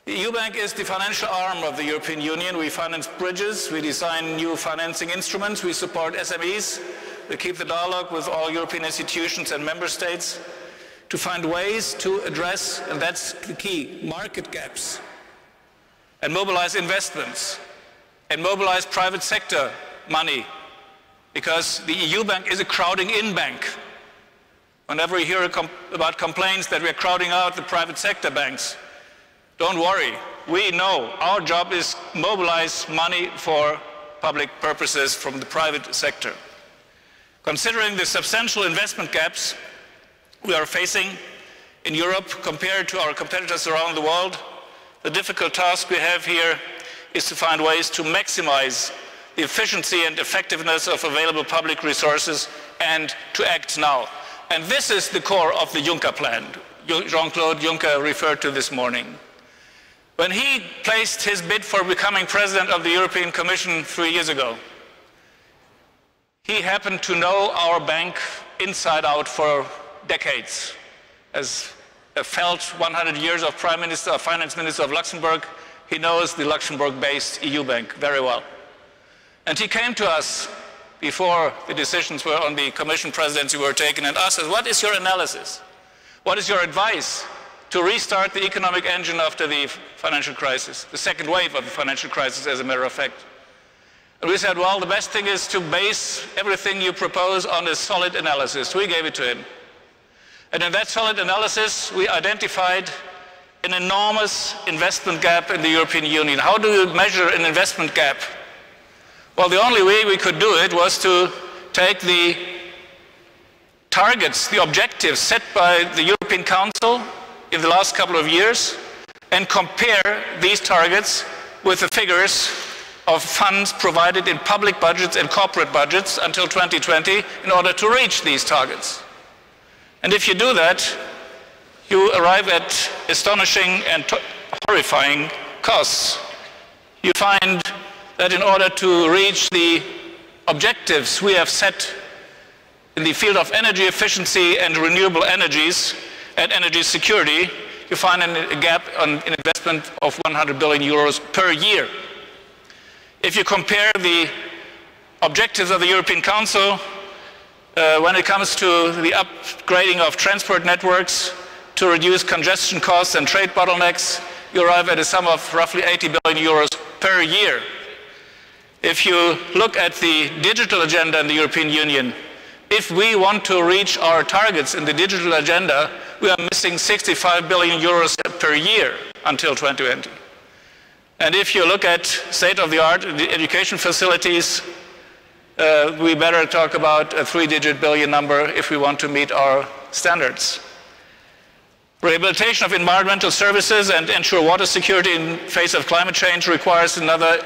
The EU Bank is the financial arm of the European Union. We finance bridges, we design new financing instruments, we support SMEs, we keep the dialogue with all European institutions and member states to find ways to address, and that's the key, market gaps, and mobilize investments, and mobilize private sector money, because the EU Bank is a crowding-in bank. Whenever you hear about complaints that we're crowding out the private sector banks, don't worry, we know our job is mobilize money for public purposes from the private sector. Considering the substantial investment gaps we are facing in Europe compared to our competitors around the world, the difficult task we have here is to find ways to maximize the efficiency and effectiveness of available public resources and to act now. And this is the core of the Juncker plan, Jean-Claude Juncker referred to this morning. When he placed his bid for becoming president of the European Commission 3 years ago, he happened to know our bank inside out for decades. As a felt 100 years of finance minister of Luxembourg, he knows the Luxembourg-based EU bank very well. And he came to us before the decisions were on the Commission presidency were taken and asked us, what is your analysis? What is your advice to restart the economic engine after the financial crisis, the second wave of the financial crisis, as a matter of fact? And we said, well, the best thing is to base everything you propose on a solid analysis. We gave it to him. And in that solid analysis, we identified an enormous investment gap in the European Union. How do you measure an investment gap? Well, the only way we could do it was to take the targets, the objectives set by the European Council in the last couple of years and compare these targets with the figures of funds provided in public budgets and corporate budgets until 2020 in order to reach these targets. And if you do that, you arrive at astonishing and horrifying costs. You find that in order to reach the objectives we have set in the field of energy efficiency and renewable energies and energy security, you find a gap in investment of 100 billion euros per year. If you compare the objectives of the European Council when it comes to the upgrading of transport networks to reduce congestion costs and trade bottlenecks, you arrive at a sum of roughly 80 billion euros per year. If you look at the digital agenda in the European Union, if we want to reach our targets in the digital agenda, we are missing 65 billion euros per year until 2020. And if you look at state-of-the-art education facilities, we better talk about a 3-digit billion number if we want to meet our standards. Rehabilitation of environmental services and ensure water security in face of climate change requires another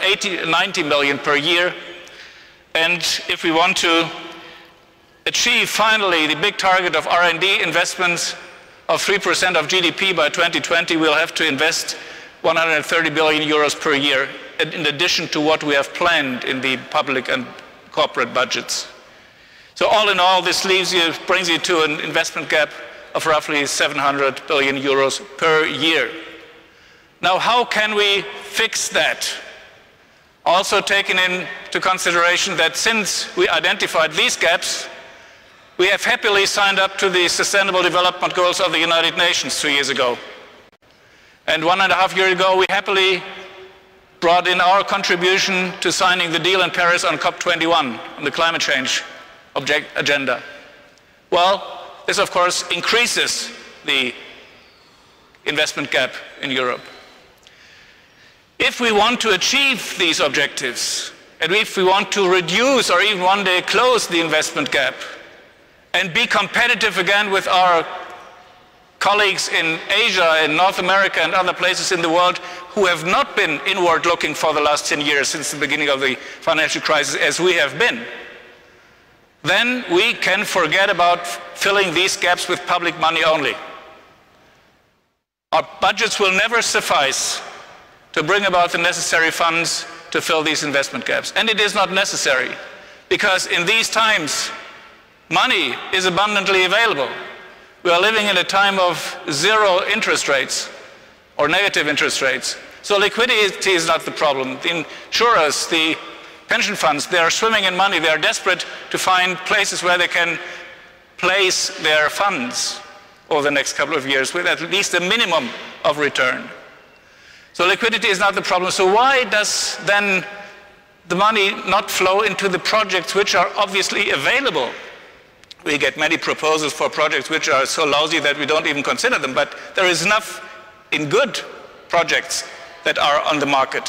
90 million per year. And if we want to achieve finally the big target of R&D investments of 3% of GDP by 2020, we'll have to invest 130 billion euros per year in addition to what we have planned in the public and corporate budgets. So all in all, this brings you to an investment gap of roughly 700 billion euros per year. Now, how can we fix that? Also taking into consideration that since we identified these gaps, we have happily signed up to the Sustainable Development Goals of the United Nations 2 years ago. And 1.5 years ago, we happily brought in our contribution to signing the deal in Paris on COP21, on the climate change agenda. Well, this of course increases the investment gap in Europe. If we want to achieve these objectives, and if we want to reduce or even one day close the investment gap, and be competitive again with our colleagues in Asia and North America and other places in the world who have not been inward looking for the last 10 years since the beginning of the financial crisis as we have been, then we can forget about filling these gaps with public money only. Our budgets will never suffice to bring about the necessary funds to fill these investment gaps. And it is not necessary, because in these times, money is abundantly available. We are living in a time of zero interest rates or negative interest rates. So liquidity is not the problem. The insurers, the pension funds, they are swimming in money. They are desperate to find places where they can place their funds over the next couple of years with at least a minimum of return. So liquidity is not the problem. So why does then the money not flow into the projects which are obviously available? We get many proposals for projects which are so lousy that we don't even consider them, but there is enough in good projects. that are on the market.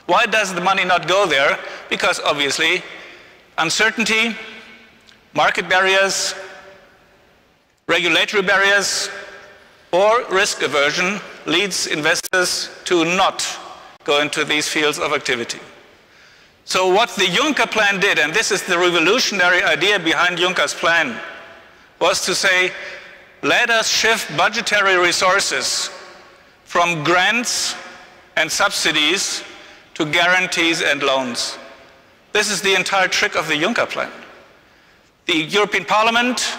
Why does the money not go there? Because obviously uncertainty, market barriers, regulatory barriers, or risk aversion leads investors to not go into these fields of activity. So what the Juncker plan did, and this is the revolutionary idea behind Juncker's plan, was to say, let us shift budgetary resources from grants and subsidies to guarantees and loans. This is the entire trick of the Juncker plan. The European Parliament,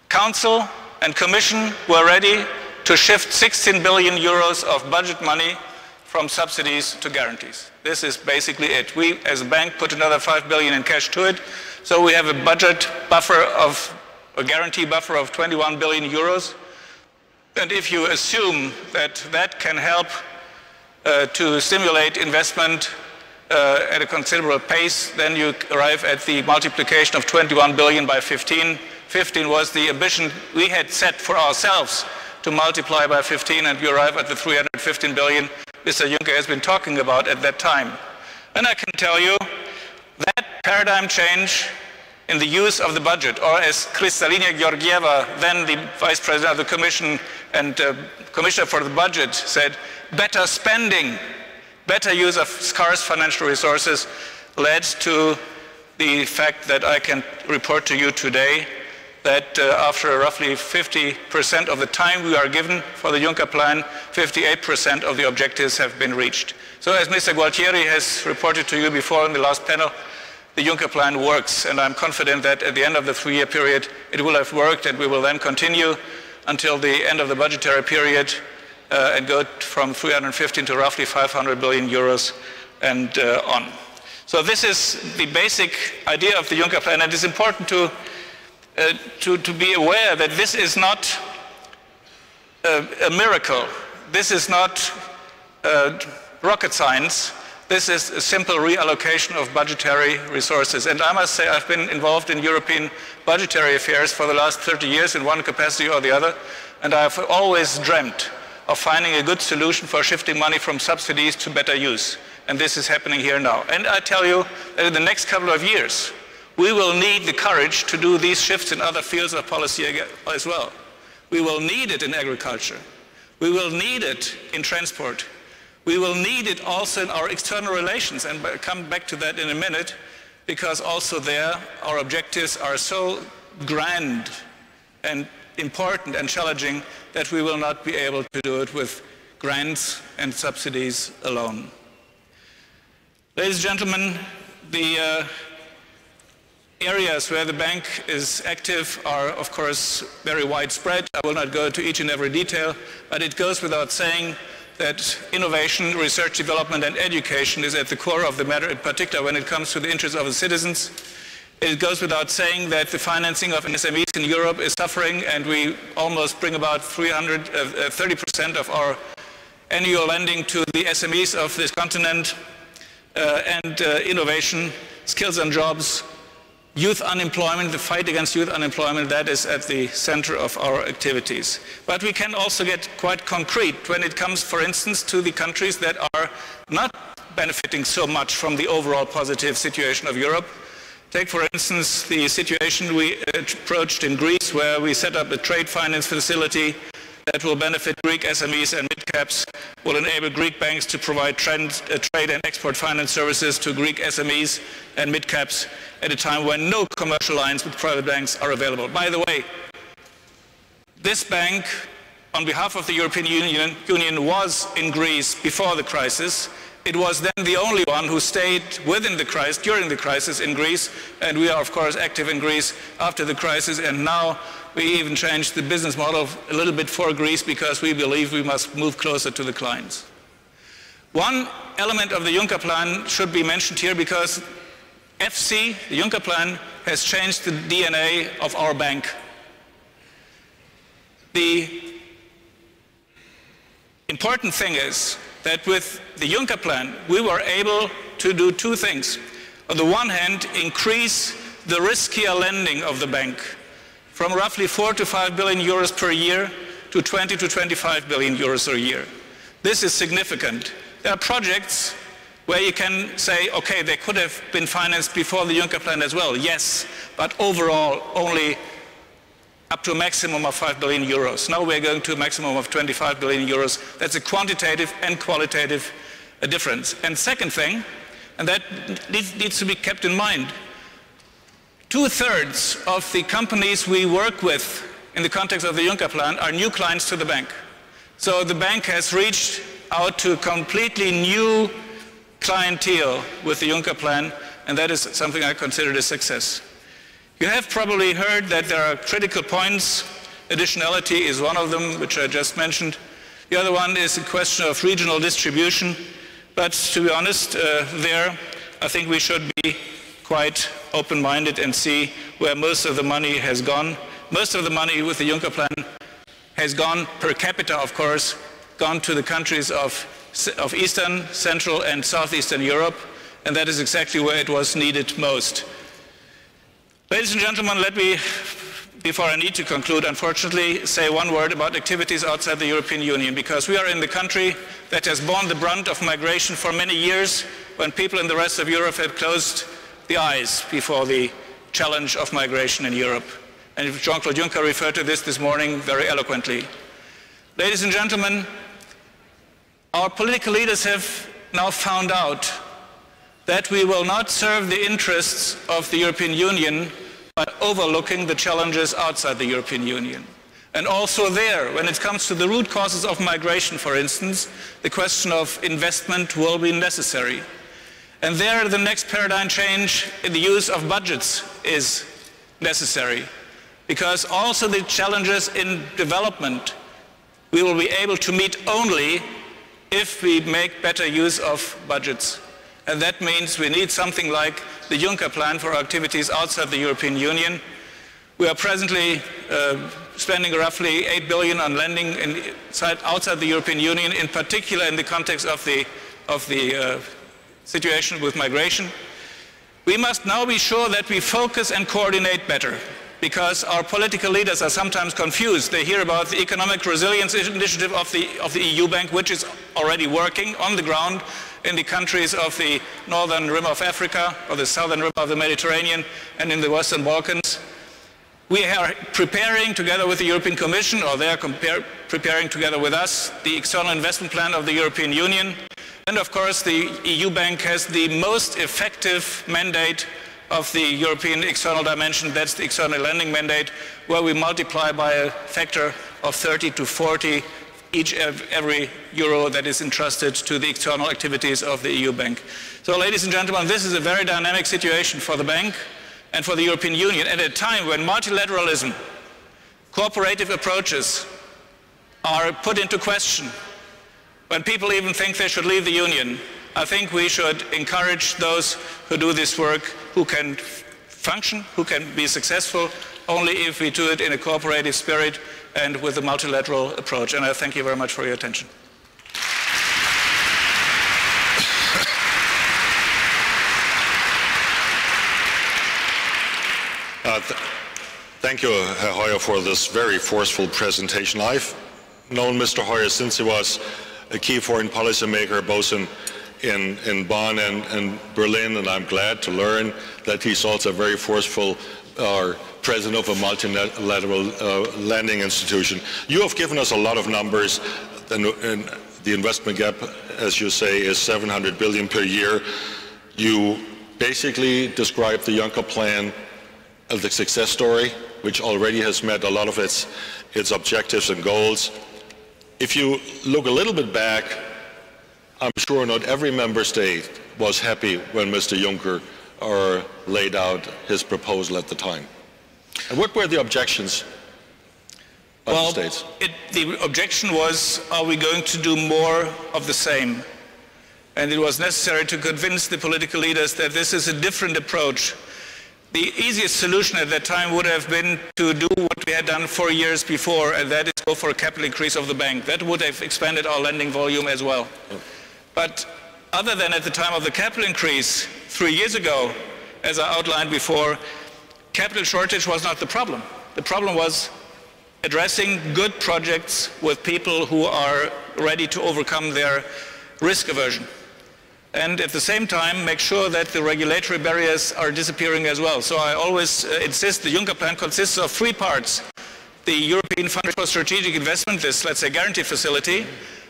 Council, and Commission were ready to shift 16 billion euros of budget money from subsidies to guarantees. This is basically it. We, as a bank, put another 5 billion in cash to it, so we have a budget buffer of, a guarantee buffer of 21 billion euros. And if you assume that that can help to stimulate investment at a considerable pace, then you arrive at the multiplication of 21 billion by 15. 15 was the ambition we had set for ourselves to multiply by 15, and you arrive at the 315 billion Mr. Juncker has been talking about at that time. And I can tell you that paradigm change in the use of the budget, or as Kristalina Georgieva, then the Vice President of the Commission and Commissioner for the Budget, said, better spending, better use of scarce financial resources, led to the fact that I can report to you today that after roughly 50% of the time we are given for the Juncker plan, 58% of the objectives have been reached. So as Mr. Gualtieri has reported to you before in the last panel, the Juncker plan works, and I'm confident that at the end of the 3-year period it will have worked, and we will then continue until the end of the budgetary period and go from 315 to roughly 500 billion euros and on. So this is the basic idea of the Juncker plan, and it's important to be aware that this is not a miracle. This is not rocket science. This is a simple reallocation of budgetary resources. And I must say I've been involved in European budgetary affairs for the last 30 years in one capacity or the other, and I've always dreamt of finding a good solution for shifting money from subsidies to better use. And this is happening here now. And I tell you that in the next couple of years, we will need the courage to do these shifts in other fields of policy as well. We will need it in agriculture. We will need it in transport. We will need it also in our external relations, and I'll come back to that in a minute, because also there our objectives are so grand and important and challenging that we will not be able to do it with grants and subsidies alone. Ladies and gentlemen, the areas where the bank is active are, of course, very widespread. I will not go into each and every detail, but it goes without saying that innovation, research, development, and education is at the core of the matter, in particular when it comes to the interests of the citizens. It goes without saying that the financing of SMEs in Europe is suffering, and we almost bring about 30% of our annual lending to the SMEs of this continent, and innovation, skills and jobs, youth unemployment, the fight against youth unemployment, that is at the center of our activities. But we can also get quite concrete when it comes, for instance, to the countries that are not benefiting so much from the overall positive situation of Europe. Take, for instance, the situation we approached in Greece, where we set up a trade finance facility that will benefit Greek SMEs and mid-caps, will enable Greek banks to provide trade and export finance services to Greek SMEs and mid-caps at a time when no commercial lines with private banks are available. By the way, this bank, on behalf of the European Union, was in Greece before the crisis. It was then the only one who stayed within the crisis, during the crisis in Greece, and we are, of course, active in Greece after the crisis, and now we even changed the business model a little bit for Greece because we believe we must move closer to the clients. One element of the Juncker plan should be mentioned here because FC, the Juncker plan, has changed the DNA of our bank. The important thing is that with the Juncker plan, we were able to do two things. On the one hand, increase the riskier lending of the bank from roughly 4 to 5 billion euros per year to 20 to 25 billion euros a year. This is significant. There are projects where you can say, okay, they could have been financed before the Juncker plan as well. Yes, but overall only up to a maximum of 5 billion euros. Now we're going to a maximum of 25 billion euros. That's a quantitative and qualitative difference. And second thing, and that needs to be kept in mind, 2/3 of the companies we work with in the context of the Juncker plan are new clients to the bank. So the bank has reached out to a completely new clientele with the Juncker plan, and that is something I consider a success. You have probably heard that there are critical points. Additionality is one of them, which I just mentioned. The other one is a question of regional distribution. But to be honest, there I think we should be quite open-minded and see where most of the money has gone. Most of the money with the Juncker plan has gone per capita, of course, gone to the countries of Eastern, Central and Southeastern Europe, and that is exactly where it was needed most. Ladies and gentlemen, let me, before I need to conclude, unfortunately, say one word about activities outside the European Union, because we are in the country that has borne the brunt of migration for many years, when people in the rest of Europe have closed the eyes before the challenge of migration in Europe. And Jean-Claude Juncker referred to this morning very eloquently. Ladies and gentlemen, our political leaders have now found out that we will not serve the interests of the European Union by overlooking the challenges outside the European Union. And also there, when it comes to the root causes of migration, for instance, the question of investment will be necessary. And there, the next paradigm change in the use of budgets is necessary, because also the challenges in development we will be able to meet only if we make better use of budgets. And that means we need something like the Juncker plan for activities outside the European Union. We are presently spending roughly 8 billion on lending outside the European Union, in particular in the context of the situation with migration. We must now be sure that we focus and coordinate better, because our political leaders are sometimes confused. They hear about the economic resilience initiative of the EU Bank, which is already working on the ground in the countries of the northern rim of Africa or the southern rim of the Mediterranean and in the Western Balkans. We are preparing together with the European Commission, or they are preparing together with us, the external investment plan of the European Union. And of course, the EU Bank has the most effective mandate of the European external dimension. That's the external lending mandate, where we multiply by a factor of 30 to 40 every euro that is entrusted to the external activities of the EU Bank. So, ladies and gentlemen, this is a very dynamic situation for the bank and for the European Union at a time when multilateralism, cooperative approaches are put into question, when people even think they should leave the Union. I think we should encourage those who do this work, who can function, who can be successful, only if we do it in a cooperative spirit and with a multilateral approach. And I thank you very much for your attention. Thank you, Herr Hoyer, for this very forceful presentation. I've known Mr. Hoyer since he was a key foreign policy maker, both in Bonn and Berlin, and I'm glad to learn that he's also a very forceful president of a multilateral lending institution. You have given us a lot of numbers, and the investment gap, as you say, is 700 billion per year. You basically described the Juncker plan as the success story, which already has met a lot of its objectives and goals. If you look a little bit back, I'm sure not every member state was happy when Mr. Juncker laid out his proposal at the time. And what were the objections by the states? The objection was, are we going to do more of the same? And it was necessary to convince the political leaders that this is a different approach. The easiest solution at that time would have been to do what we had done 4 years before, and that is go for a capital increase of the bank. That would have expanded our lending volume as well. But other than at the time of the capital increase 3 years ago, as I outlined before, capital shortage was not the problem. The problem was addressing good projects with people who are ready to overcome their risk aversion. And at the same time, make sure that the regulatory barriers are disappearing as well. So I always insist the Juncker plan consists of three parts. The European Fund for Strategic Investment, this, let's say, guarantee facility,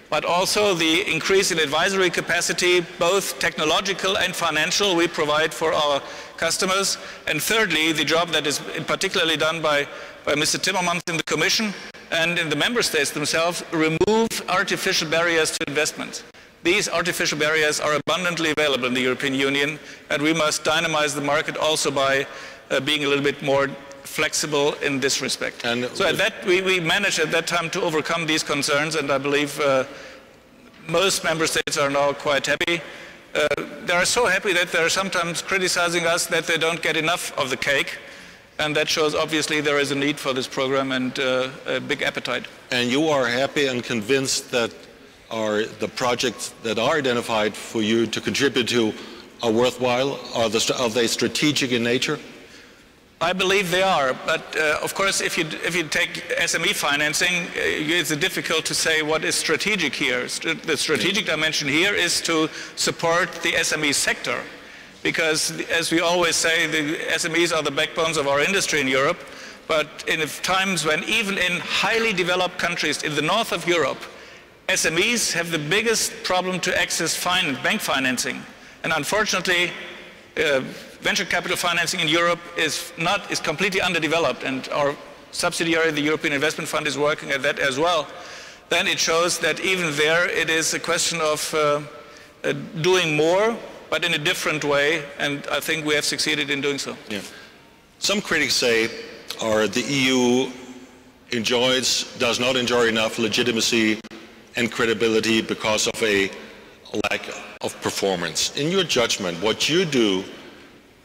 but also the increase in advisory capacity, both technological and financial, we provide for our customers. And thirdly, the job that is particularly done by Mr. Timmermans in the Commission and in the member states themselves, remove artificial barriers to investment. These artificial barriers are abundantly available in the European Union, and we must dynamize the market also by being a little bit more flexible in this respect. And so at that, we managed at that time to overcome these concerns, and I believe most member states are now quite happy. They are so happy that they're sometimes criticizing us that they don't get enough of the cake, and that shows obviously there is a need for this program and a big appetite. And you are happy and convinced that the projects that are identified for you to contribute to are worthwhile? Are they strategic in nature? I believe they are, but of course if you take SME financing, it's difficult to say what is strategic here. The strategic dimension here is to support the SME sector, because as we always say, the SMEs are the backbones of our industry in Europe, but in times when even in highly developed countries in the north of Europe, SMEs have the biggest problem to access bank financing, and unfortunately venture capital financing in Europe is completely underdeveloped, and our subsidiary, the European Investment Fund, is working at that as well. Then it shows that even there it is a question of doing more, but in a different way, and I think we have succeeded in doing so. Yeah. Some critics say the EU does not enjoy enough legitimacy and credibility because of a lack of performance. In your judgment, what you do,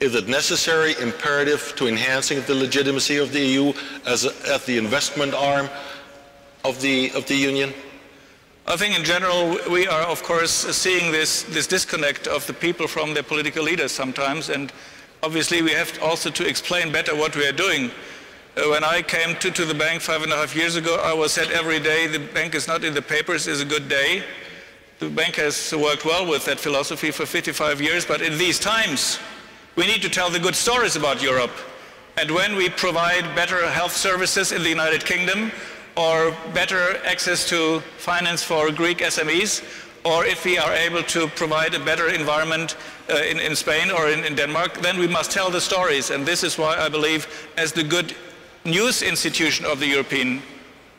is it necessary, imperative to enhancing the legitimacy of the EU as the investment arm of the Union? I think in general we are of course seeing this disconnect of the people from their political leaders sometimes, and obviously we have also to explain better what we are doing. When I came to the bank 5.5 years ago, I was said every day the bank is not in the papers is a good day. The bank has worked well with that philosophy for 55 years, but in these times we need to tell the good stories about Europe. And when we provide better health services in the United Kingdom, or better access to finance for Greek SMEs, or if we are able to provide a better environment in Spain or in Denmark, then we must tell the stories. And this is why I believe, as the good news institution of the European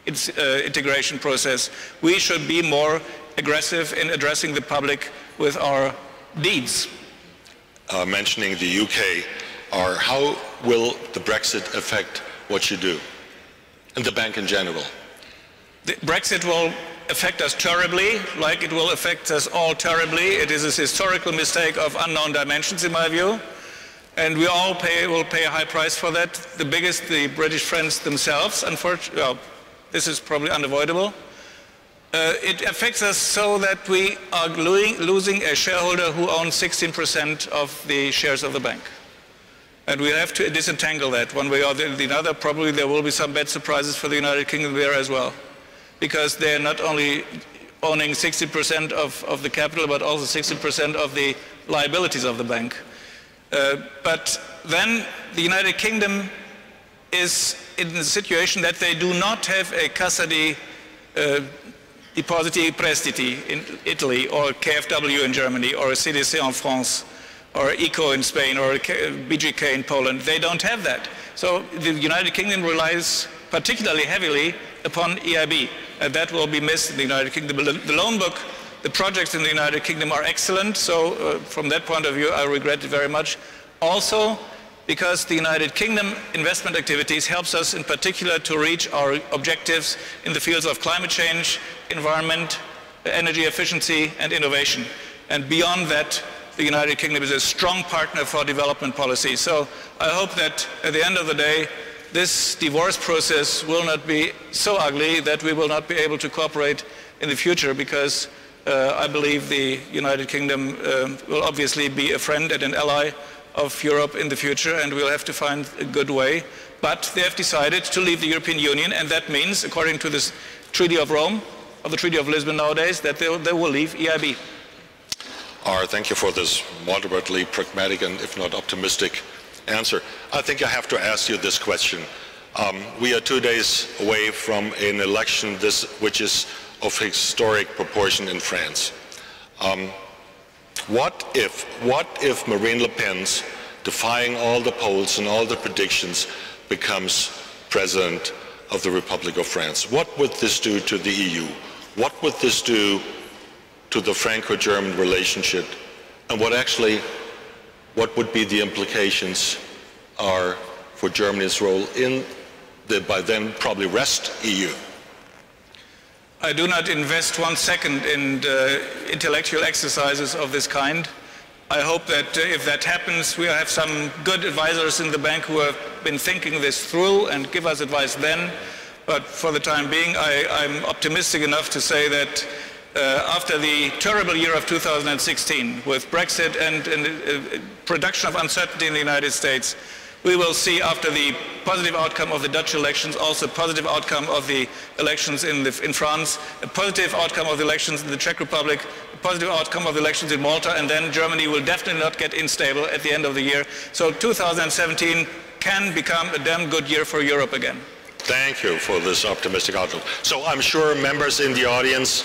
integration process, we should be more aggressive in addressing the public with our deeds. Mentioning the UK, how will the Brexit affect what you do, and the bank in general? The Brexit will affect us terribly, like it will affect us all terribly. It is a historical mistake of unknown dimensions, in my view. And we all will pay a high price for that. The biggest, the British friends themselves, unfortunately. Well, this is probably unavoidable. It affects us so that we are losing a shareholder who owns 16% of the shares of the bank. And we have to disentangle that one way or the other. Probably there will be some bad surprises for the United Kingdom there as well, because they're not only owning 60% of the capital, but also 60% of the liabilities of the bank. But then the United Kingdom is in the situation that they do not have a Cassa di Depositi e Prestiti in Italy, or KfW in Germany, or CDC in France, or ECO in Spain, or BGK in Poland. They don't have that. So the United Kingdom relies particularly heavily upon EIB, and that will be missed in the United Kingdom. The loan book, the projects in the United Kingdom are excellent, so from that point of view I regret it very much. Also because the United Kingdom investment activities helps us in particular to reach our objectives in the fields of climate change, environment, energy efficiency and innovation. And beyond that, the United Kingdom is a strong partner for development policy. So I hope that at the end of the day, this divorce process will not be so ugly that we will not be able to cooperate in the future, because I believe the United Kingdom will obviously be a friend and an ally of Europe in the future, and we'll have to find a good way. But they have decided to leave the European Union, and that means, according to this Treaty of Rome, of the Treaty of Lisbon nowadays, that they will leave EIB. Thank you for this moderately pragmatic and if not optimistic answer. I think I have to ask you this question. We are 2 days away from an election which is of historic proportion in France. What if Marine Le Pen's, defying all the polls and all the predictions, becomes president of the Republic of France? What would this do to the EU? What would this do to the Franco-German relationship? And what would be the implications are for Germany's role in the, by then, probably rest EU? I do not invest 1 second in intellectual exercises of this kind. I hope that if that happens, we have some good advisors in the bank who have been thinking this through and give us advice then. But for the time being, I'm optimistic enough to say that after the terrible year of 2016, with Brexit and production of uncertainty in the United States, we will see, after the positive outcome of the Dutch elections, also positive outcome of the elections in France, a positive outcome of the elections in the Czech Republic, a positive outcome of the elections in Malta, and then Germany will definitely not get unstable at the end of the year. So 2017 can become a damn good year for Europe again. Thank you for this optimistic outlook. So I'm sure members in the audience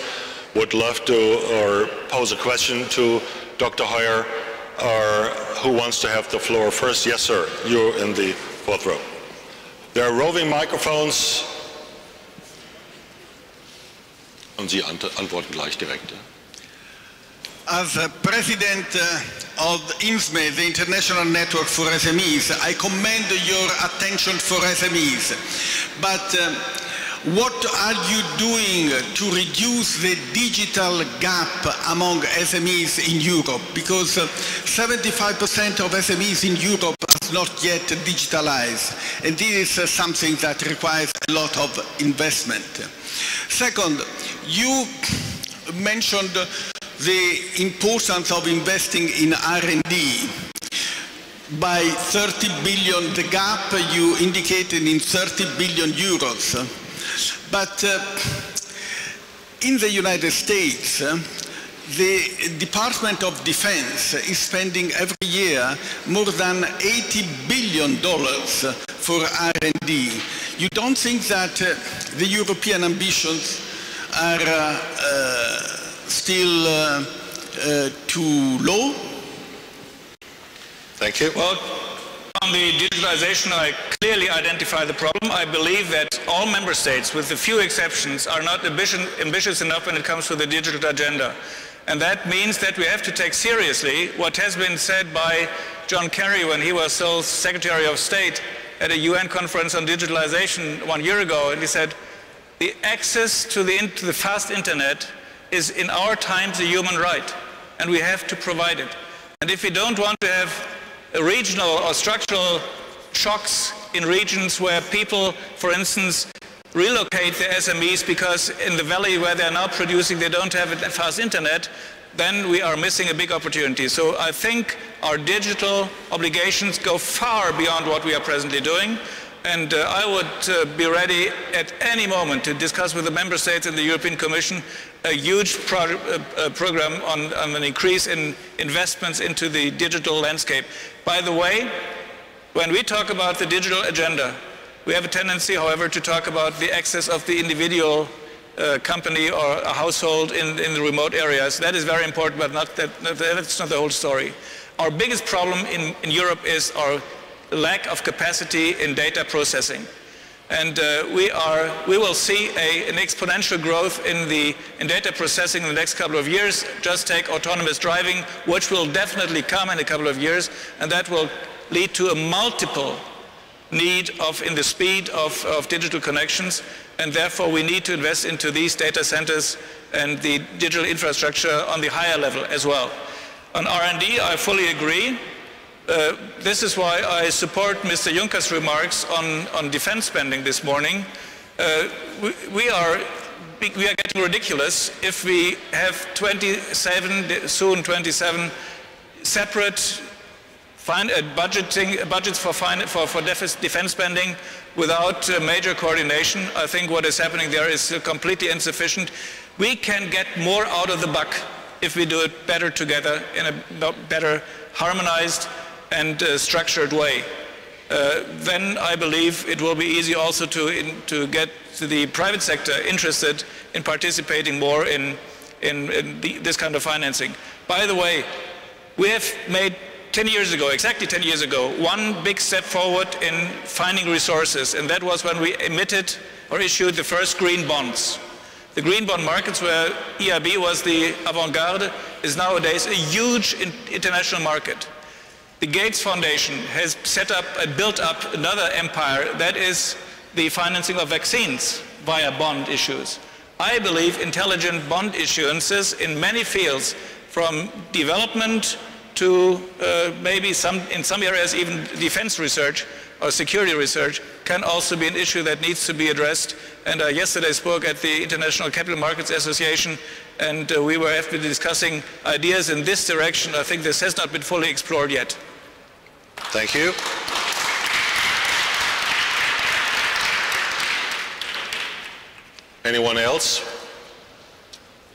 would love to pose a question to Dr. Heuer, or who wants to have the floor first? Yes, sir. You're in the fourth row. There are roving microphones. Und Sie antworten gleich direkt. As president of INSME, the International Network for SMEs, I commend your attention for SMEs. But what are you doing to reduce the digital gap among SMEs in Europe? Because 75% of SMEs in Europe are not yet digitalized, and this is something that requires a lot of investment. Second, you mentioned the importance of investing in R&D. By 30 billion, the gap you indicated in 30 billion euros. But in the United States, the Department of Defense is spending every year more than $80 billion for R&D. You don't think that the European ambitions are still too low? Thank you. Well, on the digitalization, I clearly identify the problem. I believe that all member states, with a few exceptions, are not ambitious enough when it comes to the digital agenda. And that means that we have to take seriously what has been said by John Kerry when he was still Secretary of State at a UN conference on digitalization 1 year ago. And he said, the access to the fast internet is in our times a human right, and we have to provide it. And if we don't want to have regional or structural shocks in regions where people, for instance, relocate their SMEs because in the valley where they're now producing they don't have a fast internet, then we are missing a big opportunity. So I think our digital obligations go far beyond what we are presently doing. And I would be ready at any moment to discuss with the member states and the European Commission a huge program on an increase in investments into the digital landscape. By the way, when we talk about the digital agenda, we have a tendency, however, to talk about the access of the individual company or a household in the remote areas. That is very important, but that's not the whole story. Our biggest problem in Europe is our lack of capacity in data processing. And we will see an exponential growth in data processing in the next couple of years. Just take autonomous driving, which will definitely come in a couple of years, and that will lead to a multiple need in the speed of digital connections, and therefore we need to invest into these data centers and the digital infrastructure on the higher level as well. On R&D, I fully agree. This is why I support Mr. Juncker's remarks on defense spending this morning. We are getting ridiculous if we have 27, soon 27, separate budgets for defense spending without major coordination. I think what is happening there is completely insufficient. We can get more out of the buck if we do it better together in a better harmonized and structured way. Then I believe it will be easy also to get the private sector interested in participating more in this kind of financing. By the way, we have made 10 years ago, exactly 10 years ago, one big step forward in finding resources, and that was when we emitted or issued the first green bonds. The green bond markets, where EIB was the avant-garde, is nowadays a huge international market. The Gates Foundation has set up and built up another empire, that is the financing of vaccines via bond issues. I believe intelligent bond issuances in many fields, from development to maybe in some areas even defense research or security research, can also be an issue that needs to be addressed. And I yesterday spoke at the International Capital Markets Association, and we have been discussing ideas in this direction. I think this has not been fully explored yet. Thank you. Anyone else?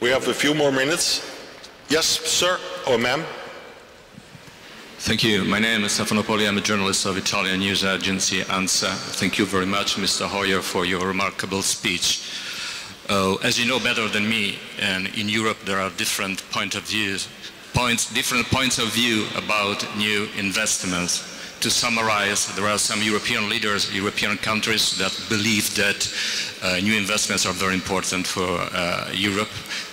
We have a few more minutes. Yes, sir or ma'am. Thank you. My name is Alfano. I'm a journalist of Italian news agency ANSA. Thank you very much, Mr. Hoyer, for your remarkable speech. As you know better than me, and in Europe there are different points of view about new investments. To summarize, there are some European leaders, European countries that believe that new investments are very important for Europe,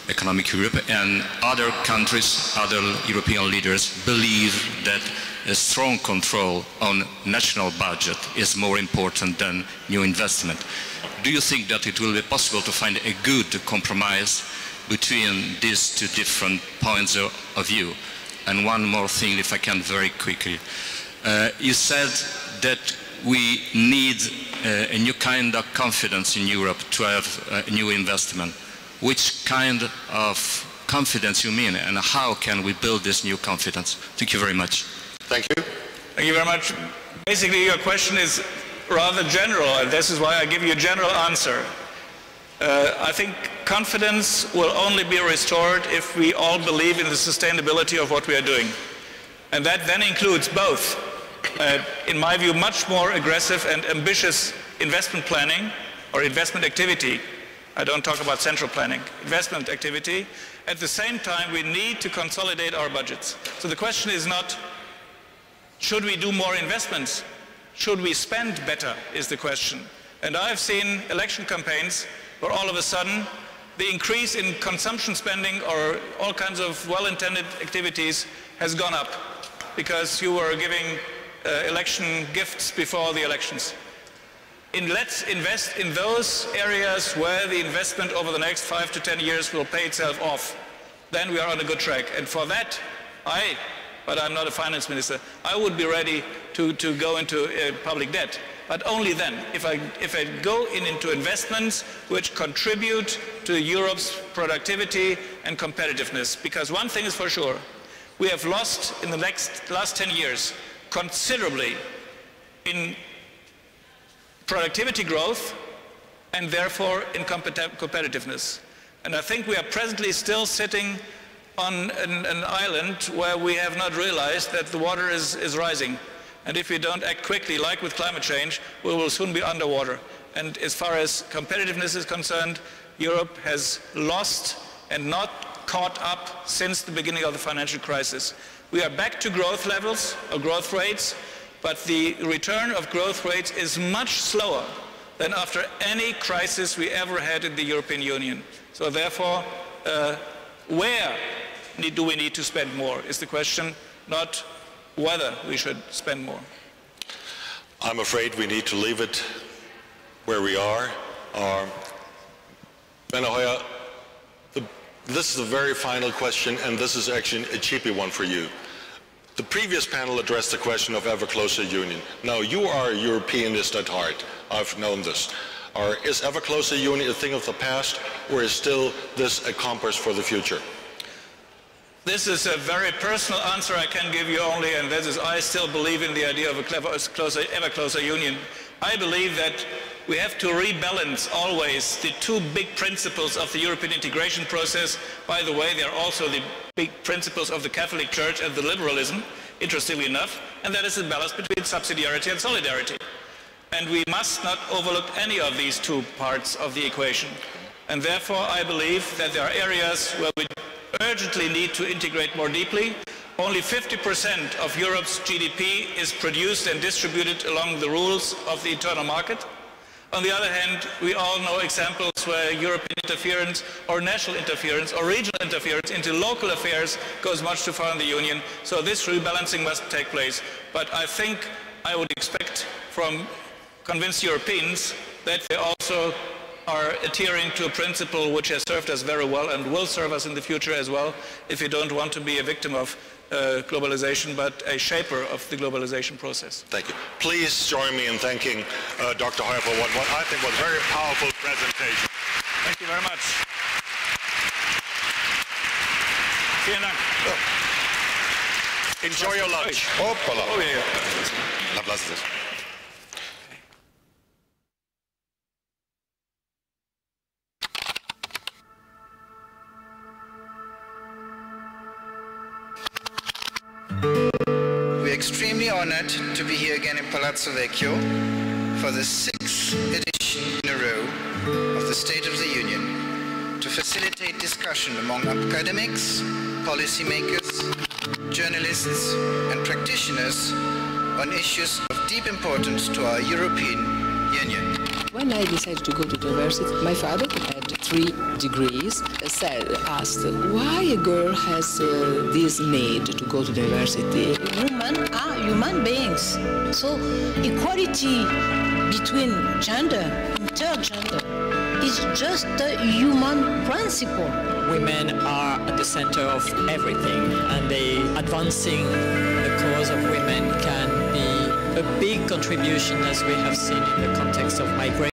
economic Europe, and other countries, other European leaders believe that a strong control on national budget is more important than new investment. Do you think that it will be possible to find a good compromise between these two different points of view? And one more thing, if I can, very quickly. You said that we need a new kind of confidence in Europe to have a new investment. Which kind of confidence you mean, and how can we build this new confidence? Thank you very much. Thank you. Thank you very much. Basically, your question is rather general, and this is why I give you a general answer. I think confidence will only be restored if we all believe in the sustainability of what we are doing. And that then includes both, in my view, much more aggressive and ambitious investment planning or investment activity. I don't talk about central planning, investment activity. At the same time, we need to consolidate our budgets. So the question is not, should we do more investments? Should we spend better, is the question. And I've seen election campaigns where all of a sudden the increase in consumption spending or all kinds of well-intended activities has gone up because you were giving election gifts before the elections. Let's invest in those areas where the investment over the next 5 to 10 years will pay itself off. Then we are on a good track. And for that, but I'm not a finance minister, I would be ready to go into public debt. But only then, if I go into investments which contribute to Europe's productivity and competitiveness. Because one thing is for sure, we have lost in the last 10 years considerably in productivity growth and therefore in competitiveness. And I think we are presently still sitting on an island where we have not realized that the water is rising. And if we don't act quickly, like with climate change, we will soon be underwater. And as far as competitiveness is concerned, Europe has lost and not caught up since the beginning of the financial crisis. We are back to growth levels or growth rates, but the return of growth rates is much slower than after any crisis we ever had in the European Union. So therefore, where do we need to spend more is the question, not whether we should spend more. I'm afraid we need to leave it where we are. This is a very final question, and this is actually a cheapy one for you. The previous panel addressed the question of ever closer union. Now, you are a Europeanist at heart. I've known this. Is ever closer union a thing of the past, or is still this a compass for the future? This is a very personal answer I can give you only, and that is I still believe in the idea of a ever closer union. I believe that we have to rebalance always the two big principles of the European integration process. By the way, they are also the big principles of the Catholic Church and the liberalism, interestingly enough, and that is the balance between subsidiarity and solidarity. And we must not overlook any of these two parts of the equation. And therefore, I believe that there are areas where we urgently need to integrate more deeply. Only 50% of Europe's GDP is produced and distributed along the rules of the internal market. On the other hand, we all know examples where European interference or national interference or regional interference into local affairs goes much too far in the Union. So this rebalancing must take place. But I think I would expect from convinced Europeans that they also are adhering to a principle which has served us very well and will serve us in the future as well, if you don't want to be a victim of globalization, but a shaper of the globalization process. Thank you. Please join me in thanking Dr. Heuer for what I think was a very powerful presentation. Thank you very much. Vielen Dank. Enjoy your lunch. Hoppala. Oh, yeah. Lass es. We're extremely honored to be here again in Palazzo Vecchio for the 6th edition in a row of the State of the Union to facilitate discussion among academics, policymakers, journalists and practitioners on issues of deep importance to our European Union. When I decided to go to the university, my father, who had 3 degrees, asked why a girl has this need to go to the university. Women are human beings, so equality between gender, intergender, is just a human principle. Women are at the center of everything, and advancing the cause of women can be a big contribution, as we have seen in the context of migration.